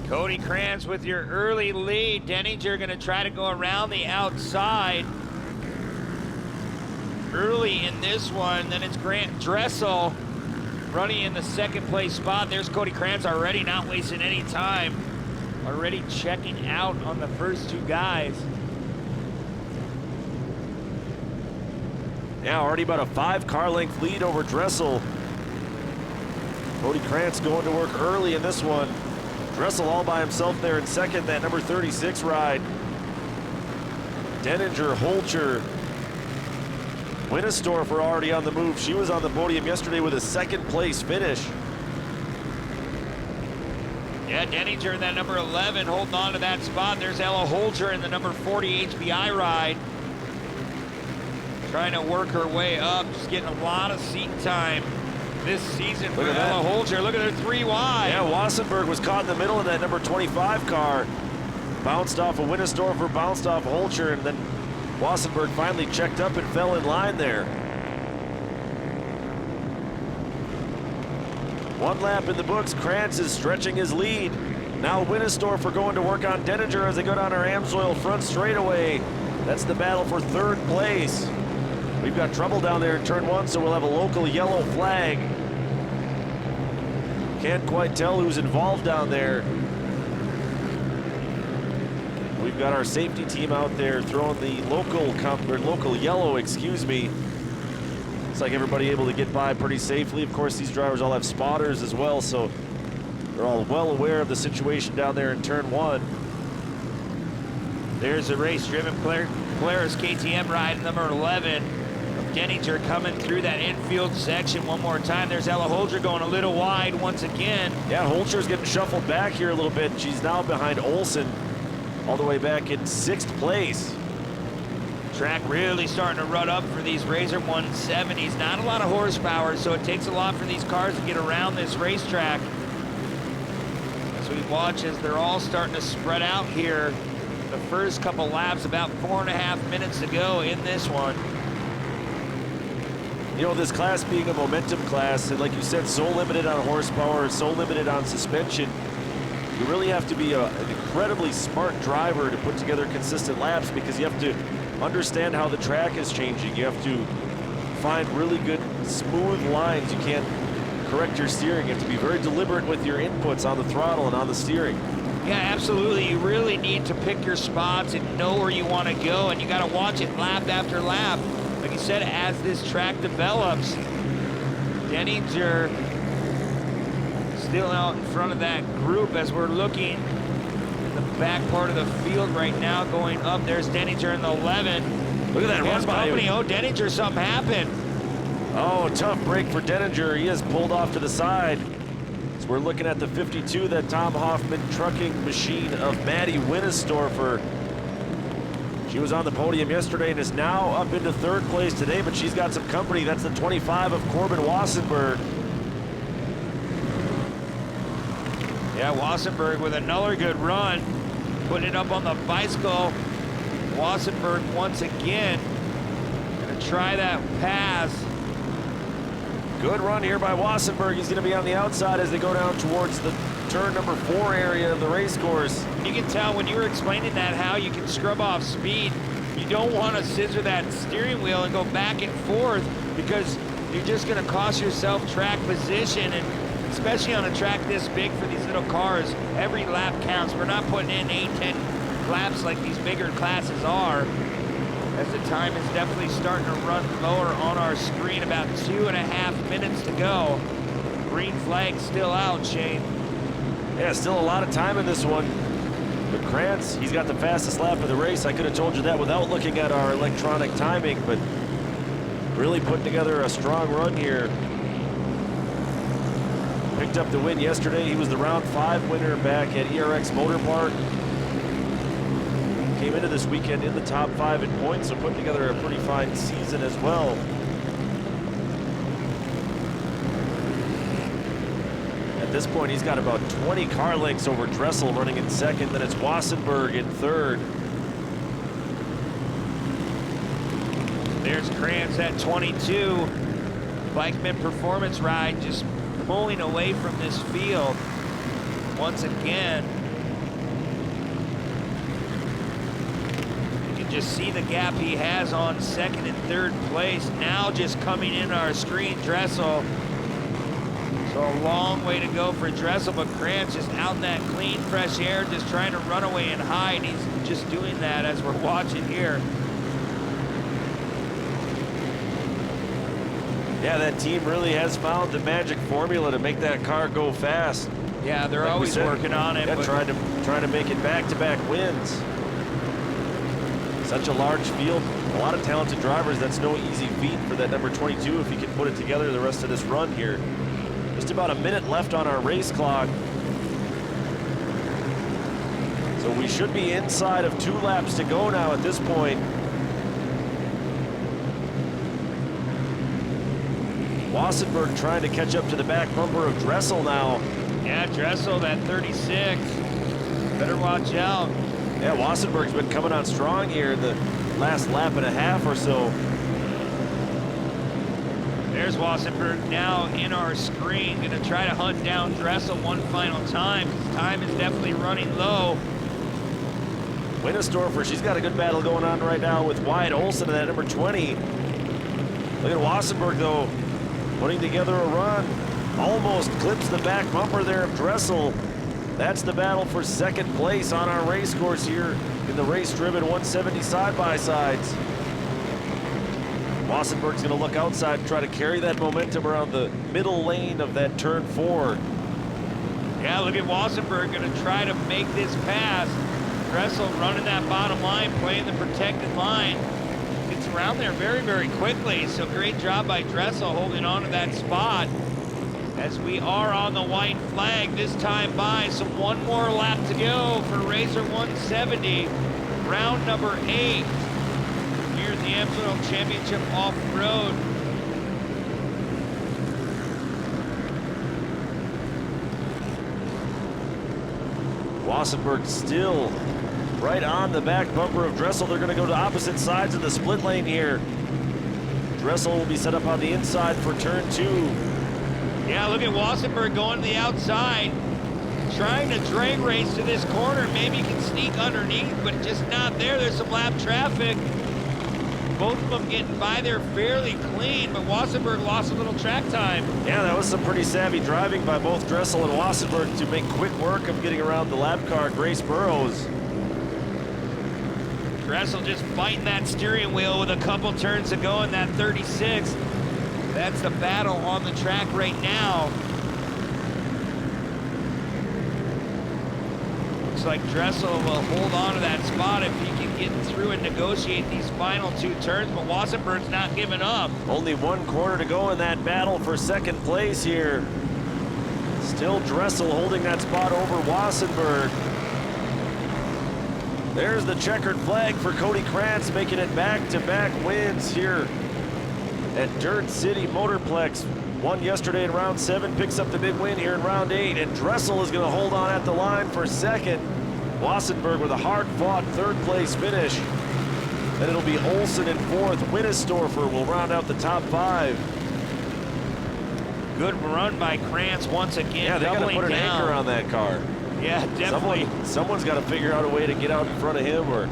Cody Krantz with your early lead. Denninger going to try to go around the outside early in this one. Then it's Grant Dressel running in the second place spot. There's Cody Krantz already not wasting any time. Already checking out on the first 2 guys. Yeah, already about a 5-car length lead over Dressel. Cody Krantz going to work early in this one. Dressel all by himself there in second, that number 36 ride. Denninger, Holcher, Winnestorf are already on the move. She was on the podium yesterday with a second place finish. Yeah, Denninger in that number 11 holding on to that spot. There's Ella Holcher in the number 40 HBI ride. Trying to work her way up, just getting a lot of seat time this season for Ella Holcher. Look at her 3 wide. Yeah, Wassenberg was caught in the middle in that number 25 car. Bounced off of Winnestorfer, bounced off Holcher, and then Wassenberg finally checked up and fell in line there. 1 lap in the books. Krantz is stretching his lead. Now Winnestorfer going to work on Denninger as they go down our Amsoil front straightaway. That's the battle for 3rd place. We've got trouble down there in turn 1, so we'll have a local yellow flag. Can't quite tell who's involved down there. We've got our safety team out there throwing the local yellow, excuse me. Looks like everybody able to get by pretty safely. Of course, these drivers all have spotters as well, so they're all well aware of the situation down there in turn 1. There's a race-driven Polaris KTM ride, number 11. Denninger coming through that infield section one more time. There's Ella Holger going a little wide once again. Yeah, Holger's getting shuffled back here a little bit. She's now behind Olsen, all the way back in 6th place. Track really starting to rut up for these Razor 170s. Not a lot of horsepower, so it takes a lot for these cars to get around this racetrack. As we watch as they're all starting to spread out here. The first couple laps, about 4.5 minutes to go in this one. You know, this class being a momentum class, and like you said, so limited on horsepower, so limited on suspension, you really have to be an incredibly smart driver to put together consistent laps, because you have to understand how the track is changing. You have to find really good, smooth lines. You can't correct your steering. You have to be very deliberate with your inputs on the throttle and on the steering. Yeah, absolutely. You really need to pick your spots and know where you want to go, and you got to watch it lap after lap. Like you said, as this track develops, Denninger still out in front of that group as we're looking in the back part of the field right now going up. There's Denninger in the 11. Look at that run by him. Oh, Denninger, something happened. Oh, tough break for Denninger. He is pulled off to the side. So we're looking at the 52, that Tom Hoffman trucking machine of Maddie Winnestorfer. She was on the podium yesterday and is now up into 3rd place today, but she's got some company. That's the 25 of Corbin Wassenberg. Yeah, Wassenberg with another good run, putting it up on the bicycle. Wassenberg once again gonna try that pass. Good run here by Wassenberg. He's gonna be on the outside as they go down towards the turn number 4 area of the race course. You can tell when you were explaining that how you can scrub off speed. You don't want to scissor that steering wheel and go back and forth, because you're just going to cost yourself track position, and especially on a track this big for these little cars, every lap counts. We're not putting in 8-10 laps like these bigger classes are, as the time is definitely starting to run lower on our screen. About 2.5 minutes to go. Green flag still out, Shane. Yeah, still a lot of time in this one. But Krantz, he's got the fastest lap of the race. I could have told you that without looking at our electronic timing, but really putting together a strong run here. Picked up the win yesterday. He was the round 5 winner back at ERX Motor Park. Came into this weekend in the top 5 in points, so putting together a pretty fine season as well. At this point, he's got about 20 car lengths over Dressel running in 2nd. Then it's Wassenberg in 3rd. There's Krantz at 22. Bikeman Performance Ride just pulling away from this field once again. You can just see the gap he has on 2nd and 3rd place. Now just coming in our screen, Dressel. So a long way to go for Dressel, but Krantz just out in that clean, fresh air, just trying to run away and hide. He's just doing that as we're watching here. Yeah, that team really has found the magic formula to make that car go fast. Yeah, they're always working on it. Yeah, trying to make it back-to-back wins. Such a large field, a lot of talented drivers. That's no easy feat for that number 22 if he can put it together the rest of this run here. Just about a minute left on our race clock. So we should be inside of 2 laps to go now at this point. Wassenberg trying to catch up to the back bumper of Dressel now. Yeah, Dressel, that 36. Better watch out. Yeah, Wassenberg's been coming on strong here in the last lap and a half or so. There's Wassenberg now in our screen, gonna try to hunt down Dressel one final time. His time is definitely running low. Winnestorfer, she's got a good battle going on right now with Wyatt Olsen in that number 20. Look at Wassenberg though, putting together a run. Almost clips the back bumper there of Dressel. That's the battle for 2nd place on our race course here in the race-driven 170 side-by-sides. Wassenberg's going to look outside and try to carry that momentum around the middle lane of that turn 4. Yeah, look at Wassenberg going to try to make this pass. Dressel running that bottom line, playing the protected line. Gets around there very, very quickly. So great job by Dressel holding on to that spot. As we are on the white flag, this time by, so one more lap to go for Racer 170, round number 8 here at the Amstel Championship Off-Road. Wassenberg still right on the back bumper of Dressel. They're going to go to opposite sides of the split lane here. Dressel will be set up on the inside for turn 2. Yeah, look at Wassenberg going to the outside, trying to drag race to this corner. Maybe he can sneak underneath, but just not there. There's some lap traffic. Both of them getting by there fairly clean, but Wassenberg lost a little track time. Yeah, that was some pretty savvy driving by both Dressel and Wassenberg to make quick work of getting around the lap car, Grace Burrows. Dressel just fighting that steering wheel with a couple turns to go in that 36. That's the battle on the track right now. Looks like Dressel will hold on to that spot if he can get through and negotiate these final 2 turns, but Wassenberg's not giving up. Only 1 corner to go in that battle for second place here. Still Dressel holding that spot over Wassenberg. There's the checkered flag for Cody Krantz, making it back-to-back wins here at Dirt City Motorplex. Won yesterday in round 7, picks up the big win here in round 8, and Dressel is going to hold on at the line for second. Wassenberg with a hard-fought 3rd place finish. Then it'll be Olsen in 4th. Winnestorfer will round out the top 5. Good run by Krantz once again. Yeah, they got to put an anchor on that car. Yeah, definitely. Someone's got to figure out a way to get out in front of him or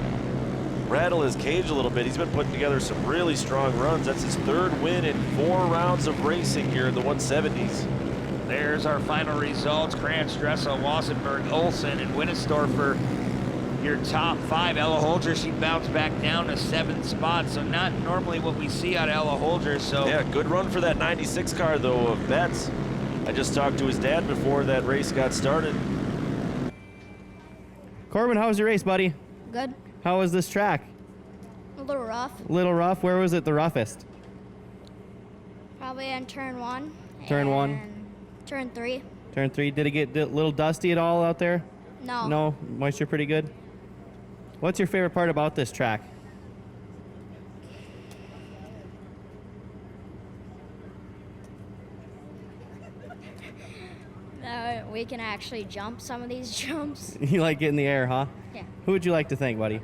rattle his cage a little bit. He's been putting together some really strong runs. That's his 3rd win in 4 rounds of racing here in the 170s. There's our final results. Krantz, Dressel, Wassenberg, Olsen, and Winnestorfer, your top 5. Ella Holger, she bounced back down to 7th spot, so not normally what we see out of Ella Holger. So yeah, good run for that 96 car though of Betts. I just talked to his dad before that race got started. Corbin, how was your race, buddy? Good. How was this track? A little rough. A little rough. Where was it the roughest? Probably on turn 1. Turn 1. Turn 3. Turn 3. Did it get a little dusty at all out there? No. No? Moisture pretty good? What's your favorite part about this track? We can actually jump some of these jumps. You like getting in the air, huh? Yeah. Who would you like to thank, buddy?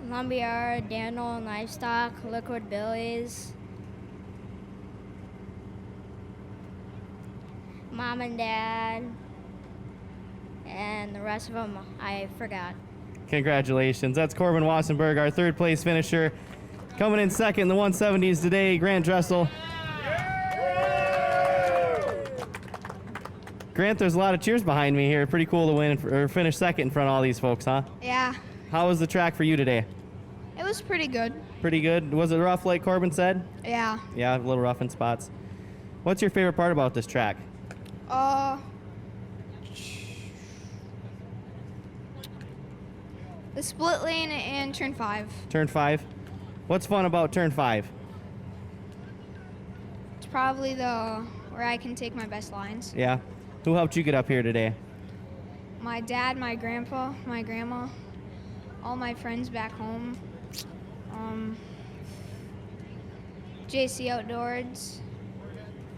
Lumberyard, Daniel and Livestock, Liquid Billy's, Mom and Dad, and the rest of them I forgot. Congratulations. That's Corbin Wassenberg, our 3rd place finisher. Coming in 2nd in the 170s today, Grant Dressel. Grant, there's a lot of cheers behind me here. Pretty cool to win or finish 2nd in front of all these folks, huh? Yeah, How was the track for you today? it was pretty good. Pretty good. Was it rough like Corbin said? Yeah. Yeah, a little rough in spots. What's your favorite part about this track? The split lane and turn 5. Turn 5. What's fun about turn 5? It's probably where I can take my best lines. Yeah. Who helped you get up here today? My dad, my grandpa, my grandma, all my friends back home. JC Outdoors,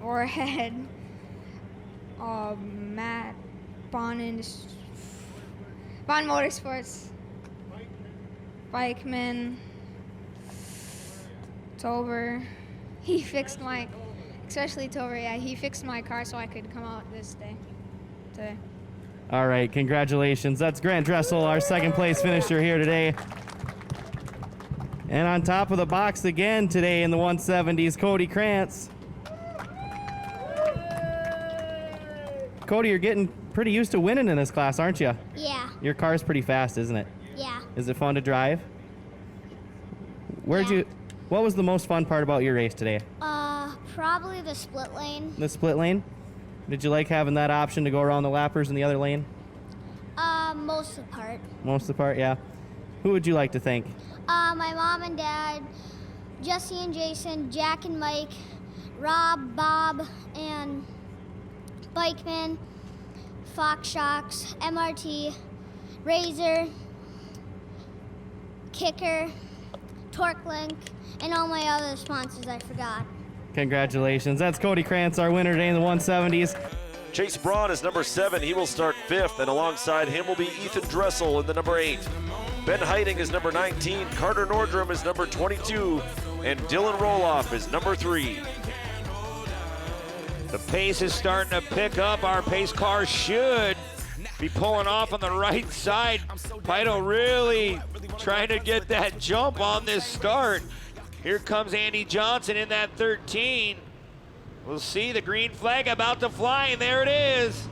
Warhead, Matt, Bond Motorsports, Bikeman, Tober. He fixed especially Tober, yeah, he fixed my car so I could come out this day, today. All right, congratulations. That's Grant Dressel, our 2nd place finisher here today. And on top of the box again today in the 170s, Cody Krantz. Cody, you're getting pretty used to winning in this class, aren't you? Yeah. Your car's pretty fast, isn't it? Yeah. Is it fun to drive? Where'd What was the most fun part about your race today? Probably the split lane. The split lane? Did you like having that option to go around the lappers in the other lane? Most of the part. Most of the part, yeah. Who would you like to thank? My mom and dad, Jesse and Jason, Jack and Mike, Rob, Bob, and Bikeman, Fox Shocks, MRT, Razor, Kicker, Torque Link, and all my other sponsors I forgot. Congratulations. That's Cody Krantz, our winner today in the 170s. Chase Braun is number 7. He will start 5th, and alongside him will be Ethan Dressel in the number 8. Ben Heiting is number 19. Carter Nordrum is number 22. And Dylan Roloff is number 3. The pace is starting to pick up. Our pace car should be pulling off on the right side. Pito really trying to get that jump on this start. Here comes Andy Johnson in that 13. We'll see the green flag about to fly, and there it is.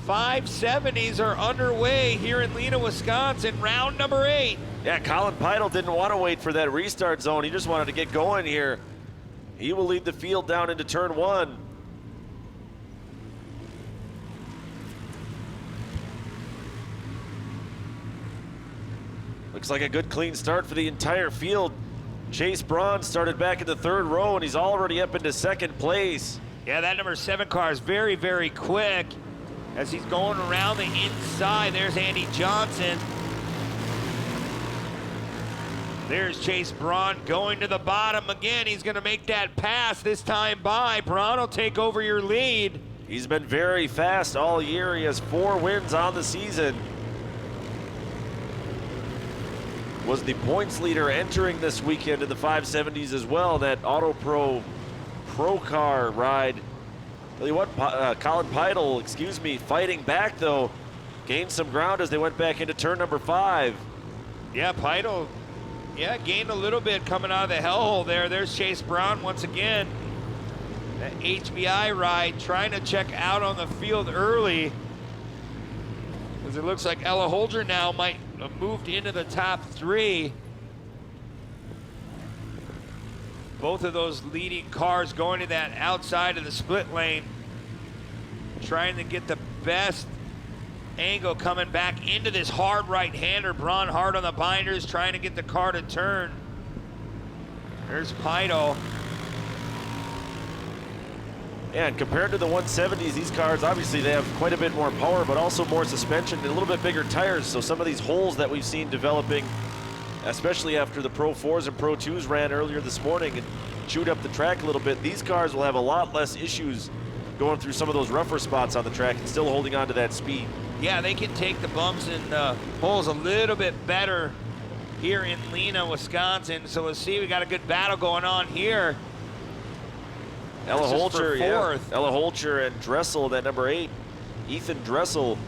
570s are underway here in Lena, Wisconsin, round number 8. Yeah, Colin Pidle didn't want to wait for that restart zone. He just wanted to get going here. He will lead the field down into turn 1. Looks like a good clean start for the entire field. Chase Braun started back in the 3rd row, and he's already up into 2nd place. Yeah, that number 7 car is very, very quick as he's going around the inside. There's Andy Johnson. There's Chase Braun going to the bottom again. He's going to make that pass this time by. Braun will take over your lead. He's been very fast all year. He has 4 wins on the season. Was the points leader entering this weekend in the 570s as well. That Auto Pro Car ride. Tell you what, Colin Pidle, fighting back though, gained some ground as they went back into turn number 5. Yeah, Pidle, gained a little bit coming out of the hellhole there. There's Chase Braun once again. That HBI ride trying to check out on the field early. As it looks like Ella Holder now might have moved into the top 3. Both of those leading cars going to that outside of the split lane, trying to get the best angle coming back into this hard right-hander. Braun hard on the binders, trying to get the car to turn. There's Pidle. Yeah, and compared to the 170s, these cars, obviously they have quite a bit more power, but also more suspension and a little bit bigger tires. So some of these holes that we've seen developing, especially after the Pro 4s and Pro 2s ran earlier this morning and chewed up the track a little bit, these cars will have a lot less issues going through some of those rougher spots on the track and still holding on to that speed. Yeah, they can take the bumps and holes a little bit better here in Lena, Wisconsin. So let's see, we got a good battle going on here. Ella Holcher, yeah. Ella Holcher and Dressel, that number 8. Ethan Dressel.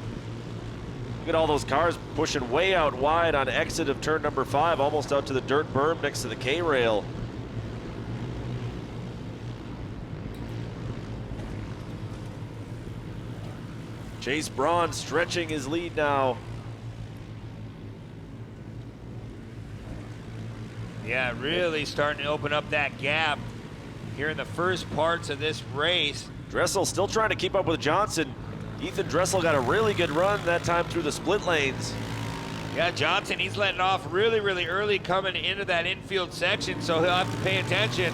Look at all those cars pushing way out wide on exit of turn number 5, almost out to the dirt berm next to the K-rail. Chase Braun stretching his lead now. Yeah, really starting to open up that gap here in the first parts of this race. Dressel still trying to keep up with Johnson. Ethan Dressel got a really good run that time through the split lanes. Yeah, Johnson, he's letting off really, really early coming into that infield section, so he'll have to pay attention.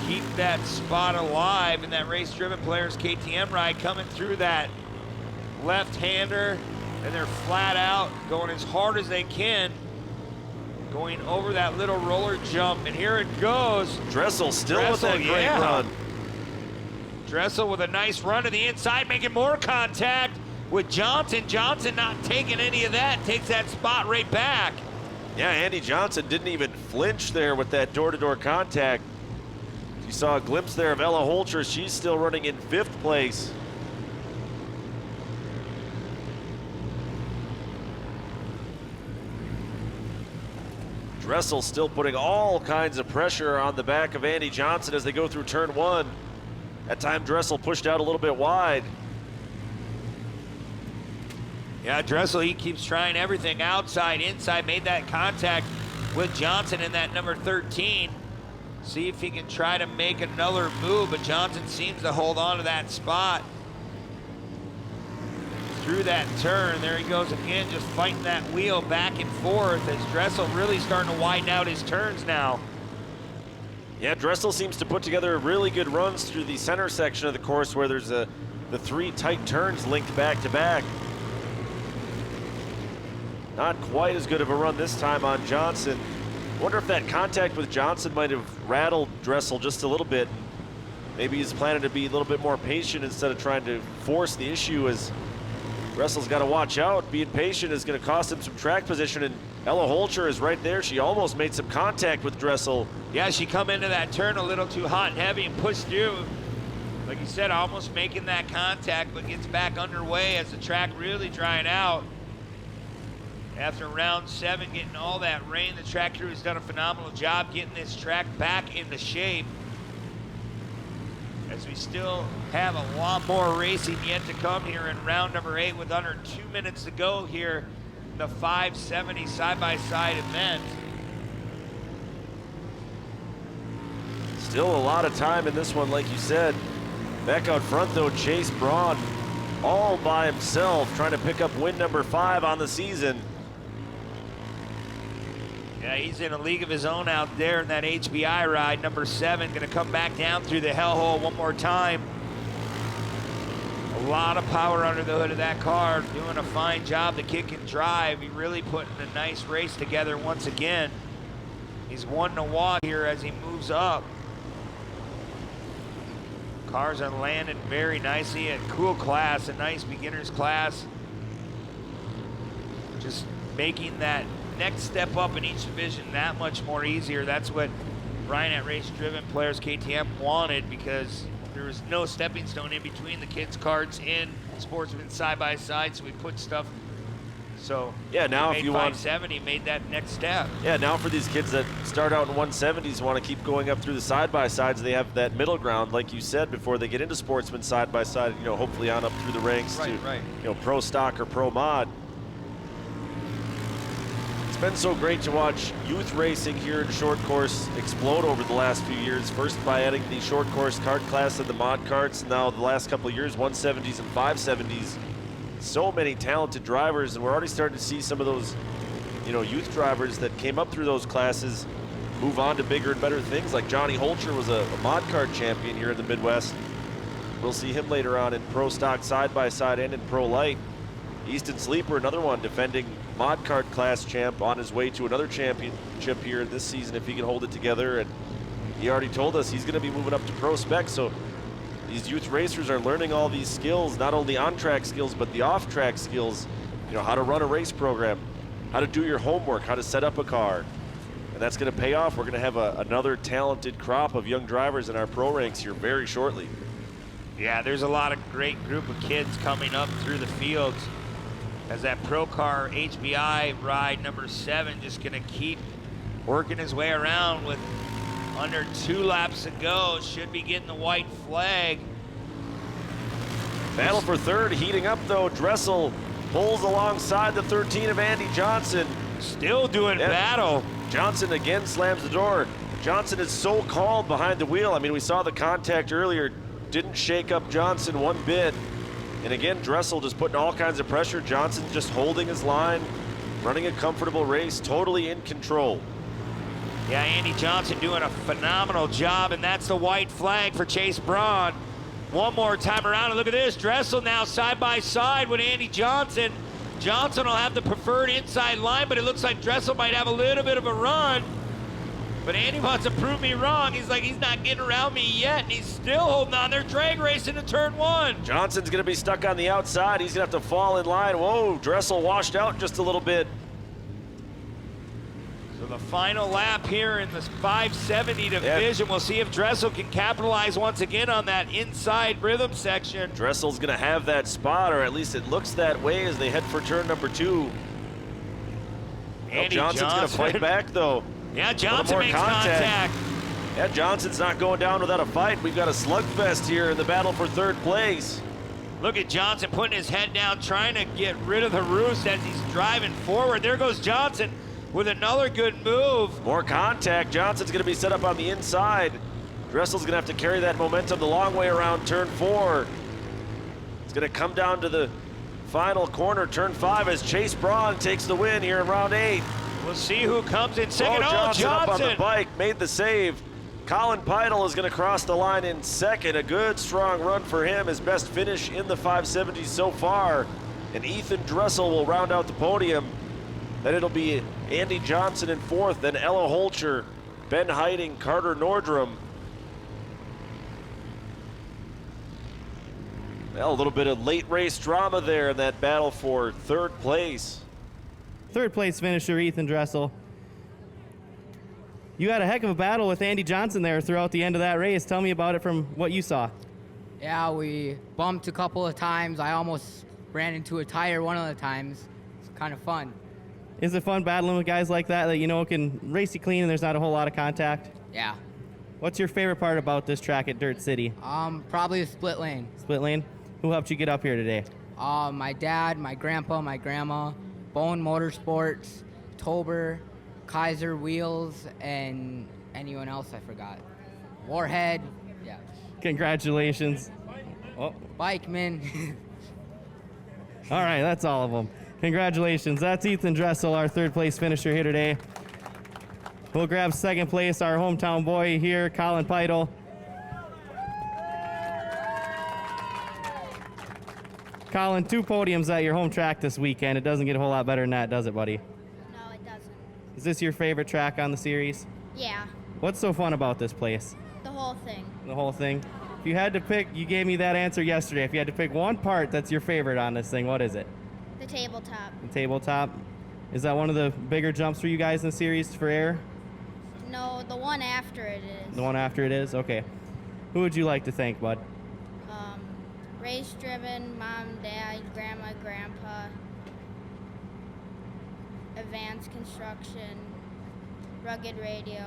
Keep that spot alive in that race-driven players KTM ride, coming through that left-hander, and they're flat out going as hard as they can, going over that little roller jump, and here it goes. Dressel still with that great run. Dressel with a nice run to the inside, making more contact with Johnson. Johnson not taking any of that, takes that spot right back. Yeah, Andy Johnson didn't even flinch there with that door-to-door contact. You saw a glimpse there of Ella Holcher. She's still running in 5th place. Dressel still putting all kinds of pressure on the back of Andy Johnson as they go through turn 1. That time Dressel pushed out a little bit wide. Yeah, Dressel, he keeps trying everything outside, inside, made that contact with Johnson in that number 13. See if he can try to make another move, but Johnson seems to hold on to that spot. Through that turn, there he goes again, just fighting that wheel back and forth as Dressel really starting to widen out his turns now. Yeah, Dressel seems to put together really good runs through the center section of the course where there's the 3 tight turns linked back to back. Not quite as good of a run this time on Johnson. Wonder if that contact with Johnson might have rattled Dressel just a little bit. Maybe he's planning to be a little bit more patient instead of trying to force the issue, as Dressel's got to watch out. Being patient is going to cost him some track position, and Ella Holcher is right there. She almost made some contact with Dressel. Yeah, she come into that turn a little too hot and heavy and pushed through. Like you said, almost making that contact, but gets back underway as the track really drying out. After round 7, getting all that rain, the track crew has done a phenomenal job getting this track back into shape. As we still have a lot more racing yet to come here in round number 8 with under 2 minutes to go here in the 570 side-by-side event. Still a lot of time in this one, like you said. Back out front, though, Chase Braun all by himself trying to pick up win number 5 on the season. Yeah, he's in a league of his own out there in that HBI ride. Number 7 going to come back down through the hellhole one more time. A lot of power under the hood of that car, doing a fine job to kick and drive. He really putting a nice race together once again. He's one to watch here as he moves up. Cars are landing very nicely. A cool class, a nice beginner's class. Just making that next step up in each division that much more easier. That's what Ryan at Race Driven Players KTM wanted, because there was no stepping stone in between the kids' carts and Sportsman side by side, so we put stuff. So yeah, now if you want 570, made that next step. Yeah, now for these kids that start out in 170s, want to keep going up through the side by sides, they have that middle ground, like you said, before they get into Sportsman side by side. You know, hopefully on up through the ranks to you know, pro stock or pro mod. It's been so great to watch youth racing here in short course explode over the last few years. First by adding the short course kart class and the mod karts, now the last couple of years 170s and 570s. So many talented drivers, and we're already starting to see some of those, you know, youth drivers that came up through those classes move on to bigger and better things. Like Johnny Holcher was a mod kart champion here in the Midwest. We'll see him later on in pro stock side by side and in pro light. Easton Sleeper, another one, defending mod kart class champ, on his way to another championship here this season if he can hold it together. And he already told us he's going to be moving up to pro spec. So these youth racers are learning all these skills, not only on-track skills, but the off-track skills. You know, how to run a race program, how to do your homework, how to set up a car. And that's going to pay off. We're going to have another talented crop of young drivers in our pro ranks here very shortly. Yeah, there's a lot of great group of kids coming up through the fields, as that pro car HBI ride number 7 just going to keep working his way around with under 2 laps to go. Should be getting the white flag. Battle for third heating up, though. Dressel pulls alongside the 13 of Andy Johnson. Still doing battle. Johnson again slams the door. Johnson is so calm behind the wheel. I mean, we saw the contact earlier. Didn't shake up Johnson one bit. And again, Dressel just putting all kinds of pressure. Johnson just holding his line, running a comfortable race, totally in control. Yeah, Andy Johnson doing a phenomenal job, and that's the white flag for Chase Braun. One more time around, and look at this. Dressel now side by side with Andy Johnson. Johnson will have the preferred inside line, but it looks like Dressel might have a little bit of a run. But Andy wants to prove me wrong. He's like, he's not getting around me yet, and he's still holding on. They're drag racing to turn 1. Johnson's going to be stuck on the outside. He's going to have to fall in line. Whoa, Dressel washed out just a little bit. So the final lap here in the 570 division. We'll see if Dressel can capitalize once again on that inside rhythm section. Dressel's going to have that spot, or at least it looks that way as they head for turn number 2. Andy Johnson's going to fight back, though. Yeah, Johnson makes contact. Yeah, Johnson's not going down without a fight. We've got a slugfest here in the battle for third place. Look at Johnson putting his head down, trying to get rid of the roost as he's driving forward. There goes Johnson. with another good move. More contact. Johnson's going to be set up on the inside. Dressel's going to have to carry that momentum the long way around turn 4. It's going to come down to the final corner, turn 5, as Chase Braun takes the win here in round 8. We'll see who comes in second. Johnson up on the bike, made the save. Colin Peidel is going to cross the line in second. A good, strong run for him. His best finish in the 570s so far. And Ethan Dressel will round out the podium. Then it'll be Andy Johnson in 4th, then Ella Holcher, Ben Heiding, Carter Nordrum. Well, a little bit of late race drama there in that battle for 3rd place. 3rd place finisher, Ethan Dressel. You had a heck of a battle with Andy Johnson there throughout the end of that race. Tell me about it from what you saw. Yeah, we bumped a couple of times. I almost ran into a tire one of the times. It's kind of fun. Is it fun battling with guys like that you know can race you clean and there's not a whole lot of contact? Yeah. What's your favorite part about this track at Dirt City? Probably the split lane. Split lane? Who helped you get up here today? My dad, my grandpa, my grandma, Bone Motorsports, Tober, Kaiser Wheels, and anyone else I forgot. Warhead, yeah. Congratulations. Oh. Bikeman. All right, that's all of them. Congratulations. That's Ethan Dressel, our 3rd place finisher here today. We'll grab 2nd place, our hometown boy here, Colin Peidel. Colin, 2 podiums at your home track this weekend. It doesn't get a whole lot better than that, does it, buddy? No, it doesn't. Is this your favorite track on the series? Yeah, What's so fun about this place? the whole thing. The whole thing? If you had to pick, you gave me that answer yesterday. If you had to pick one part that's your favorite on this thing, what is it? The tabletop. The tabletop. Is that one of the bigger jumps for you guys in the series for air? No, the one after it is. The one after it is? Okay. Who would you like to thank, bud? Race driven, mom, dad, grandma, grandpa, Advanced Construction, Rugged Radio,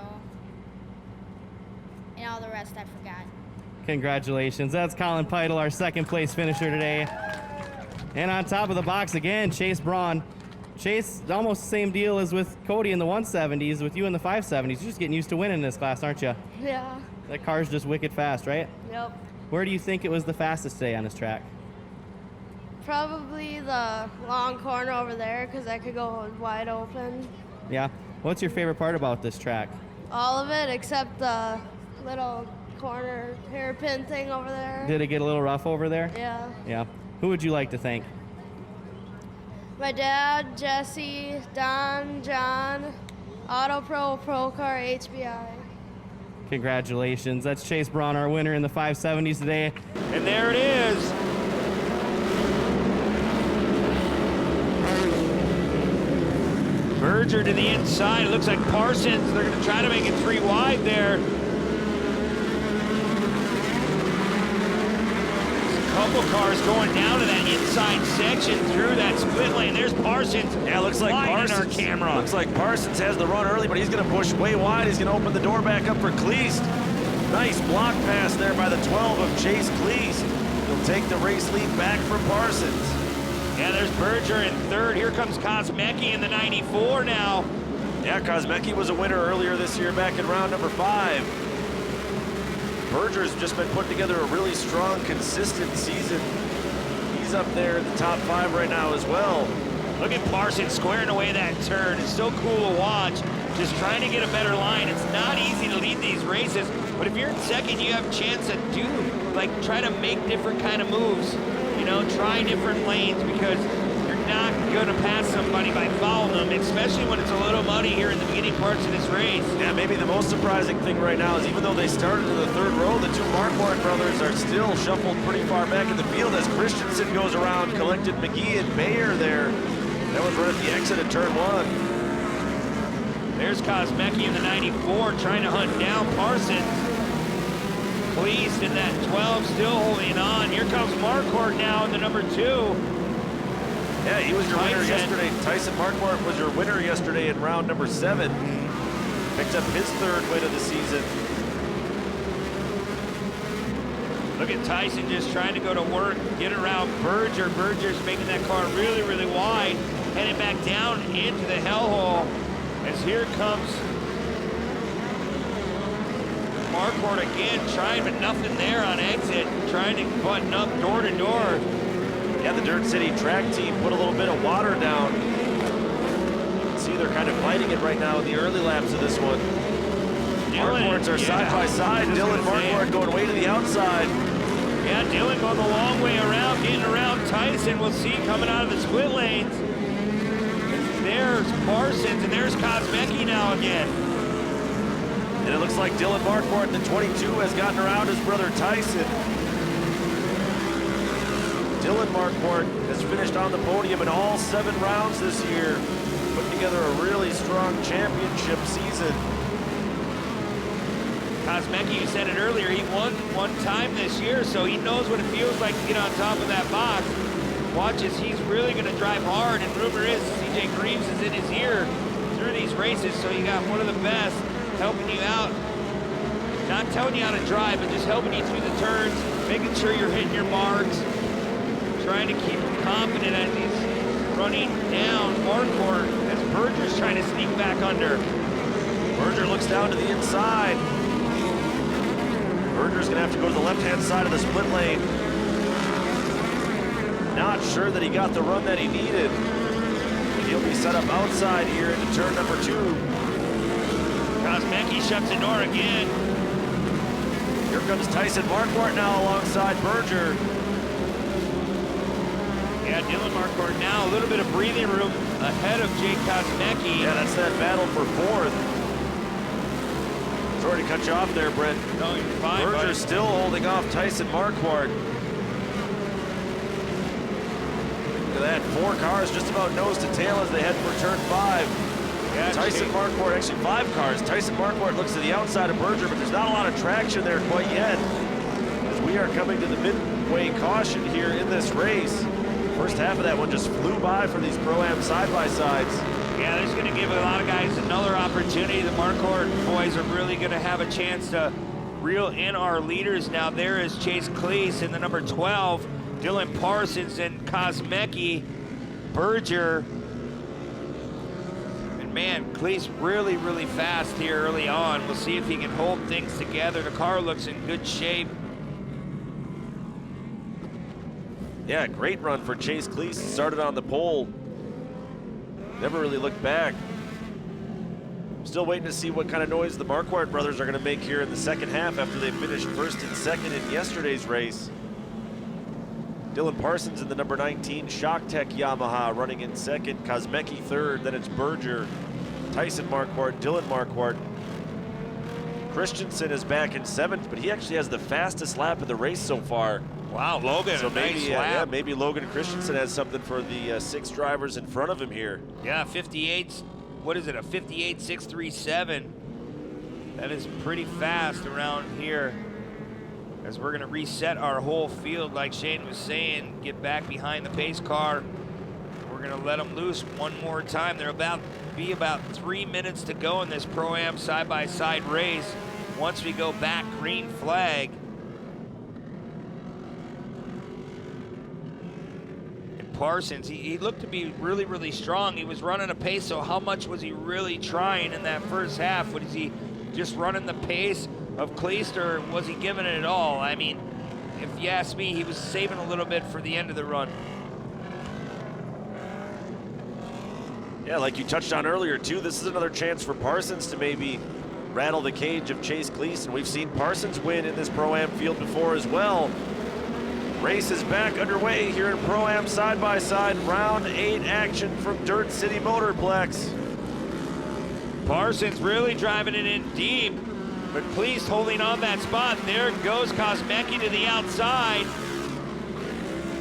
and all the rest I forgot. Congratulations. That's Colin Peidel, our 2nd place finisher today. And on top of the box again, Chase Braun. Chase, almost the same deal as with Cody in the 170s, with you in the 570s. You're just getting used to winning this class, aren't you? Yeah. That car's just wicked fast, right? Yep. Where do you think it was the fastest today on this track? Probably the long corner over there because I could go wide open. Yeah. What's your favorite part about this track? All of it except the little corner hairpin thing over there. Did it get a little rough over there? Yeah. Yeah. Who would you like to thank? My dad, Jesse, Don, John, Auto Pro, Procar, HBI. Congratulations. That's Chase Braun, our winner in the 570s today. And there it is. Berger to the inside. It looks like Parsons. They're going to try to make it 3 wide there. Couple cars going down to that inside section through that split lane. There's Parsons. Yeah, looks like Parsons. Our camera. Looks like Parsons has the run early, but he's going to push way wide. He's going to open the door back up for Kleist. Nice block pass there by the 12 of Chase Kleist. He'll take the race lead back from Parsons. Yeah, there's Berger in 3rd. Here comes Kosmecki in the 94 now. Yeah, Kosmecki was a winner earlier this year back in round number 5. Berger's just been putting together a really strong, consistent season. He's up there in the top 5 right now as well. Look at Parsons squaring away that turn. It's so cool to watch. Just trying to get a better line. It's not easy to lead these races, but if you're in 2nd, you have a chance to try to make different kind of moves. You know, try different lanes because you're not going to pass somebody by following them, especially when it's a little muddy here in the beginning parts of this race. Yeah, maybe the most surprising thing right now is even though they started in the 3rd row, the 2 Marquardt brothers are still shuffled pretty far back in the field as Christensen goes around, collected McGee and Mayer there. That was right at the exit of turn 1. There's Kosmecki in the 94 trying to hunt down Parsons. Kleist in that 12 still holding on. Here comes Marquardt now in the number 2. Yeah, he was your winner yesterday. Tyson Marquardt was your winner yesterday in round number 7. Picked up his 3rd win of the season. Look at Tyson just trying to go to work, get around Berger. Berger's making that car really, really wide, heading back down into the hellhole. As here comes Marquardt again, trying, but nothing there on exit, trying to button up door to door. Yeah, the Dirt City track team put a little bit of water down. See, they're kind of fighting it right now in the early laps of this one. Marquardts are side by side. Dylan Marquardt going way to the outside. Yeah, Dylan going the long way around, getting around Tyson. We'll see coming out of the split lanes. There's Parsons, and there's Kosmecki now again. And it looks like Dylan Marquardt, the 22, has gotten around his brother Tyson. Dylan Marquardt has finished on the podium in all 7 rounds this year, putting together a really strong championship season. Kosmecki, you said it earlier, he won one time this year, so he knows what it feels like to get on top of that box. Watch as he's really going to drive hard, and rumor is CJ Greaves is in his ear through these races, so you got one of the best helping you out. Not telling you how to drive, but just helping you through the turns, making sure you're hitting your marks, trying to keep him confident as he's running down Marquardt as Berger's trying to sneak back under. Berger looks down to the inside. Berger's gonna have to go to the left-hand side of the split lane. Not sure that he got the run that he needed. And he'll be set up outside here into turn number 2. Kosmecki shuts the door again. Here comes Tyson Marquardt now alongside Berger. Yeah, Dylan Marquardt now a little bit of breathing room ahead of Jake Kosmecki. Yeah, that's that battle for 4th. Sorry to cut you off there, Brent. No, you're fine, Berger's buddy. still holding off Tyson Marquardt. Look at that, 4 cars just about nose to tail as they head for turn 5. Yeah, Tyson Marquardt, actually 5 cars. Tyson Marquardt looks to the outside of Berger, but there's not a lot of traction there quite yet. As we are coming to the midway caution here in this race. First half of that one just flew by for these Pro-Am side-by-sides. Yeah, there's going to give a lot of guys another opportunity. The Marquardt boys are really going to have a chance to reel in our leaders now. There is Chase Cleese in the number 12, Dylan Parsons and Kosmecki, Berger. And man, Cleese really, really fast here early on. We'll see if he can hold things together. The car looks in good shape. Yeah, great run for Chase Cleese. Started on the pole. Never really looked back. Still waiting to see what kind of noise the Marquardt brothers are going to make here in the second half after they finished first and second in yesterday's race. Dylan Parsons in the number 19 Shock Tech Yamaha running in second. Kosmecki third. Then it's Berger, Tyson Marquardt, Dylan Marquardt. Christensen is back in 7th, but he actually has the fastest lap of the race so far. Wow, Logan, so maybe, nice yeah, maybe Logan Christensen has something for the 6 drivers in front of him here. Yeah, 58, what is it, a 58.637. That is pretty fast around here. As we're gonna reset our whole field, like Shane was saying, get back behind the pace car. We're gonna let them loose one more time. There'll be about 3 minutes to go in this Pro-Am side-by-side race. Once we go back, green flag. Parsons, he looked to be really, really strong. He was running a pace, so how much was he really trying in that first half? Was he just running the pace of Cleese, or was he giving it all? I mean, if you ask me, he was saving a little bit for the end of the run. Yeah, like you touched on earlier too, this is another chance for Parsons to maybe rattle the cage of Chase Cleese, and we've seen Parsons win in this Pro-Am field before as well. Race is back underway here in Pro-Am side-by-side, round 8 action from Dirt City Motorplex. Parsons really driving it in deep, but Cleese holding on that spot. There goes Kosmecki to the outside.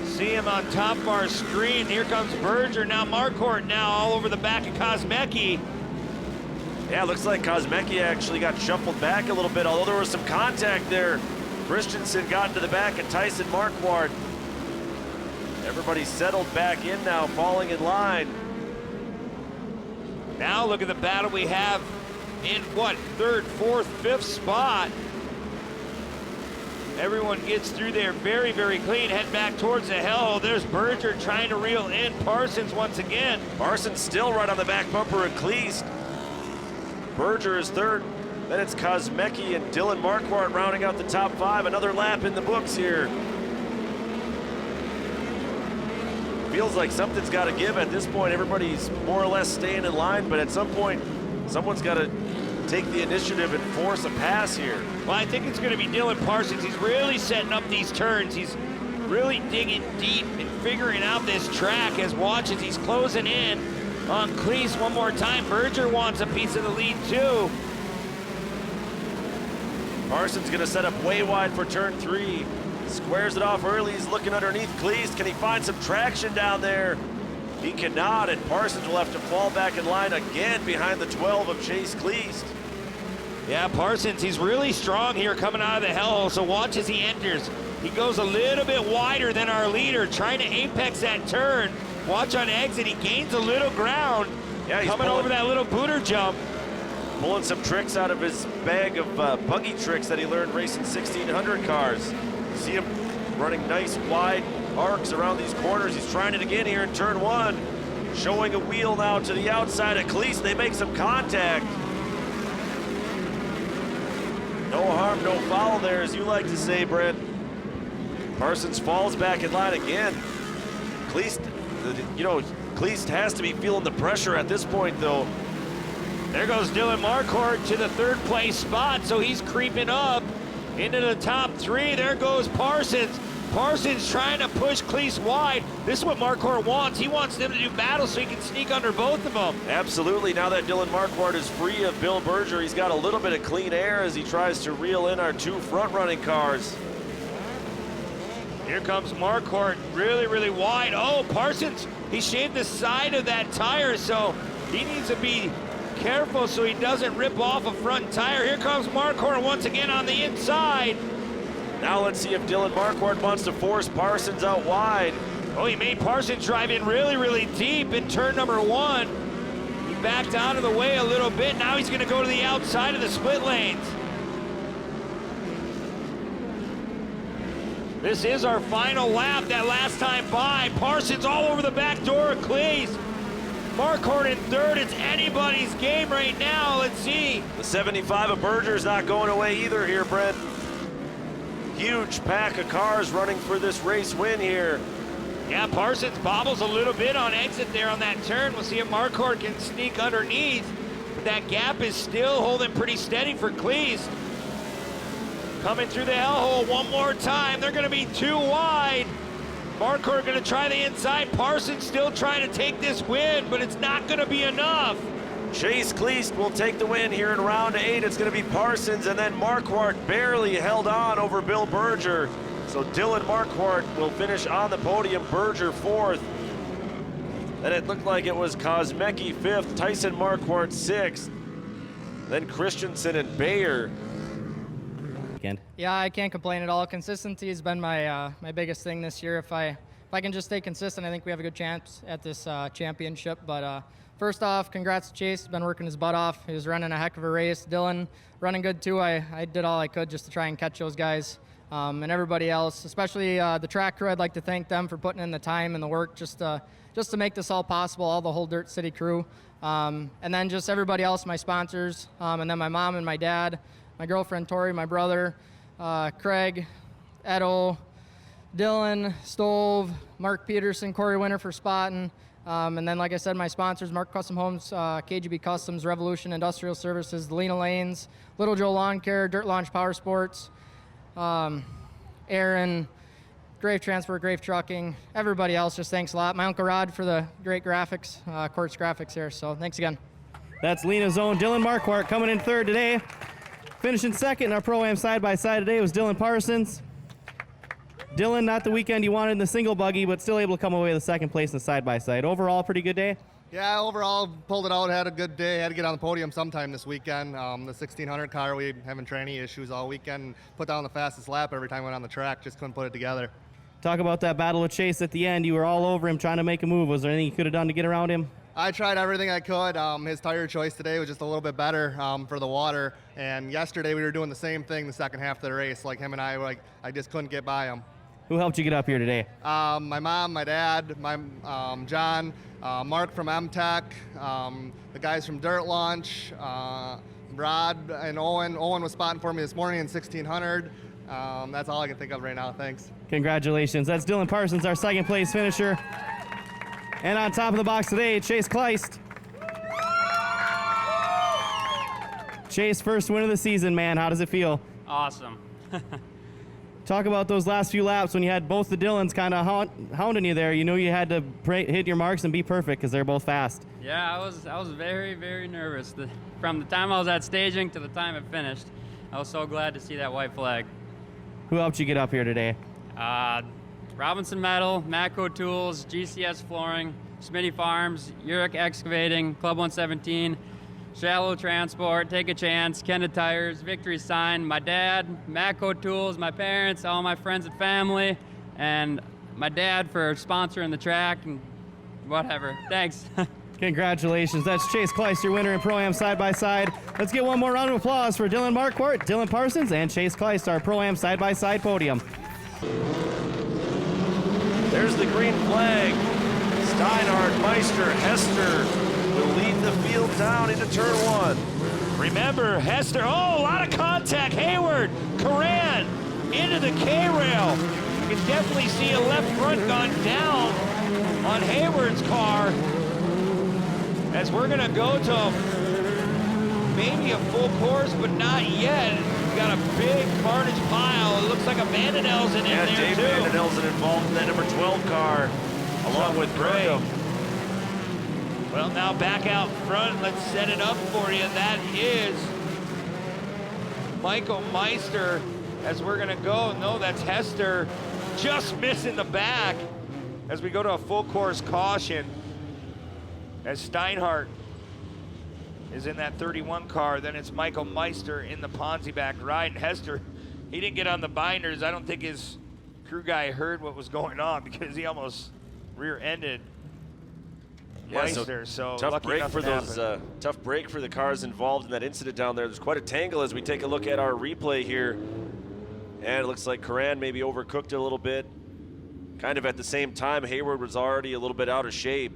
See him on top of our screen. Here comes Berger. Now Marquardt now all over the back of Kosmecki. Yeah, looks like Kosmecki actually got shuffled back a little bit, although there was some contact there. Christensen got into the back of Tyson Marquardt. Everybody settled back in now, falling in line. Now look at the battle we have in what, 3rd, 4th, 5th spot. Everyone gets through there very, very clean. Head back towards the hill. There's Berger trying to reel in Parsons once again. Parsons still right on the back bumper of Cleese. Berger is third. Then it's Kosmecki and Dylan Marquardt rounding out the top 5. Another lap in the books here. Feels like something's got to give at this point. Everybody's more or less staying in line, but at some point, someone's got to take the initiative and force a pass here. Well, I think it's going to be Dylan Parsons. He's really setting up these turns. He's really digging deep and figuring out this track as he's closing in on Cleese one more time. Berger wants a piece of the lead too. Parsons gonna set up way wide for turn 3. Squares it off early, he's looking underneath Cleese. Can he find some traction down there? He cannot, and Parsons will have to fall back in line again behind the 12 of Chase Cleese. Yeah, Parsons, he's really strong here coming out of the hellhole, so watch as he enters. He goes a little bit wider than our leader, trying to apex that turn. Watch on exit, he gains a little ground. Yeah, he's coming over that little booter jump. Pulling some tricks out of his bag of buggy tricks that he learned racing 1600 cars. See him running nice wide arcs around these corners. He's trying it again here in turn 1. Showing a wheel now to the outside of Cleese. They make some contact. No harm, no foul there, as you like to say, Brent. Parsons falls back in line again. Cleese, Cleese has to be feeling the pressure at this point, though. There goes Dylan Marquardt to the 3rd place spot, so he's creeping up into the top 3. There goes Parsons. Parsons trying to push Cleese wide. This is what Marquardt wants. He wants them to do battle so he can sneak under both of them. Absolutely. Now that Dylan Marquardt is free of Bill Berger, he's got a little bit of clean air as he tries to reel in our 2 front-running cars. Here comes Marquardt, really, really wide. Oh, Parsons, he shaved the side of that tire, so he needs to be careful so he doesn't rip off a front tire. Here comes Marquardt once again on the inside. Now let's see if Dylan Marquardt wants to force Parsons out wide. Oh, he made Parsons drive in really, really deep in turn number 1. He backed out of the way a little bit. Now he's gonna go to the outside of the split lanes. This is our final lap. That last time by, Parsons all over the back door of Cleese. Marquardt in 3rd. It's anybody's game right now. Let's see. The 75 of Berger's not going away either here, Brent. Huge pack of cars running for this race win here. Yeah, Parsons bobbles a little bit on exit there on that turn. We'll see if Marquardt can sneak underneath. But that gap is still holding pretty steady for Cleese. Coming through the hellhole one more time. They're going to be 2 wide. Marquardt going to try the inside. Parsons still trying to take this win, but it's not going to be enough. Chase Cleese will take the win here in round 8. It's going to be Parsons, and then Marquardt barely held on over Bill Berger. So Dylan Marquardt will finish on the podium, Berger 4th. Then it looked like it was Kosmecki 5th, Tyson Marquardt 6th. Then Christensen and Bayer. Yeah, I can't complain at all. Consistency has been my my biggest thing this year. If I can just stay consistent, I think we have a good chance at this championship. But first off, congrats to Chase. He's been working his butt off. He was running a heck of a race. Dylan running good too. I did all I could just to try and catch those guys. And everybody else, especially the track crew. I'd like to thank them for putting in the time and the work just to make this all possible, all the whole Dirt City crew. And then just everybody else, my sponsors, and then my mom and my dad, my girlfriend Tori, my brother, Craig, Edo, Dylan, Stove, Mark Peterson, Corey Winter for spotting. And then, like I said, my sponsors, Mark Custom Homes, KGB Customs, Revolution Industrial Services, Lena Lanes, Little Joe Lawn Care, Dirt Launch Power Sports, Aaron, Grave Transport, Grave Trucking, everybody else, just thanks a lot. My Uncle Rod for the great graphics, Quartz Graphics here, so thanks again. That's Lena's own Dylan Marquardt coming in 3rd today. Finishing 2nd in our Pro-Am side-by-side today was Dylan Parsons. Dylan, not the weekend you wanted in the single buggy, but still able to come away with the 2nd place in the side-by-side. Overall, pretty good day? Yeah, overall, pulled it out, had a good day. Had to get on the podium sometime this weekend. The 1600 car, we having training issues all weekend. Put down the fastest lap every time I went on the track, just couldn't put it together. Talk about that battle with Chase at the end. You were all over him trying to make a move. Was there anything you could have done to get around him? I tried everything I could. His tire choice today was just a little bit better for the water. And yesterday we were doing the same thing the second half of the race. Like him and I just couldn't get by him. Who helped you get up here today? My mom, my dad, my John, Mark from MTech, the guys from Dirt Launch, Rod and Owen. Owen was spotting for me this morning in 1600. That's all I can think of right now. Thanks. Congratulations. That's Dylan Parsons, our second place finisher. And on top of the box today, Chase Kleist. Chase, first win of the season, man. How does it feel? Awesome. Talk about those last few laps when you had both the Dylans kind of hounding you there. You knew you had to hit your marks and be perfect because they're both fast. Yeah, I was very, very nervous. From the time I was at staging to the time it finished, I was so glad to see that white flag. Who helped you get up here today? Robinson Metal, Matco Tools, GCS Flooring, Smitty Farms, Uric Excavating, Club 117, Shallow Transport, Take a Chance, Kenda Tires, Victory Sign, my dad, Matco Tools, my parents, all my friends and family, and my dad for sponsoring the track and whatever. Thanks. Congratulations. That's Chase Kleist, your winner in Pro-Am side-by-side. Let's get one more round of applause for Dylan Marquardt, Dylan Parsons, and Chase Kleist, our Pro-Am side-by-side podium. There's the green flag. Steinhardt, Meister, Hester will lead the field down into turn one. Remember, Hester, a lot of contact. Hayward, Coran, into the K-rail. You can definitely see a left front gun down on Hayward's car. As we're gonna go to maybe a full course, but not yet. We got a big carnage pile. It looks like a Van Elsen in there Dave too. Van Elsen involved in that number 12 car, along with Graham. Well, now back out front, let's set it up for you. That is Michael Meister, as we're gonna go. No, that's Hester, just missing the back as we go to a full course caution. As Steinhardt is in that 31 car, then it's Michael Meister in the Ponzi back ride. And Hester, he didn't get on the binders. I don't think his crew guy heard what was going on because he almost rear-ended Meister, so tough break for those. Tough break for the cars involved in that incident down there. There's quite a tangle as we take a look at our replay here, and it looks like Coran maybe overcooked it a little bit. Kind of at the same time, Hayward was already a little bit out of shape.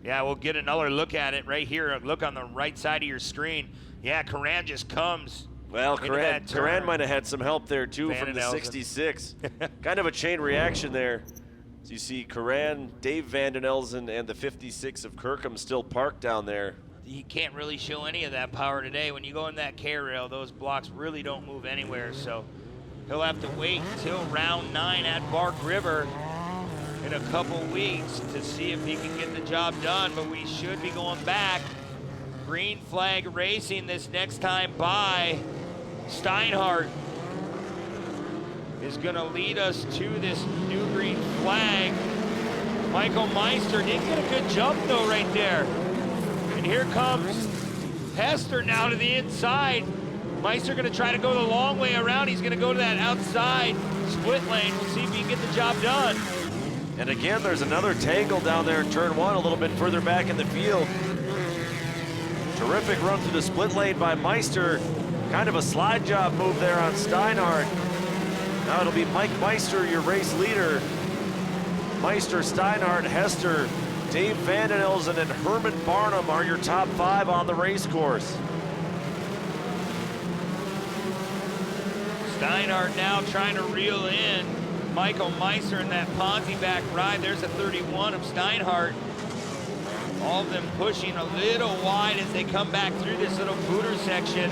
Yeah, we'll get another look at it right here. Look on the right side of your screen. Yeah, Coran just comes. Well, Coran might have had some help there too from the 66. Kind of a chain reaction there. So you see Coran, Dave Van den Elsen, and the 56 of Kirkham still parked down there. You can't really show any of that power today. When you go in that K-rail, those blocks really don't move anywhere. So he'll have to wait until round 9 at Bark River in a couple weeks to see if he can get the job done. But we should be going back. Green flag racing this next time by. Steinhardt is gonna lead us to this new green flag. Michael Meister did get a good jump though right there. And here comes Hester now to the inside. Meister gonna try to go the long way around. He's gonna go to that outside split lane. We'll see if he can get the job done. And again, there's another tangle down there in turn one, a little bit further back in the field. Terrific run through the split lane by Meister. Kind of a slide job move there on Steinhardt. Now it'll be Mike Meister, your race leader. Meister, Steinhardt, Hester, Dave Van den Elsen, and Herman Barnum are your top 5 on the race course. Steinhardt now trying to reel in Michael Meister in that Ponzi back ride. There's a 31 of Steinhardt. All of them pushing a little wide as they come back through this little booter section.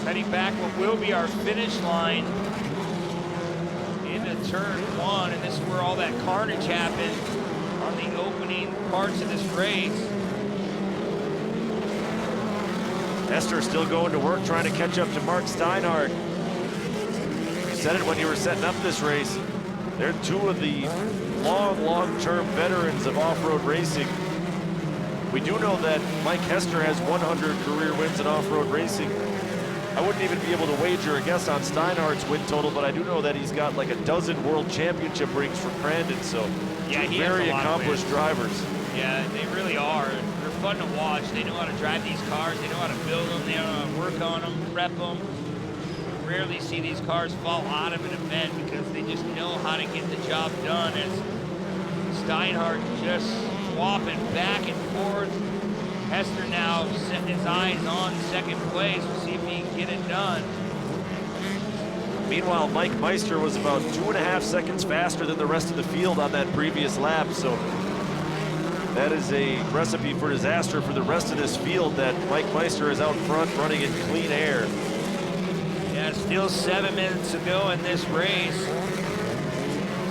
Heading back what will be our finish line into turn 1, and this is where all that carnage happened on the opening parts of this race. Hester still going to work, trying to catch up to Mark Steinhardt. You said it when you were setting up this race. They're two of the long-term veterans of off-road racing. We do know that Mike Hester has 100 career wins in off-road racing. I wouldn't even be able to wager a guess on Steinhardt's win total, but I do know that he's got like a dozen world championship rings for Crandon, so yeah, two very accomplished drivers. Yeah, they really are. They're fun to watch. They know how to drive these cars. They know how to build them. They know how to work on them, prep them. rarely see these cars fall out of an event because they just know how to get the job done. As Steinhardt just swapping back and forth. Hester now setting his eyes on second place. We'll see if he can get it done. Meanwhile, Mike Meister was about 2.5 seconds faster than the rest of the field on that previous lap, so that is a recipe for disaster for the rest of this field, that Mike Meister is out front running in clean air. Yeah, still 7 minutes to go in this race.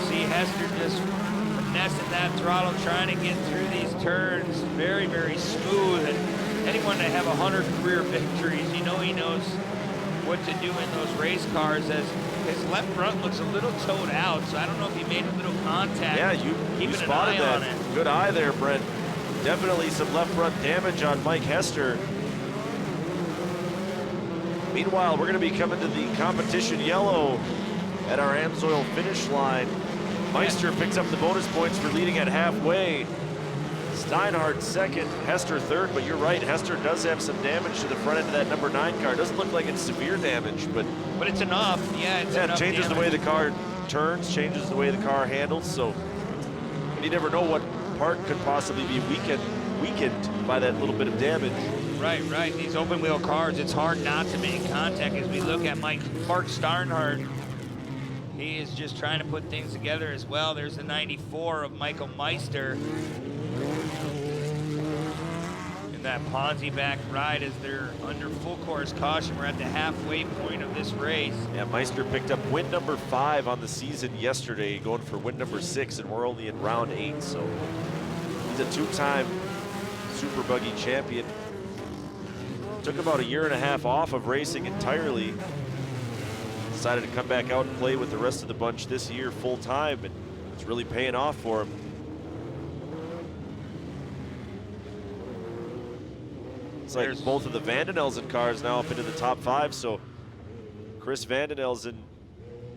See Hester just finessing that throttle, trying to get through these turns. Very, very smooth. And anyone that have 100 career victories, you know he knows what to do in those race cars, as his left front looks a little towed out, so I don't know if he made a little contact. Yeah, you spotted that. Good eye there, Brent. Definitely some left front damage on Mike Hester. Meanwhile, we're going to be coming to the competition yellow at our Amsoil finish line. Meister picks up the bonus points for leading at halfway. Steinhardt second, Hester third, but you're right, Hester does have some damage to the front end of that number 9 car. It doesn't look like it's severe damage, but it's enough. Yeah, it's enough. It changes damage. the way the car turns, changes the way the car handles, so you never know what part could possibly be weakened by that little bit of damage. Right. These open wheel cars, it's hard not to make contact. As we look at Mark Steinhardt, he is just trying to put things together as well. There's the 94 of Michael Meister. And that Ponzi back ride as they're under full course caution. We're at the halfway point of this race. Yeah, Meister picked up win number 5 on the season yesterday, going for win number 6, and we're only in round 8, so he's a 2-time Super Buggy champion. Took about a 1.5 years off of racing entirely. Decided to come back out and play with the rest of the bunch this year full time, and it's really paying off for him. It's like both of the Vandenelsen cars now up into the top 5, so Chris Vandenelsen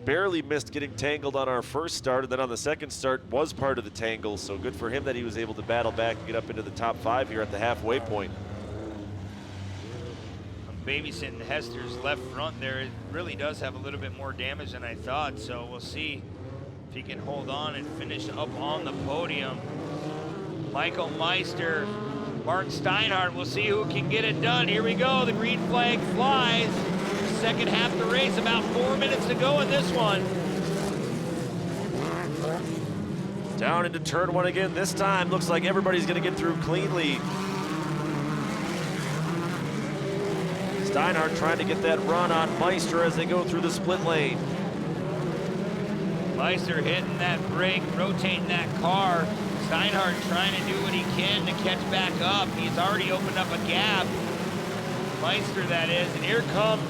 barely missed getting tangled on our first start, and then on the second start was part of the tangle, so good for him that he was able to battle back and get up into the top 5 here at the halfway point. Babysitting Hester's left front there, it really does have a little bit more damage than I thought, so we'll see if he can hold on and finish up on the podium. Michael Meister, Mark Steinhardt, we'll see who can get it done. Here we go, the green flag flies. Second half of the race, about 4 minutes to go in this one. Down into turn 1 again. This time looks like everybody's gonna get through cleanly. Steinhardt trying to get that run on Meister as they go through the split lane. Meister hitting that brake, rotating that car. Steinhardt trying to do what he can to catch back up. He's already opened up a gap. Meister, that is. And here comes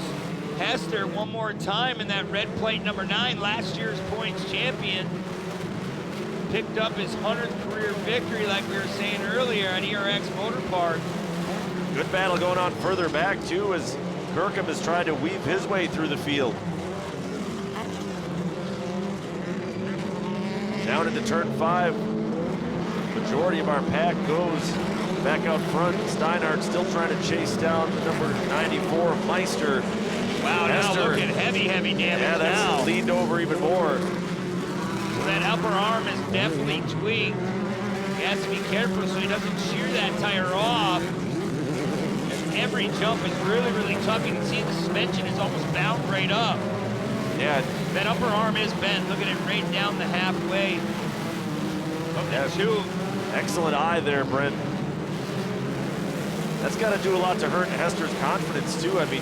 Hester one more time in that red plate number 9, last year's points champion. Picked up his 100th career victory, like we were saying earlier, at ERX Motor Park. Good battle going on further back too, as Kirkham is trying to weave his way through the field. Down into turn 5. Majority of our pack goes back out front. Steinhardt still trying to chase down the number 94 Meister. Wow, Hester, now look at heavy damage yeah, that's now. leaned over even more. So that upper arm is definitely tweaked. He has to be careful so he doesn't shear that tire off. Every jump is really, really tough. You can see the suspension is almost bound right up. Yeah. That upper arm is bent. Look at it right down the halfway of the tube. Excellent eye there, Brent. That's got to do a lot to hurt Hester's confidence too. I mean,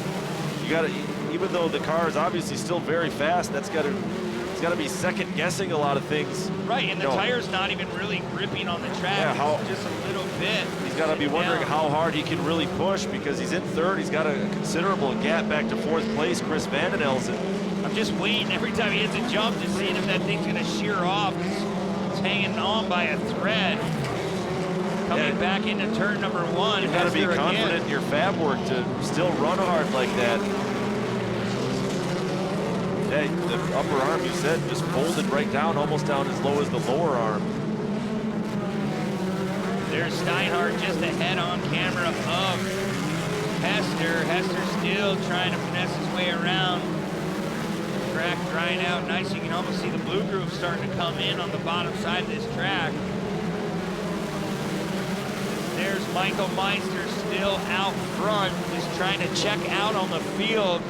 you got to, even though the car is obviously still very fast, it's got to be second guessing a lot of things. Right, and the tire's not even really gripping on the track. Yeah, just a little bit. He's got to be wondering how hard he can really push, because he's in third. He's got a considerable gap back to 4th place, Chris Vandenelsen. I'm just waiting every time he hits a jump to see if that thing's going to shear off. It's hanging on by a thread. Coming back into turn number 1. You've got to be confident in your fab work to still run hard like that. Yeah, the upper arm, you said, just folded right down, almost down as low as the lower arm. There's Steinhardt just ahead on camera of Hester. Hester still trying to finesse his way around. track drying out nice. You can almost see the blue groove starting to come in on the bottom side of this track. There's Michael Meister still out front, just trying to check out on the field.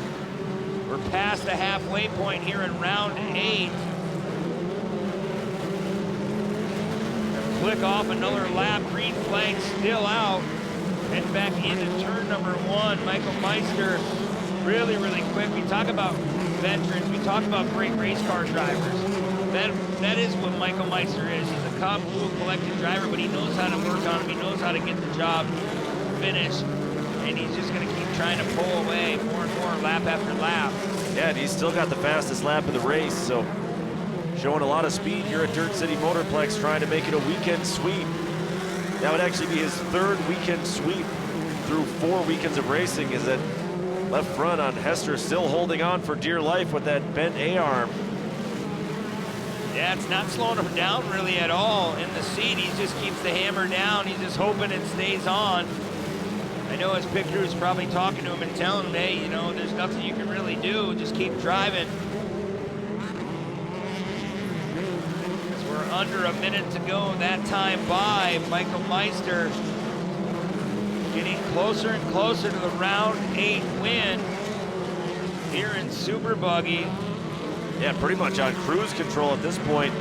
We're past the halfway point here in round 8. Click off another lap, green flag still out. Head back into turn number 1. Michael Meister really, really quick. We talk about veterans, we talk about great race car drivers. That is what Michael Meister is. He's a calm, cool, collected driver, but he knows how to work on him. He knows how to get the job finished. And he's just going to keep trying to pull away more and more lap after lap. Yeah, and he's still got the fastest lap of the race, so showing a lot of speed here at Dirt City Motorplex, trying to make it a weekend sweep. That would actually be his 3rd weekend sweep through 4 weekends of racing. Is that left front on Hester still holding on for dear life with that bent A-arm. Yeah, it's not slowing him down really at all in the seat. He just keeps the hammer down. He's just hoping it stays on. I know his pit crew's probably talking to him and telling him, hey, you know, there's nothing you can really do. Just keep driving. As we're under a minute to go, that time by, Michael Meister getting closer and closer to the round 8 win here in Super Buggy. Yeah, pretty much on cruise control at this point.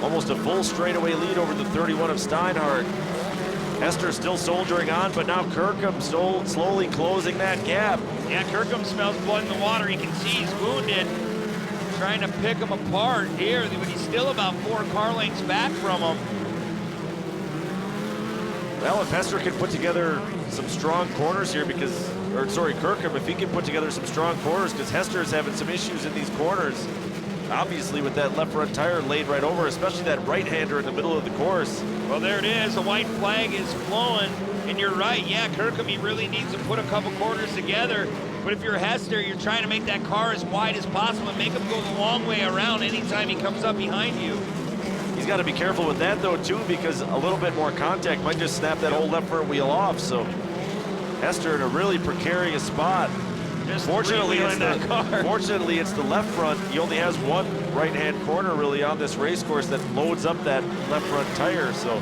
Almost a full straightaway lead over the 31 of Steinhardt. Hester still soldiering on, but now Kirkham slowly closing that gap. Yeah, Kirkham smells blood in the water. You can see he's wounded. Trying to pick him apart here, but he's still about 4 car lengths back from him. Well, if Hester can put together some strong corners here Kirkham, if he can put together some strong corners, because Hester's having some issues in these corners. Obviously with that left front tire laid right over, especially that right-hander in the middle of the course. Well, there it is. The white flag is flowing, and you're right. Yeah, Kirkham, he really needs to put a couple corners together. But if you're Hester, you're trying to make that car as wide as possible and make him go the long way around anytime he comes up behind you. He's got to be careful with that, though, too, because a little bit more contact might just snap that whole left front wheel off. So Hester in a really precarious spot. Fortunately, it's the left front. He only has one right-hand corner really on this race course that loads up that left front tire. So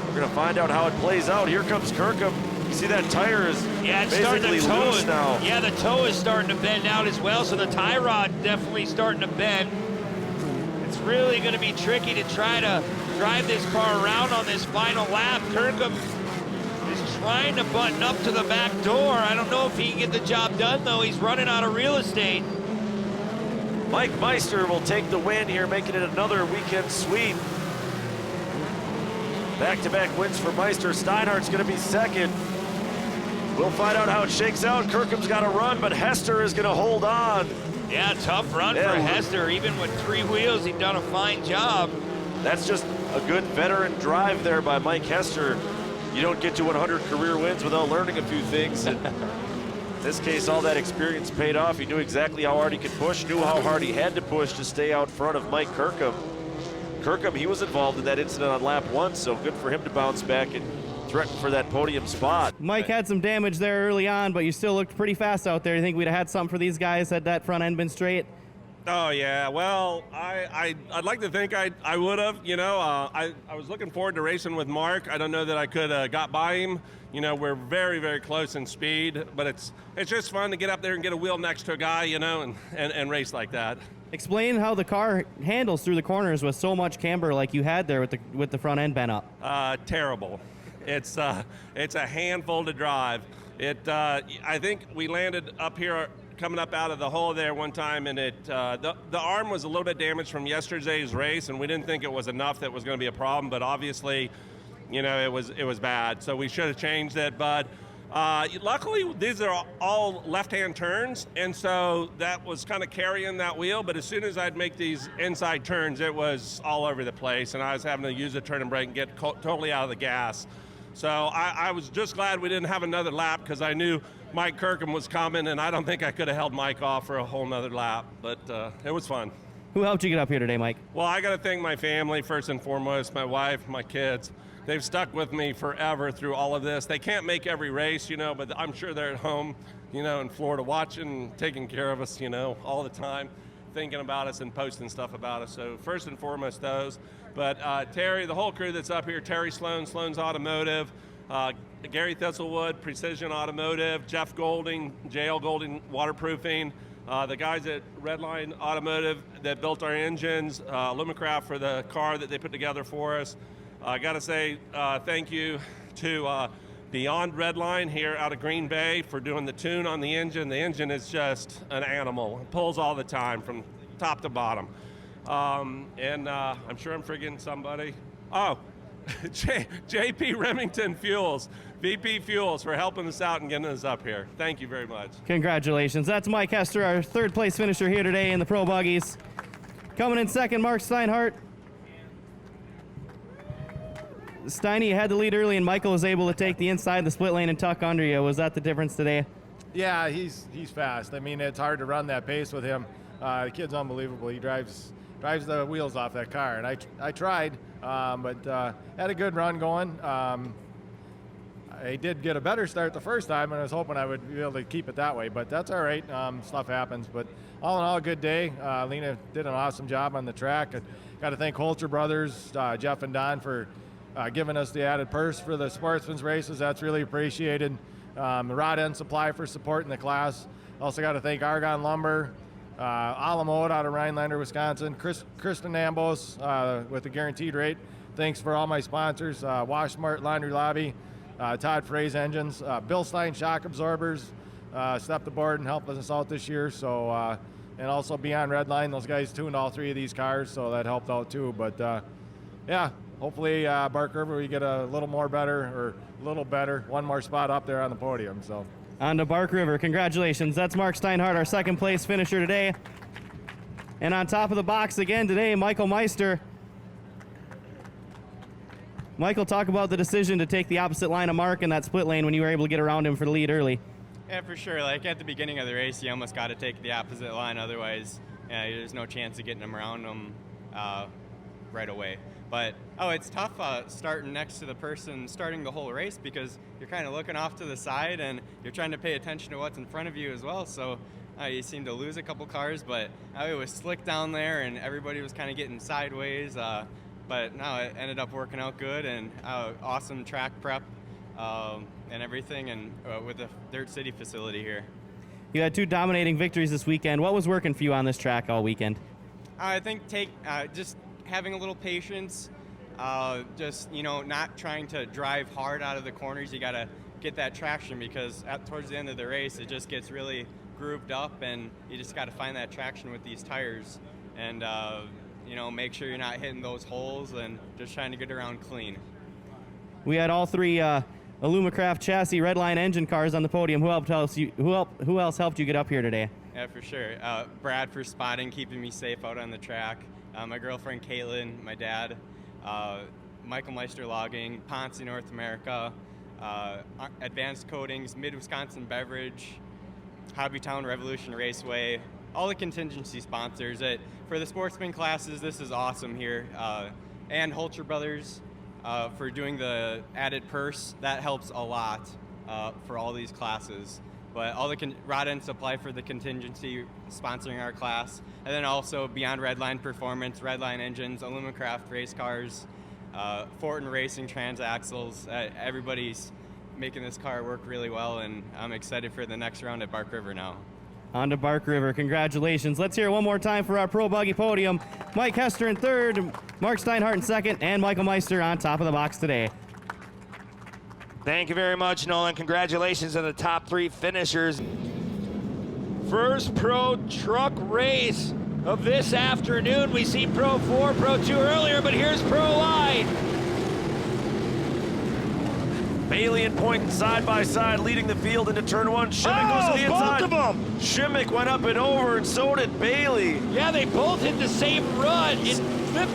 we're going to find out how it plays out. Here comes Kirkham. You see that tire is basically loose now. Yeah, the toe is starting to bend out as well, so the tie rod definitely starting to bend. It's really going to be tricky to try to drive this car around on this final lap. Kirkham is trying to button up to the back door. I don't know if he can get the job done, though. He's running out of real estate. Mike Meister will take the win here, making it another weekend sweep. Back-to-back wins for Meister. Steinhardt's going to be second. We'll find out how it shakes out. Kirkham's got to run, but Hester is going to hold on. Yeah, tough run for Hester. Even with 3 wheels, he's done a fine job. That's just a good veteran drive there by Mike Hester. You don't get to 100 career wins without learning a few things. And in this case, all that experience paid off. He knew exactly how hard he could push, knew how hard he had to push to stay out front of Mike Kirkham. Kirkham, he was involved in that incident on lap 1, so good for him to bounce back and threaten for that podium spot. Mike had some damage there early on, but you still looked pretty fast out there. You think we'd have had something for these guys had that front end been straight? Oh yeah, well, I'd like to think I would have. You know, I was looking forward to racing with Mark. I don't know that I could got by him. You know, we're very, very close in speed, but it's just fun to get up there and get a wheel next to a guy, you know, and race like that. Explain how the car handles through the corners with so much camber like you had there with the front end bent up. Terrible. It's a handful to drive. I think we landed up here coming up out of the hole there one time, and the arm was a little bit damaged from yesterday's race, and we didn't think it was enough that was going to be a problem, but obviously, you know, it was bad, so we should have changed it. But luckily these are all left-hand turns, and so that was kind of carrying that wheel, but as soon as I'd make these inside turns, it was all over the place, and I was having to use a turn and brake and get totally out of the gas. So I was just glad we didn't have another lap, because I knew Mike Kirkham was coming, and I don't think I could have held Mike off for a whole nother lap, but it was fun. Who helped you get up here today, Mike? Well, I got to thank my family first and foremost, my wife, my kids. They've stuck with me forever through all of this. They can't make every race, but I'm sure they're at home, in Florida watching, taking care of us, all the time, thinking about us and posting stuff about us. So first and foremost, those. But Terry, the whole crew that's up here, Terry Sloan, Sloan's Automotive, Gary Thistlewood, Precision Automotive, Jeff Golding, JL Golding Waterproofing, the guys at Redline Automotive that built our engines, Lumicraft for the car that they put together for us. I got to say thank you to Beyond Redline here out of Green Bay for doing the tune on the engine. The engine is just an animal. It pulls all the time from top to bottom. And I'm sure I'm forgetting somebody. Oh, JP Remington Fuels, VP Fuels, for helping us out and getting us up here. Thank you very much. Congratulations. That's Mike Hester, our third place finisher here today in the Pro Buggies. Coming in second, Mark Steinhardt. Steiny, you had the lead early, and Michael was able to take the inside of the split lane and tuck under you. Was that the difference today? Yeah, he's fast. I mean, it's hard to run that pace with him. The kid's unbelievable. He drives the wheels off that car, and I tried, but had a good run going. I did get a better start the first time, and I was hoping I would be able to keep it that way, but that's all right. Stuff happens, but all in all, a good day. Lena did an awesome job on the track. I got to thank Holzer Brothers, Jeff and Don, for giving us the added purse for the Sportsman's races. That's really appreciated. The Rod End Supply for supporting the class. Also got to thank Argonne Lumber, Alamode out of Rhinelander, Wisconsin, Kristen Ambos with the Guaranteed Rate. Thanks for all my sponsors, Wash Smart Laundry Lobby, Todd Frey's Engines, Bill Stein Shock Absorbers, stepped aboard and helped us out this year. So, and also Beyond Redline, those guys tuned all three of these cars, so that helped out too. But yeah, hopefully Bark River we get a little better, one more spot up there on the podium. So. On to Bark River. Congratulations. That's Mark Steinhardt, our second place finisher today. And on top of the box again today, Michael Meister. Michael, talk about the decision to take the opposite line of Mark in that split lane when you were able to get around him for the lead early. Yeah, for sure. Like at the beginning of the race, you almost got to take the opposite line. Otherwise, there's no chance of getting him around him right away. But, it's tough starting next to the person starting the whole race because you're kind of looking off to the side and you're trying to pay attention to what's in front of you as well. So you seem to lose a couple cars, but it was slick down there and everybody was kind of getting sideways. But no, it ended up working out good and awesome track prep and everything, and with the Dirt City facility here. You had two dominating victories this weekend. What was working for you on this track all weekend? I think just having a little patience, just not trying to drive hard out of the corners. You got to get that traction because towards the end of the race it just gets really grooved up, and you just got to find that traction with these tires, and make sure you're not hitting those holes and just trying to get around clean. We had all three Illumicraft chassis Redline engine cars on the podium. Who else helped you get up here today? Yeah, for sure. Brad for spotting, keeping me safe out on the track. My girlfriend Caitlin, my dad, Michael Meister Logging, Ponce North America, Advanced Coatings, Mid-Wisconsin Beverage, Hobbytown Revolution Raceway, all the contingency sponsors. For the sportsman classes, this is awesome here. And Holzer Brothers for doing the added purse. That helps a lot for all these classes. But all the Rod End Supply for the contingency sponsoring our class. And then also Beyond Redline Performance, Redline Engines, Illumicraft Race Cars, Fortin Racing Transaxles. Everybody's making this car work really well, and I'm excited for the next round at Bark River now. On to Bark River. Congratulations. Let's hear it one more time for our Pro Buggy podium. Mike Hester in third, Mark Steinhardt in second, and Michael Meister on top of the box today. Thank you very much, Nolan. Congratulations to the top three finishers. First pro truck race of this afternoon. We see Pro 4, Pro 2 earlier, but here's Pro Line. Bailey and Point side by side leading the field into turn one. Shimmick goes to the inside. Both of them! Shimmick went up and over, and so did Bailey. Yeah, they both hit the same run. It flipped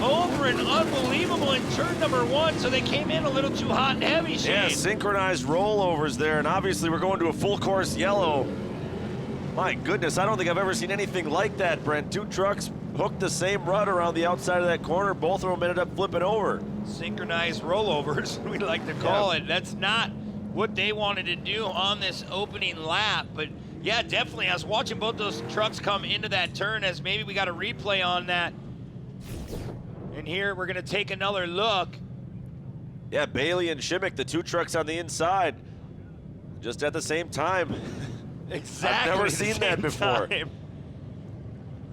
over and unbelievable in turn number one, so they came in a little too hot and heavy, Shane. Yeah, synchronized rollovers there, and obviously we're going to a full course yellow. My goodness, I don't think I've ever seen anything like that, Brent. Two trucks hooked the same rut around the outside of that corner. Both of them ended up flipping over. Synchronized rollovers, we like to call it. That's not what they wanted to do on this opening lap, but yeah, definitely. I was watching both those trucks come into that turn, as maybe we got a replay on that. And here we're gonna take another look. Yeah, Bailey and Shimmick, the two trucks on the inside, just at the same time. Exactly. I've never seen that before.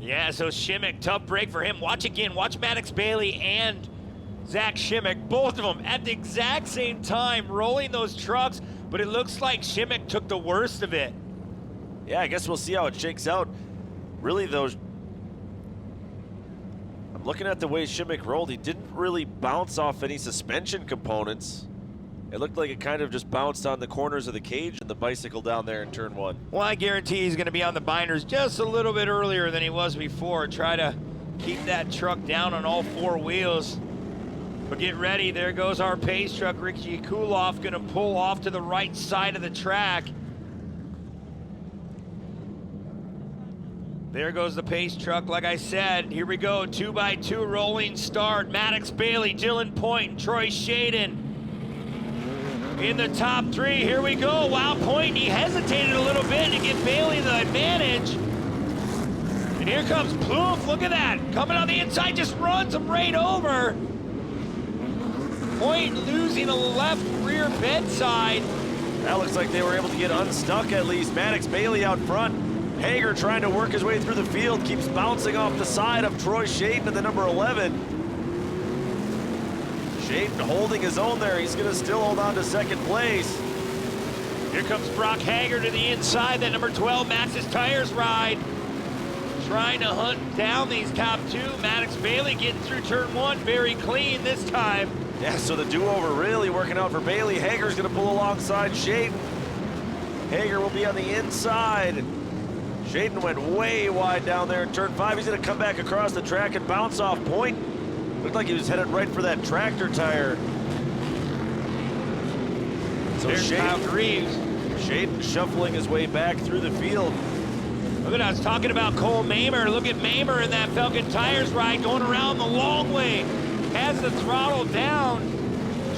Yeah, so Shimmick, tough break for him. Watch again, watch Maddox Bailey and Zach Shimmick, both of them at the exact same time rolling those trucks, but it looks like Shimmick took the worst of it. Yeah, I guess we'll see how it shakes out. Really, though, I'm looking at the way Shimmick rolled. He didn't really bounce off any suspension components. It looked like it kind of just bounced on the corners of the cage and the bicycle down there in turn 1. Well, I guarantee he's going to be on the binders just a little bit earlier than he was before. Try to keep that truck down on all 4 wheels. But get ready, there goes our pace truck. Ricky Kuloff going to pull off to the right side of the track. There goes the pace truck, like I said. Here we go, 2x2 rolling start. Maddox Bailey, Dylan Point, and Troy Shaden in the top 3. Here we go. Wow, Point, he hesitated a little bit to give Bailey the advantage. And here comes Plouffe, look at that. Coming on the inside, just runs him right over. Point losing a left rear bedside. That looks like they were able to get unstuck at least. Maddox Bailey out front. Hager trying to work his way through the field, keeps bouncing off the side of Troy Shaden at the number 11. Shaden holding his own there. He's gonna still hold on to second place. Here comes Brock Hager to the inside, that number 12 Max's Tires ride. Trying to hunt down these top 2. Maddox Bailey getting through turn 1 very clean this time. Yeah, so the do-over really working out for Bailey. Hager's gonna pull alongside Shaden. Hager will be on the inside. Shaden went way wide down there in turn 5. He's gonna come back across the track and bounce off Point. Looked like he was headed right for that tractor tire. So there's Kyle Greaves. Shaden shuffling his way back through the field. Look at, I was talking about Cole Mamer. Look at Mamer in that Falcon Tires ride going around the long way. Has the throttle down.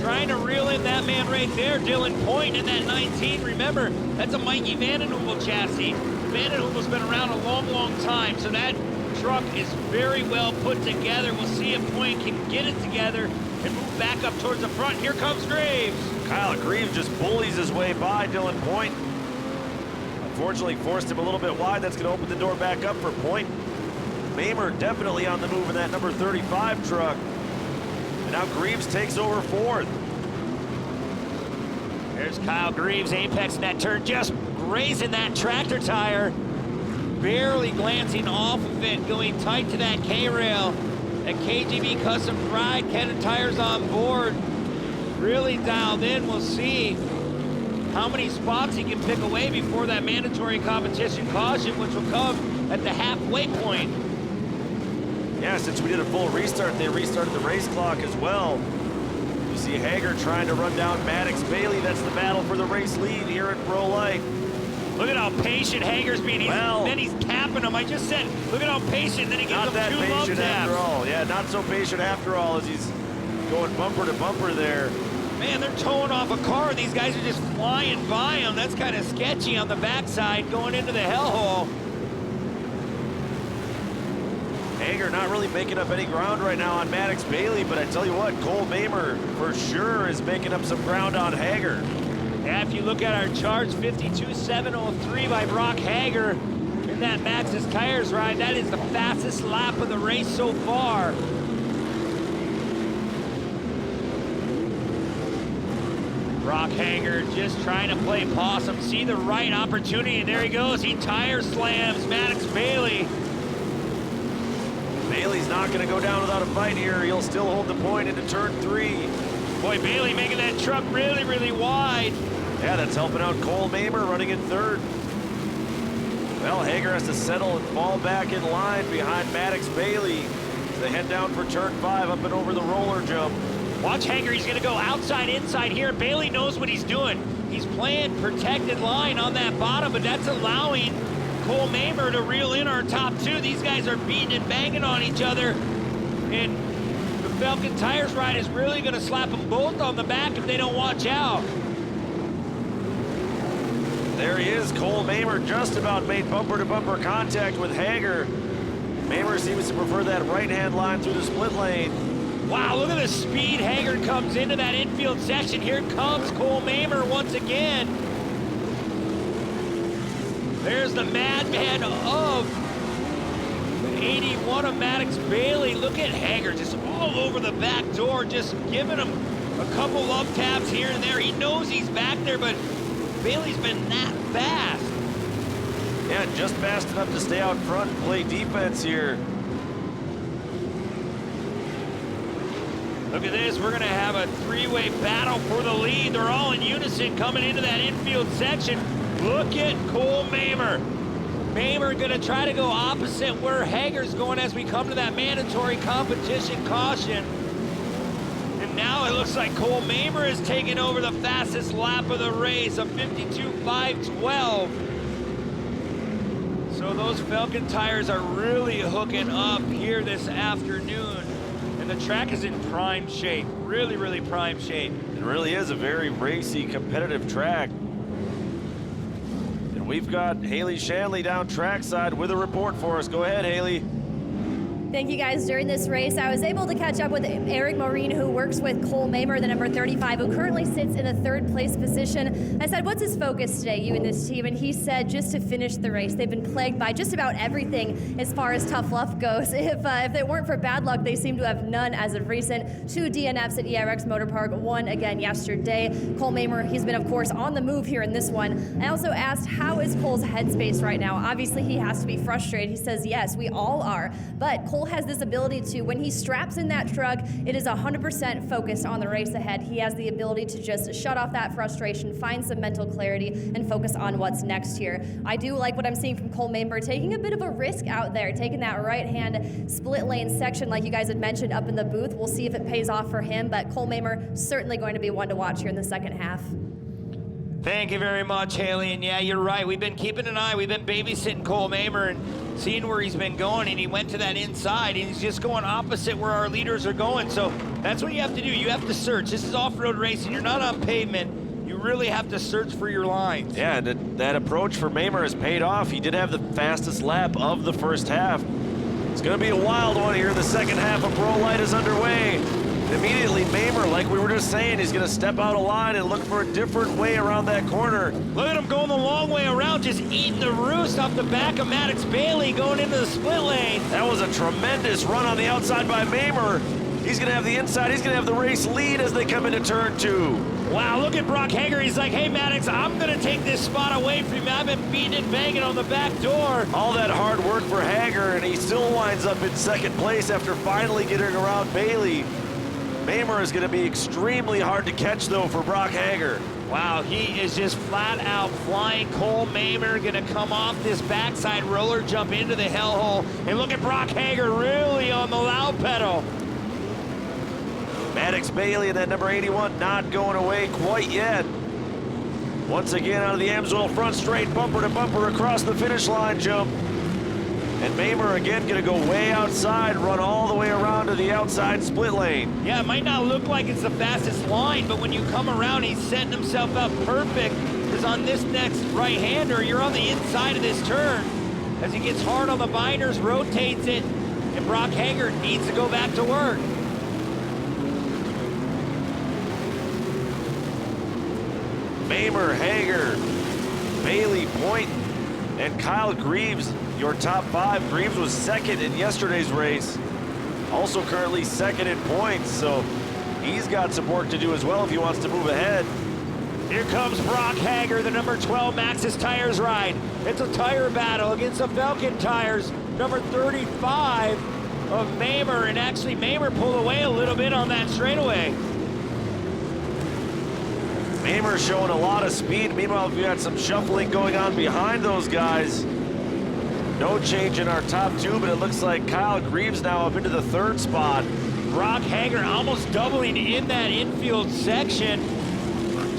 Trying to reel in that man right there, Dylan Point in that 19. Remember, that's a Mikey Vandenhoevel chassis. Vandenhoevel's been around a long, long time, so that truck is very well put together. We'll see if Point can get it together and move back up towards the front. Here comes Graves. Kyle Greaves just bullies his way by Dylan Point. Unfortunately, forced him a little bit wide. That's going to open the door back up for Point. Mamer definitely on the move in that number 35 truck. And now Greaves takes over 4th. There's Kyle Greaves, apex in that turn, just grazing that tractor tire. Barely glancing off of it, going tight to that K-rail. That KGB Custom Pride, Cannon Tires on board. Really dialed in. We'll see how many spots he can pick away before that mandatory competition caution, which will come at the halfway point. Yeah, since we did a full restart, they restarted the race clock as well. You see Hager trying to run down Maddox Bailey. That's the battle for the race lead here at Pro Life. Look at how patient Hager's being. Then he's tapping him. I just said, look at how patient. Then he gives him 2 love taps. Not that patient after all. Yeah, not so patient after all as he's going bumper to bumper there. Man, they're towing off a car. These guys are just flying by him. That's kind of sketchy on the backside going into the hellhole. Hager not really making up any ground right now on Maddox Bailey, but I tell you what, Cole Mamer for sure is making up some ground on Hager. Yeah, if you look at our charts, 52.703 by Brock Hager in that Max's Tires ride. That is the fastest lap of the race so far. Brock Hager just trying to play possum, see the right opportunity, and there he goes. He tire slams Maddox Bailey. Bailey's not going to go down without a fight here. He'll still hold the point into turn 3. Boy, Bailey making that truck really, really wide. Yeah, that's helping out Cole Mamer running in 3rd. Well, Hager has to settle and fall back in line behind Maddox Bailey as they head down for turn 5 up and over the roller jump. Watch Hager, he's gonna go outside, inside here. Bailey knows what he's doing. He's playing protected line on that bottom, but that's allowing Cole Mamer to reel in our top two. These guys are beating and banging on each other. And the Falcon Tires ride is really going to slap them both on the back if they don't watch out. There he is. Cole Mamer just about made bumper-to-bumper contact with Hager. Mamer seems to prefer that right-hand line through the split lane. Wow, look at the speed Hager comes into that infield section. Here comes Cole Mamer once again. There's the madman of 81 of Maddox Bailey. Look at Hager just all over the back door, just giving him a couple love taps here and there. He knows he's back there, but Bailey's been that fast. Yeah, just fast enough to stay out front and play defense here. Look at this, we're gonna have a three-way battle for the lead. They're all in unison coming into that infield section. Look at Cole Mamer. Mamer gonna try to go opposite where Hager's going as we come to that mandatory competition caution. And now it looks like Cole Mamer is taking over the fastest lap of the race, a 52.512. So those Falcon tires are really hooking up here this afternoon. And the track is in prime shape, really, really prime shape. It really is a very racy, competitive track. And we've got Haley Shanley down trackside with a report for us. Go ahead, Haley. Thank you guys. During this race, I was able to catch up with Eric Maureen, who works with Cole Mamer, the number 35, who currently sits in a third place position. I said, what's his focus today, you and this team? And he said, just to finish the race. They've been plagued by just about everything as far as tough luck goes. If it weren't for bad luck, they seem to have none as of recent. 2 DNFs at ERX Motor Park, 1 again yesterday. Cole Mamer, he's been, of course, on the move here in this one. I also asked, how is Cole's headspace right now? Obviously, he has to be frustrated. He says, yes, we all are. But Cole has this ability to, when he straps in that truck, it is 100% focused on the race ahead. He has the ability to just shut off that frustration, find some mental clarity, and focus on what's next here. I do like what I'm seeing from Cole Mamer, taking a bit of a risk out there, taking that right-hand split lane section like you guys had mentioned up in the booth. We'll see if it pays off for him, but Cole Mamer certainly going to be one to watch here in the second half. Thank you very much, Haley. And yeah, you're right. We've been keeping an eye. We've been babysitting Cole Mamer and seeing where he's been going. And he went to that inside. And he's just going opposite where our leaders are going. So that's what you have to do. You have to search. This is off-road racing. You're not on pavement. You really have to search for your lines. Yeah, and that approach for Mamer has paid off. He did have the fastest lap of the first half. It's going to be a wild one here. The second half of Pro Light is underway. Immediately, Mamer, like we were just saying, he's going to step out of line and look for a different way around that corner. Look at him going the long way around, just eating the roost off the back of Maddox Bailey going into the split lane. That was a tremendous run on the outside by Mamer. He's going to have the inside. He's going to have the race lead as they come into turn 2. Wow, look at Brock Hager. He's like, hey, Maddox, I'm going to take this spot away from you. I've been beating and banging on the back door. All that hard work for Hager, and he still winds up in second place after finally getting around Bailey. Mamer is going to be extremely hard to catch, though, for Brock Hager. Wow, he is just flat out flying. Cole Mamer going to come off this backside roller jump into the hellhole. And look at Brock Hager really on the loud pedal. Maddox Bailey and that number 81 not going away quite yet. Once again out of the Amsoil front straight, bumper to bumper across the finish line jump. And Mamer again going to go way outside, run all the way around to the outside split lane. Yeah, it might not look like it's the fastest line, but when you come around, he's setting himself up perfect. Because on this next right-hander, you're on the inside of this turn. As he gets hard on the binders, rotates it, and Brock Hager needs to go back to work. Mamer, Hager, Bailey, Point, and Kyle Greaves, your top 5. Greaves was second in yesterday's race. Also currently second in points, so he's got some work to do as well if he wants to move ahead. Here comes Brock Hager, the number 12 Maxxis Tires ride. It's a tire battle against the Falcon Tires, number 35 of Mamer, and actually Mamer pulled away a little bit on that straightaway. Mamer showing a lot of speed. Meanwhile, we've got some shuffling going on behind those guys. No change in our top 2, but it looks like Kyle Greaves now up into the 3rd spot. Brock Hager almost doubling in that infield section.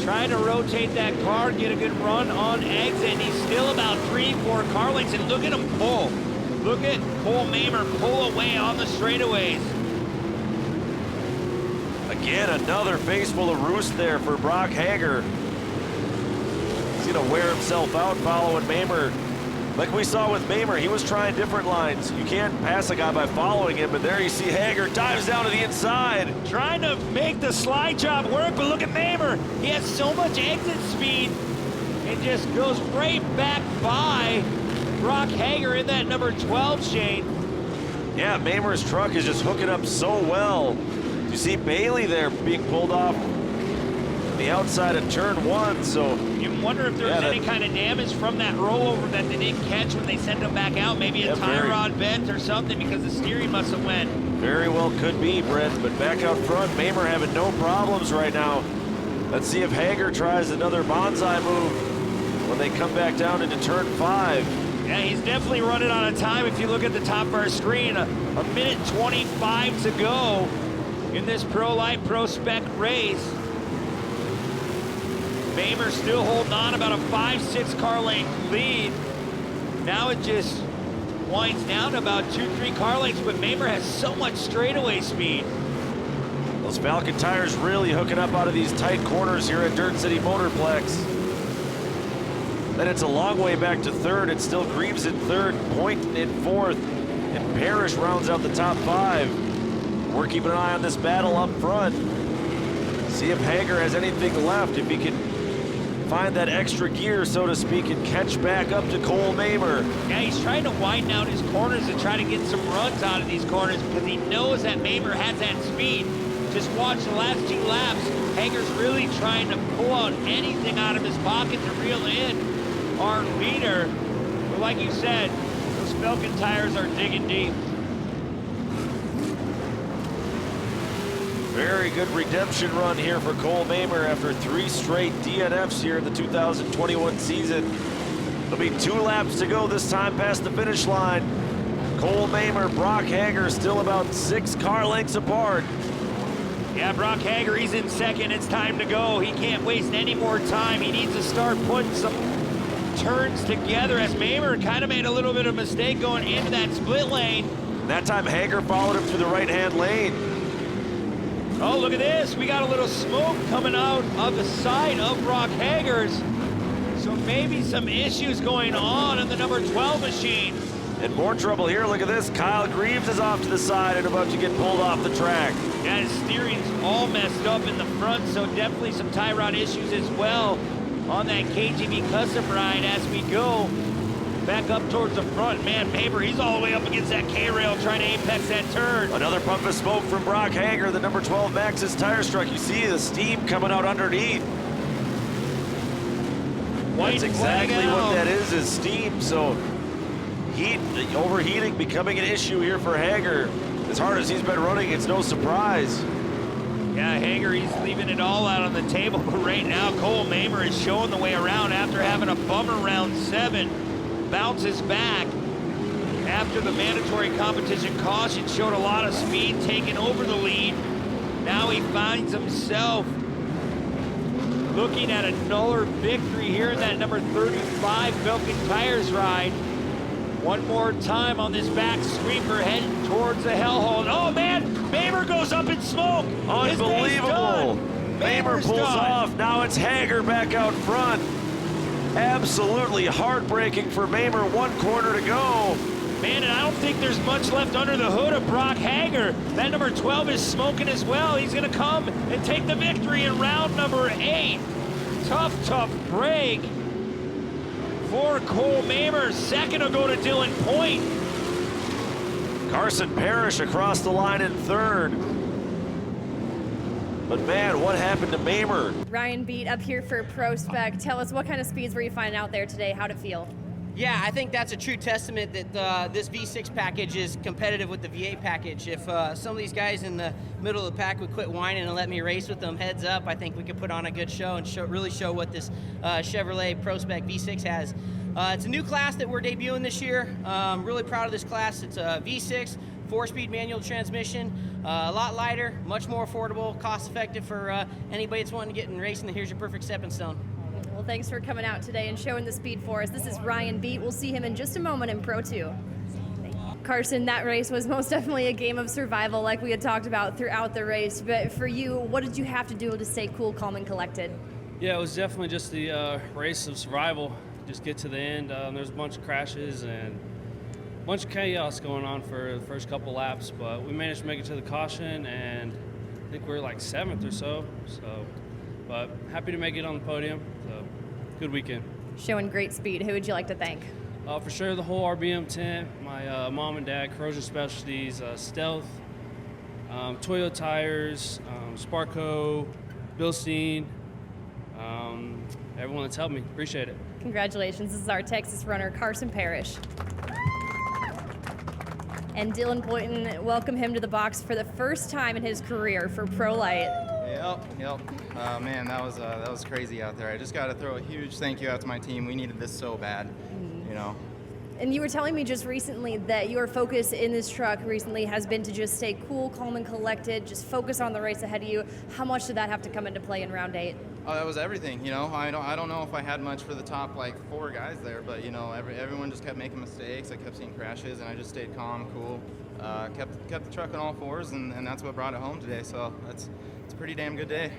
trying to rotate that car, get a good run on exit, and he's still about 3-4 car lengths, and look at him pull. Look at Cole Mamer pull away on the straightaways. Again, another face full of roost there for Brock Hager. He's gonna wear himself out following Mamer. Like we saw with Mamer, he was trying different lines. You can't pass a guy by following him, but there you see Hager dives down to the inside. Trying to make the slide job work, but look at Mamer. He has so much exit speed and just goes right back by Brock Hager in that number 12, Shane. Yeah, Mamer's truck is just hooking up so well. You see Bailey there being pulled off the outside of turn 1, so you wonder if there was any kind of damage from that rollover that they didn't catch when they sent him back out. Maybe a tie rod bent or something because the steering must have went. Very well could be, Brent, but back out front, Mamer having no problems right now. Let's see if Hager tries another bonsai move when they come back down into turn 5. Yeah, he's definitely running on a time. If you look at the top of our screen, a minute 25 to go in this Pro Light Pro Spec race. Mamer still holding on, about a 5-6 car length lead. Now it just winds down to about 2-3 car lengths, but Mamer has so much straightaway speed. Those Falcon tires really hooking up out of these tight corners here at Dirt City Motorplex. Then it's a long way back to third. It's still Greaves in third, Point in fourth, and Parrish rounds out the top 5. We're keeping an eye on this battle up front. See if Hager has anything left, if he can find that extra gear, so to speak, and catch back up to Cole Mamer. Yeah, he's trying to widen out his corners and try to get some runs out of these corners because he knows that Mamer has that speed. Just watch the last 2 laps. Hager's really trying to pull out anything out of his pocket to reel in our leader. But like you said, those Falcon tires are digging deep. Very good redemption run here for Cole Mamer after 3 straight DNFs here in the 2021 season. There'll be 2 laps to go this time past the finish line. Cole Mamer, Brock Hager still about 6 car lengths apart. Yeah, Brock Hager, he's in second. It's time to go. He can't waste any more time. He needs to start putting some turns together as Mamer kind of made a little bit of a mistake going into that split lane. That time Hager followed him through the right-hand lane. Oh, look at this. We got a little smoke coming out of the side of Brock Hager's. So maybe some issues going on in the number 12 machine. And more trouble here. Look at this. Kyle Greaves is off to the side and about to get pulled off the track. Yeah, his steering's all messed up in the front, so definitely some tie rod issues as well on that KGB custom ride as we go back up towards the front. Man, Mamer, he's all the way up against that K-rail trying to apex that turn. Another puff of smoke from Brock Hager, the number 12 Maxxis tire struck. You see the steam coming out underneath. That's exactly what that is steam. So heat, overheating becoming an issue here for Hager. As hard as he's been running, it's no surprise. Yeah, Hager, he's leaving it all out on the table. But right now, Cole Mamer is showing the way around after having a bummer round 7. Bounces back after the mandatory competition caution, showed a lot of speed, taking over the lead. Now he finds himself looking at another victory here in that number 35 Falcon Tires ride. One more time on this back sweeper heading towards the hellhole. Oh man, Mamer goes up in smoke. Unbelievable. Mamer pulls off. Now it's Hager back out front. Absolutely heartbreaking for Mamer. 1 corner to go. Man, and I don't think there's much left under the hood of Brock Hager. That number 12 is smoking as well. He's gonna come and take the victory in round number 8. Tough break for Cole Mamer. Second will go to Dylan Point. Carson Parrish across the line in third. But man, what happened to Mamer? Ryan Beat up here for Pro Spec. Tell us, what kind of speeds were you finding out there today? How'd it feel? Yeah, I think that's a true testament that this V6 package is competitive with the V8 package. If some of these guys in the middle of the pack would quit whining and let me race with them heads up, I think we could put on a good show and really show what this Chevrolet Pro Spec V6 has. It's a new class that we're debuting this year. Really proud of this class. It's a V6 4-speed manual transmission, a lot lighter, much more affordable, cost-effective for anybody that's wanting to get in racing. Here's your perfect stepping stone. Well, thanks for coming out today and showing the speed for us. This is Ryan Beat. We'll see him in just a moment in Pro 2. Carson, that race was most definitely a game of survival like we had talked about throughout the race. But for you, what did you have to do to stay cool, calm, and collected? Yeah, it was definitely just the race of survival. Just get to the end. There's a bunch of crashes and a bunch of chaos going on for the first couple laps, but we managed to make it to the caution, and I think we were like 7th or so. But happy to make it on the podium. So good weekend. Showing great speed. Who would you like to thank? For sure, the whole RBM tent, my mom and dad, Corrosion Specialties, Stealth, Toyo Tires, Sparco, Bilstein, everyone that's helped me. Appreciate it. Congratulations. This is our Texas runner, Carson Parrish. And Dylan Boynton, welcome him to the box for the first time in his career for Pro Light. Yep. Man, that was crazy out there. I just got to throw a huge thank you out to my team. We needed this so bad, you know. And you were telling me just recently that your focus in this truck recently has been to just stay cool, calm, and collected, just focus on the race ahead of you. How much did that have to come into play in round 8? Oh, that was everything, you know. I don't know if I had much for the top, like, 4 guys there, but, you know, everyone just kept making mistakes. I kept seeing crashes, and I just stayed calm, cool, kept the truck on all 4s, and that's what brought it home today. So it's a pretty damn good day.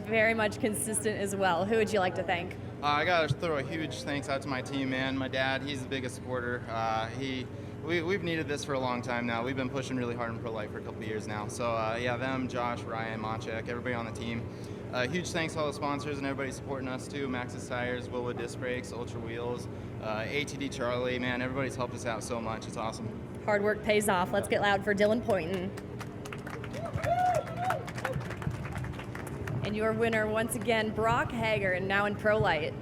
Very much consistent as well. Who would you like to thank? I got to throw a huge thanks out to my team, man. My dad, he's the biggest supporter. We've needed this for a long time now. We've been pushing really hard in Pro Life for a couple of years now. So, yeah, them, Josh, Ryan, Monchek, everybody on the team. Huge thanks to all the sponsors and everybody supporting us, too. Maxxis Tires, Willwood Disc Brakes, Ultra Wheels, ATD Charlie. Man, everybody's helped us out so much. It's awesome. Hard work pays off. Let's get loud for Dylan Boynton. And your winner, once again, Brock Hager, and now in Pro Light.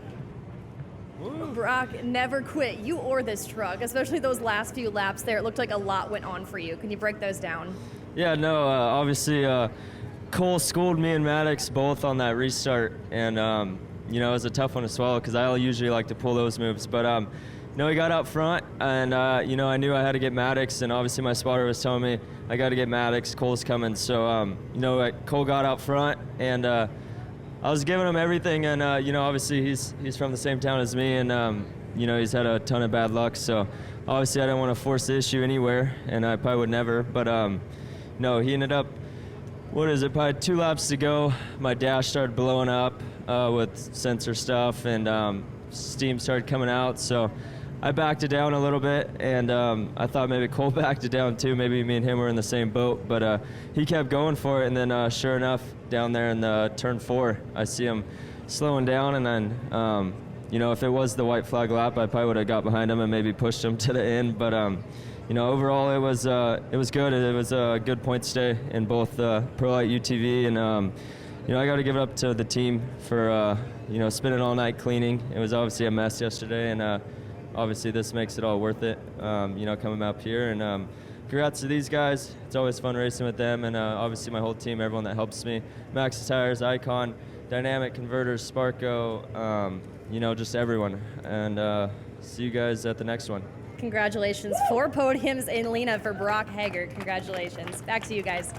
Brock never quit, you or this truck, especially those last few laps there. It looked like a lot went on for you. Can you break those down? Yeah, no, obviously Cole schooled me and Maddox both on that restart, and you know, it was a tough one to swallow because I usually like to pull those moves, but no, he got out front, and you know, I knew I had to get Maddox, and obviously my spotter was telling me I got to get Maddox, Cole's coming, so you know, Cole got out front, and I was giving him everything, and you know, obviously he's from the same town as me, and you know, he's had a ton of bad luck, so obviously I didn't want to force the issue anywhere, and I probably would never, but no, he ended up, probably 2 laps to go, my dash started blowing up with sensor stuff, and steam started coming out, so I backed it down a little bit, and I thought maybe Cole backed it down too. Maybe me and him were in the same boat, but he kept going for it, and then sure enough, down there in the turn 4, I see him slowing down, and then, you know, if it was the white flag lap, I probably would have got behind him and maybe pushed him to the end, but you know, overall it was good. It was a good point stay in both Pro Light UTV, and you know, I got to give it up to the team for you know, spending all night cleaning. It was obviously a mess yesterday, and obviously this makes it all worth it, you know, coming up here, and congrats to these guys. It's always fun racing with them, and obviously my whole team, everyone that helps me. Maxxis Tires, Icon, Dynamic Converters, Sparco, you know, just everyone, and see you guys at the next one. Congratulations. 4 podiums in Lena for Brock Hager. Congratulations. Back to you guys.